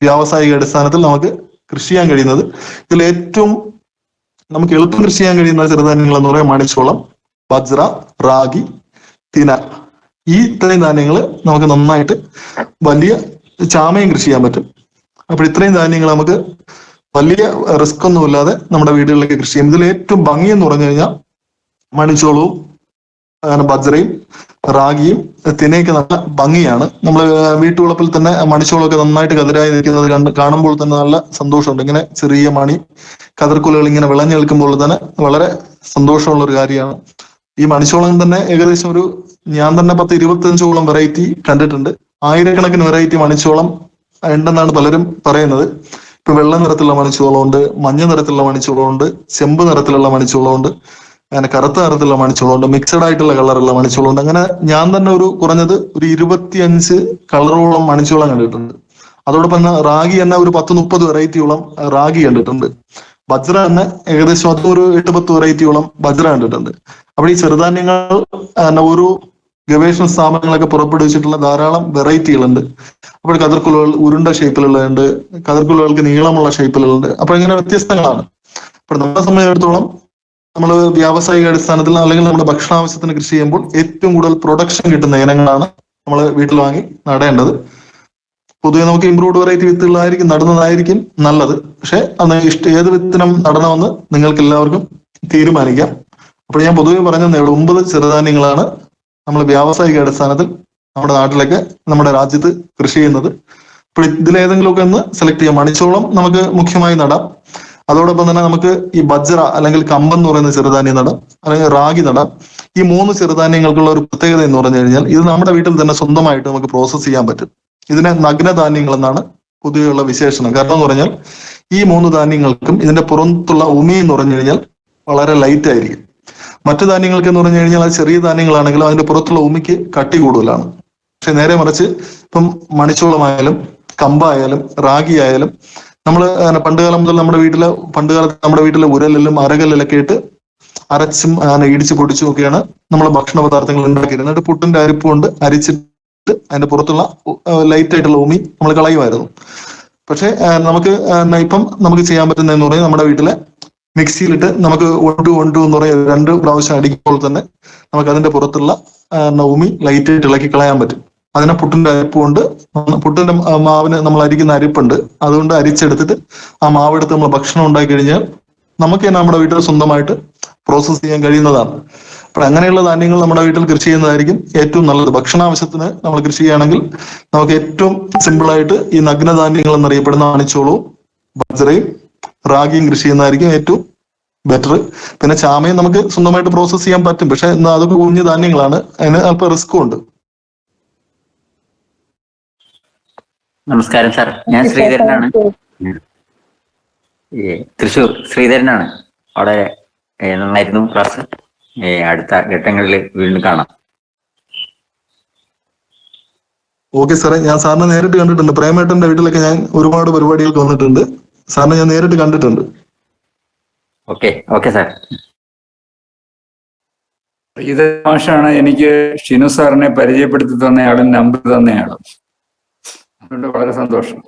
വ്യാവസായിക അടിസ്ഥാനത്തിൽ നമുക്ക് കൃഷി ചെയ്യാൻ കഴിയുന്നത്. ഇതിൽ ഏറ്റവും നമുക്ക് എളുപ്പം കൃഷി ചെയ്യാൻ കഴിയുന്ന ചെറുധാന്യങ്ങൾ എന്ന് പറയുന്നത് മണിച്ചോളം, ബജ്ര, റാഗി, തിന. ഈ ഇത്രയും ധാന്യങ്ങൾ നമുക്ക് നന്നായിട്ട് വലിയ ചാമയും കൃഷി ചെയ്യാൻ പറ്റും. അപ്പോൾ ഇത്രയും ധാന്യങ്ങൾ നമുക്ക് വലിയ റിസ്ക് ഒന്നും ഇല്ലാതെ നമ്മുടെ വീടുകളിലേക്ക് കൃഷി ചെയ്യും. ഇതിൽ ഏറ്റവും ഭംഗി എന്ന് പറഞ്ഞു കഴിഞ്ഞാൽ മണിച്ചോളവും ബജ്രയും റാഗിയും തിനയൊക്കെ നല്ല ഭംഗിയാണ്. നമ്മൾ വീട്ടുവളപ്പിൽ തന്നെ മണിച്ചോളമൊക്കെ നന്നായിട്ട് കതിരായി നിൽക്കുന്നത് കാണുമ്പോൾ തന്നെ നല്ല സന്തോഷമുണ്ട്. ഇങ്ങനെ ചെറിയ മണി കതിർക്കുലകൾ ഇങ്ങനെ വിളഞ്ഞു നിൽക്കുമ്പോൾ തന്നെ വളരെ സന്തോഷമുള്ള ഒരു കാര്യമാണ്. ഈ മണിച്ചോളം തന്നെ ഏകദേശം ഞാൻ തന്നെ 10-25ഓളം വെറൈറ്റി കണ്ടിട്ടുണ്ട്. ആയിരക്കണക്കിന് വെറൈറ്റി മണിച്ചോളം ഉണ്ടെന്നാണ് പലരും പറയുന്നത്. ഇപ്പൊ വെള്ള നിറത്തിലുള്ള മണിച്ചോളമുണ്ട്, മഞ്ഞ നിറത്തിലുള്ള മണിച്ചോളമുണ്ട്, ചെമ്പ് നിറത്തിലുള്ള മണിച്ചോളമുണ്ട്, അങ്ങനെ കറുത്ത നിറത്തിലുള്ള മണിച്ചോളമുണ്ട്, മിക്സഡ് ആയിട്ടുള്ള കളറുള്ള മണിച്ചോളമുണ്ട്. അങ്ങനെ ഞാൻ തന്നെ കുറഞ്ഞത് 25 കളറോളം മണിച്ചോളം കണ്ടിട്ടുണ്ട്. അതോടൊപ്പം തന്നെ റാഗി തന്നെ 10-30 വെറൈറ്റിയോളം റാഗി കണ്ടിട്ടുണ്ട്. ബജ്ര തന്നെ ഏകദേശം അതും 8-10 വെറൈറ്റിയോളം ബജ്ര കണ്ടിട്ടുണ്ട്. അപ്പോൾ ഈ ചെറുധാന്യങ്ങൾ ഓരോ ഗവേഷണ സ്ഥാപനങ്ങളൊക്കെ പുറപ്പെടുവിച്ചിട്ടുള്ള ധാരാളം വെറൈറ്റികളുണ്ട്. അപ്പോൾ കതിർക്കുലകൾ ഉരുണ്ട ഷേപ്പിലുള്ളതുണ്ട്, കതിർക്കുലകൾക്ക് നീളമുള്ള ഷേപ്പിലുണ്ട്. അപ്പൊ ഇങ്ങനെ വ്യത്യസ്തങ്ങളാണ്. അപ്പൊ നമ്മളെ സംബന്ധിച്ചിടത്തോളം നമ്മൾ വ്യാവസായിക അടിസ്ഥാനത്തിൽ അല്ലെങ്കിൽ നമ്മുടെ ഭക്ഷണാവശ്യത്തിന് കൃഷി ചെയ്യുമ്പോൾ ഏറ്റവും കൂടുതൽ പ്രൊഡക്ഷൻ കിട്ടുന്ന ഇനങ്ങളാണ് നമ്മൾ വീട്ടിൽ വാങ്ങി നടേണ്ടത്. പൊതുവെ നമുക്ക് ഇംപ്രൂവ്ഡ് വെറൈറ്റി വിത്തുകളായിരിക്കും നടുന്നതായിരിക്കും നല്ലത്. പക്ഷെ അന്ന് ഏത് വിത്തിനം നടണമെന്ന് നിങ്ങൾക്ക് എല്ലാവർക്കും തീരുമാനിക്കാം. അപ്പോൾ ഞാൻ പൊതുവെ പറഞ്ഞതേ ഉള്ളൂ, 9 ചെറുധാന്യങ്ങളാണ് നമ്മൾ വ്യാവസായിക അടിസ്ഥാനത്തിൽ നമ്മുടെ നാട്ടിലൊക്കെ നമ്മുടെ രാജ്യത്ത് കൃഷി ചെയ്യുന്നത്. അപ്പോൾ ഇതിലേതെങ്കിലുമൊക്കെ ഒന്ന് സെലക്ട് ചെയ്യാം. മണിച്ചോളം നമുക്ക് മുഖ്യമായി നടാം. അതോടൊപ്പം തന്നെ നമുക്ക് ഈ ബജ്ര അല്ലെങ്കിൽ കമ്പം എന്ന് പറയുന്ന ചെറുധാന്യം നടാം, അല്ലെങ്കിൽ റാഗി നടാം. ഈ 3 ചെറുധാന്യങ്ങൾക്കുള്ള ഒരു പ്രത്യേകത എന്ന് പറഞ്ഞു കഴിഞ്ഞാൽ ഇത് നമ്മുടെ വീട്ടിൽ തന്നെ സ്വന്തമായിട്ട് നമുക്ക് പ്രോസസ്സ് ചെയ്യാൻ പറ്റും. ഇതിനെ നഗ്നധാന്യങ്ങൾ എന്നാണ് പൊതുവെയുള്ള വിശേഷണം. കാരണം എന്ന് പറഞ്ഞാൽ ഈ 3 ധാന്യങ്ങൾക്കും ഇതിന്റെ പുറത്തുള്ള ഉമി എന്ന് പറഞ്ഞു കഴിഞ്ഞാൽ വളരെ ലൈറ്റ് ആയിരിക്കും. മറ്റു ധാന്യങ്ങൾക്ക് എന്ന് പറഞ്ഞു കഴിഞ്ഞാൽ അത് ചെറിയ ധാന്യങ്ങളാണെങ്കിലും അതിന്റെ പുറത്തുള്ള ഉമിക്ക് കട്ടി കൂടുതലാണ്. പക്ഷെ നേരെ മറിച്ച് ഇപ്പം മണിച്ചോളമായാലും കമ്പായാലും റാഗി ആയാലും നമ്മൾ പണ്ടുകാലം മുതൽ പണ്ടുകാലത്ത് നമ്മുടെ വീട്ടിലെ ഉരലിലും അരകല്ലിലൊക്കെ ഇട്ട് അരച്ചും ഇടിച്ച് പൊടിച്ചും ഒക്കെയാണ് നമ്മൾ ഭക്ഷണ പദാർത്ഥങ്ങൾ ഉണ്ടാക്കിയിരുന്നത്. എന്നിട്ട് പുട്ടിന്റെ അരിപ്പ് കൊണ്ട് അരിച്ചിട്ട് അതിന്റെ പുറത്തുള്ള ലൈറ്റ് ആയിട്ടുള്ള ഉമി നമ്മൾ കളയുമായിരുന്നു. പക്ഷെ ഇപ്പം നമുക്ക് ചെയ്യാൻ പറ്റുന്നതെന്ന് പറഞ്ഞാൽ നമ്മുടെ വീട്ടിലെ മിക്സിയിലിട്ട് നമുക്ക് 1:1 എന്ന് പറയുന്ന 2 പ്രാവശ്യം അടിക്കുമ്പോൾ തന്നെ നമുക്ക് അതിന്റെ പുറത്തുള്ള ഉമി ലൈറ്റ് ആയിട്ട് ഇളക്കി കളയാൻ പറ്റും. അതിനെ പുട്ടിന്റെ അരിപ്പ് കൊണ്ട്, പുട്ടിന്റെ മാവിന് നമ്മൾ അരിക്കുന്ന അരിപ്പുണ്ട്, അതുകൊണ്ട് അരിച്ചെടുത്തിട്ട് ആ മാവെടുത്ത് നമ്മൾ ഭക്ഷണം ഉണ്ടാക്കി കഴിഞ്ഞാൽ നമുക്ക് തന്നെ നമ്മുടെ വീട്ടിൽ സ്വന്തമായിട്ട് പ്രോസസ്സ് ചെയ്യാൻ കഴിയുന്നതാണ്. അപ്പോൾ അങ്ങനെയുള്ള ധാന്യങ്ങൾ നമ്മുടെ വീട്ടിൽ കൃഷി ചെയ്യുന്നതായിരിക്കും ഏറ്റവും നല്ലത്. ഭക്ഷണാവശ്യത്തിന് നമ്മൾ കൃഷി ചെയ്യുകയാണെങ്കിൽ നമുക്ക് ഏറ്റവും സിമ്പിളായിട്ട് ഈ നഗ്നധാന്യങ്ങൾ എന്നറിയപ്പെടുന്ന അണിച്ചോളവും ബജ്രയും റാഗിയും കൃഷി ചെയ്യുന്നതായിരിക്കും ഏറ്റവും ബെറ്റർ. പിന്നെ ചാമയും നമുക്ക് സ്വന്തമായിട്ട് പ്രോസസ്സ് ചെയ്യാൻ പറ്റും. പക്ഷെ അതൊക്കെ കുഞ്ഞു ധാന്യങ്ങളാണ്, അതിന് അല്പം റിസ്ക്കും ഉണ്ട്. നമസ്കാരം സാർ, ഞാൻ ശ്രീധരനാണ്. തൃശ്ശൂർ ശ്രീധരനാണ്. വളരെ നന്നായിരുന്നു ക്ലാസ്. അടുത്ത ഘട്ടങ്ങളിൽ വീണ്ടും കാണാം. ഓക്കെ സാറേ, ഞാൻ സാറിനെ നേരിട്ട് കണ്ടിട്ടുണ്ട്. പ്രേമേട്ടന്റെ വീട്ടിലൊക്കെ ഞാൻ ഒരുപാട് പരിപാടികൾക്ക് വന്നിട്ടുണ്ട്. സാറിനെ ഞാൻ നേരിട്ട് കണ്ടിട്ടുണ്ട്. Okay sir. ഇത് മാഷാണ് എനിക്ക് ഷിനു സാറിനെ പരിചയപ്പെടുത്തി തന്നയാളും നമ്പർ തന്നയാളും. അതുകൊണ്ട് വളരെ സന്തോഷം.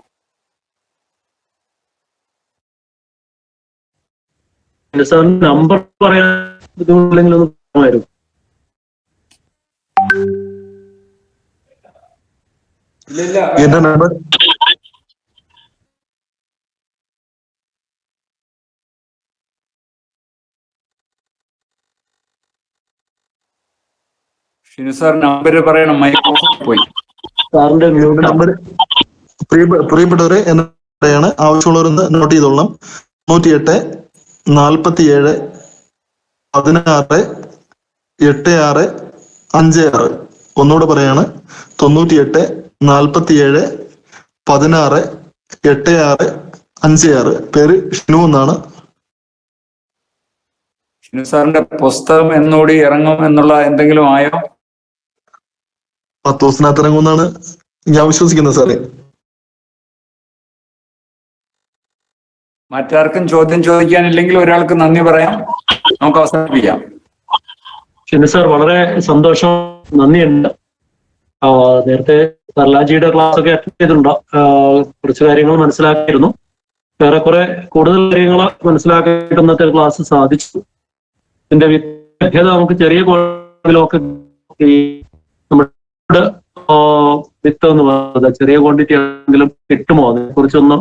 സാറിന് നമ്പർ പറയാൻ ബുദ്ധിമുട്ടില്ലെങ്കിൽ ഒന്ന് പറയാമായിരുന്നു. എന്റെ നമ്പർ ഷിനു സാർ നമ്പർ പറയണം, മൈക്രോഫോൺ പോയി. സാറിന്റെ നമ്പർ പ്രിയപ്പെട്ടവരെ എന്താണ് ആവശ്യമുള്ളവരെന്ന് നോട്ട് ചെയ്തോളണം. 98 47 16 86 56. ഒന്നുകൂടെ പറയാണ്, 98 47 16 86 56. പേര് ഷിനു എന്നാണ്. ഷിനു സാറിന്റെ പുസ്തകം എന്നോടി ഇറങ്ങും എന്നുള്ള എന്തെങ്കിലും ആയോ? 10 ദിവസത്തിനകത്ത് ഇറങ്ങുമെന്നാണ് ഞാൻ വിശ്വസിക്കുന്നത് സാറേ. മറ്റാർക്കും ചോദ്യം ചോദിക്കാനില്ലെങ്കിൽ ഒരാൾക്ക് നന്ദി പറയാം, നമുക്ക് അവസാനിപ്പിക്കാം. ഷിനു സാർ, വളരെ സന്തോഷം, നന്ദിയുണ്ട്. നേരത്തെ സർലാജിയുടെ ക്ലാസ് ഒക്കെ അറ്റൻഡ് ചെയ്തിട്ടുണ്ടോ? കുറച്ച് കാര്യങ്ങൾ മനസ്സിലാക്കിയിരുന്നു. ഏറെക്കുറെ കൂടുതൽ കാര്യങ്ങൾ മനസ്സിലാക്കിയിട്ട് ഇന്നത്തെ ക്ലാസ് സാധിച്ചു. ഇതിന്റെ ലഭ്യത നമുക്ക് ചെറിയ ക്വാണ്ടിറ്റിയിലൊക്കെ ഈ നമ്മുടെ വിത്ത് എന്ന് പറയുന്നത് ചെറിയ ക്വാണ്ടിറ്റി ആണെങ്കിലും കിട്ടുമോ? അതിനെ കുറിച്ചൊന്നും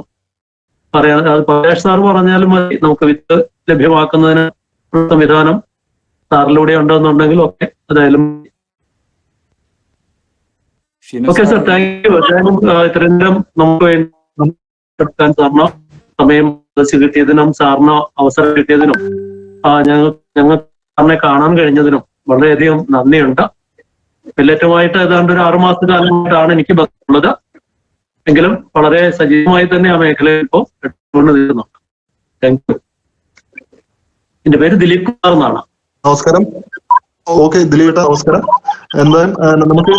പറയാൻ പ്രകാശ് സാർ പറഞ്ഞാലും മതി. നമുക്ക് വിത്ത് ലഭ്യമാക്കുന്നതിന് സംവിധാനം സാറിലൂടെ ഉണ്ടെന്നുണ്ടെങ്കിൽ ഒക്കെ അതായാലും ഓക്കെ സാർ. Thank U. ഇത്രയും നേരം നമുക്ക് വേണ്ടി സാറിന് സമയം കിട്ടിയതിനും സാറിന് അവസരം കിട്ടിയതിനും ഞങ്ങൾ സാറിനെ കാണാൻ കഴിഞ്ഞതിനും വളരെയധികം നന്ദിയുണ്ട്. മില്ലറ്റുമായിട്ട് ഏതാണ്ട് ഒരു 6 മാസക്കാലമായിട്ടാണ് എനിക്ക് ബന്ധമുള്ളത്. എങ്കിലും വളരെ സജീവമായി തന്നെ ആ മേഖലയിൽ ഇപ്പോൾ നിൽക്കുന്നുണ്ട്. Thank you. എന്റെ പേര് ദിലീപ് കുമാർ എന്നാണ്. നമസ്കാരം. ഓക്കെ ദിലീപ്, നമസ്കാരം. എന്തായാലും നമുക്ക്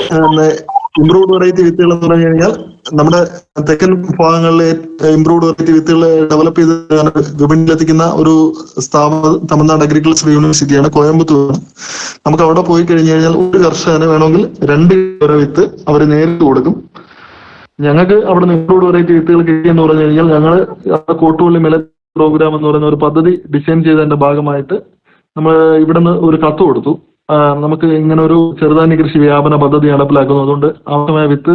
ഇംപ്രൂവ്ഡ് വെറൈറ്റി വിത്തുകൾ എന്ന് പറഞ്ഞു കഴിഞ്ഞാൽ നമ്മുടെ തെക്കൻ ഭാഗങ്ങളിലെ ഇംപ്രൂവ്ഡ് വെറൈറ്റി വിത്തുകൾ ഡെവലപ്പ് ചെയ്ത് വിപണിയിലെത്തിക്കുന്ന ഒരു സ്ഥാപനം തമിഴ്നാട് അഗ്രികൾച്ചർ യൂണിവേഴ്സിറ്റിയാണ്, കോയമ്പത്തൂർ. നമുക്ക് അവിടെ പോയി കഴിഞ്ഞു കഴിഞ്ഞാൽ ഒരു കർഷകന് വേണമെങ്കിൽ 2 കിലോ വിത്ത് അവർ നേരിട്ട് കൊടുക്കും. ഞങ്ങൾക്ക് അവിടെ നിന്ന് ഇംപ്രൂവ്ഡ് വെറൈറ്റി വിത്തുകൾ കിട്ടിയെന്ന് പറഞ്ഞു കഴിഞ്ഞാൽ ഞങ്ങൾ കോട്ടുപള്ളി മില്ലറ്റ് പ്രോഗ്രാം എന്ന് പറയുന്ന ഒരു പദ്ധതി ഡിസൈൻ ചെയ്തതിന്റെ ഭാഗമായിട്ട് നമ്മൾ ഇവിടുന്ന് ഒരു കത്ത് കൊടുത്തു. നമുക്ക് ഇങ്ങനെ ഒരു ചെറുധാന്യ കൃഷി വ്യാപന പദ്ധതി നടപ്പിലാക്കുന്നു, അതുകൊണ്ട് ആവശ്യമായ വിത്ത്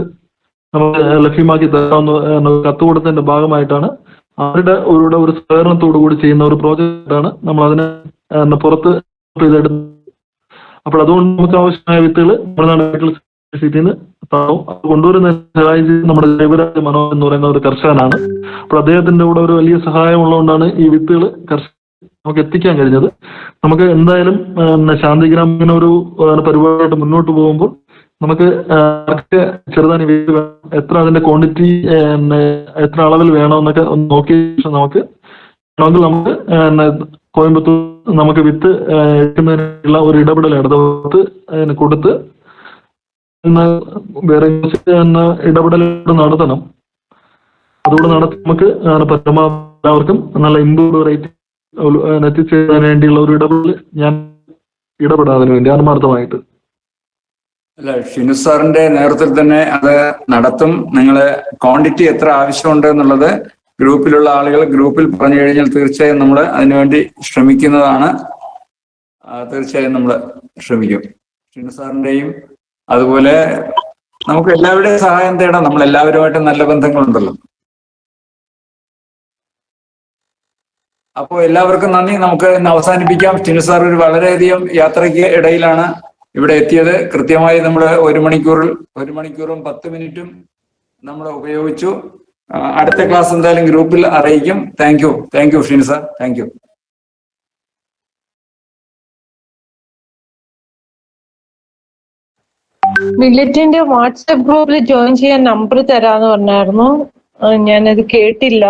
നമുക്ക് ലഭ്യമാക്കി തരാമെന്ന് കത്ത് കൊടുത്തതിന്റെ ഭാഗമായിട്ടാണ് അവരുടെ ഒരു സഹകരണത്തോടു കൂടി ചെയ്യുന്ന ഒരു പ്രോജക്റ്റാണ് നമ്മൾ അതിനെ പുറത്ത് ചെയ്തെടുത്തത്. അപ്പോൾ അതുകൊണ്ട് നമുക്ക് ആവശ്യമായ വിത്തുകൾ തമിഴ്നാട് യൂണിവേഴ്സിറ്റിയിൽ നിന്ന് കൊണ്ടുവരുന്ന നമ്മുടെ ജൈവരാജ് മനോഹർ എന്ന് പറയുന്ന ഒരു കർഷകനാണ്. അപ്പോൾ അദ്ദേഹത്തിന്റെ കൂടെ ഒരു വലിയ സഹായം ഉള്ളതുകൊണ്ടാണ് ഈ വിത്തുകൾ നമുക്ക് എത്തിക്കാൻ കഴിഞ്ഞത്. നമുക്ക് എന്തായാലും ശാന്തിഗ്രാം ഇങ്ങനെ ഒരു പരിപാടിയായിട്ട് മുന്നോട്ട് പോകുമ്പോൾ നമുക്ക് ചെറുതാനി വീട് എത്ര അതിന്റെ ക്വാണ്ടിറ്റി എത്ര അളവിൽ വേണമെന്നൊക്കെ ഒന്ന് നോക്കിയ ശേഷം നമുക്ക് വേണമെങ്കിൽ നമുക്ക് കോയമ്പത്തൂർ നമുക്ക് വിത്ത് എടുക്കുന്നതിനുള്ള ഒരു ഇടപെടൽ ഇടതുപത്ത് കൊടുത്ത് വേറെ ഇടപെടൽ നടത്തണം. അതുകൂടെ നടത്തി നമുക്ക് പരമാവധി എല്ലാവർക്കും നല്ല ഇംപ്രൂവ്ഡ് വെറൈറ്റി എത്തിച്ചേരാൻ വേണ്ടിയുള്ള ഒരു ഇടപെടൽ ഞാൻ ഇടപെടാതിന് വേണ്ടി ആത്മാർത്ഥമായിട്ട്. അല്ല, ഷിനു സാറിന്റെ നേതൃത്വത്തിൽ തന്നെ അത് നടത്തും. നിങ്ങള് ക്വാണ്ടിറ്റി എത്ര ആവശ്യമുണ്ട് എന്നുള്ളത് ഗ്രൂപ്പിലുള്ള ആളുകൾ ഗ്രൂപ്പിൽ പറഞ്ഞു കഴിഞ്ഞാൽ തീർച്ചയായും നമ്മൾ അതിനുവേണ്ടി ശ്രമിക്കുന്നതാണ്. തീർച്ചയായും നമ്മൾ ശ്രമിക്കും. ഷിനു സാറിന്റെയും അതുപോലെ നമുക്ക് എല്ലാവരുടെയും സഹായം തേടാം. നമ്മൾ എല്ലാവരുമായിട്ട് നല്ല ബന്ധങ്ങളുണ്ടല്ലോ. അപ്പോൾ എല്ലാവർക്കും നന്ദി. നമുക്ക് ഇന്ന് അവസാനിപ്പിക്കാം. ഷിനു സാർ ഒരു വളരെയധികം യാത്രയ്ക്ക് ഇടയിലാണ് ഇവിടെ എത്തിയത്. കൃത്യമായി നമ്മൾ 1 മണിക്കൂറും 10 മിനിറ്റും നമ്മൾ ഉപയോഗിച്ചു. അടുത്ത ക്ലാസ് എന്തായാലും ഗ്രൂപ്പിൽ അറിയിക്കും. Thank you Shinu sir, thank you. മില്ലറ്റിന്റെ വാട്സാപ്പ് ഗ്രൂപ്പിൽ ജോയിൻ ചെയ്യാൻ നമ്പർ തരാന്ന് പറഞ്ഞായിരുന്നു. ഞാനത് കേട്ടില്ല.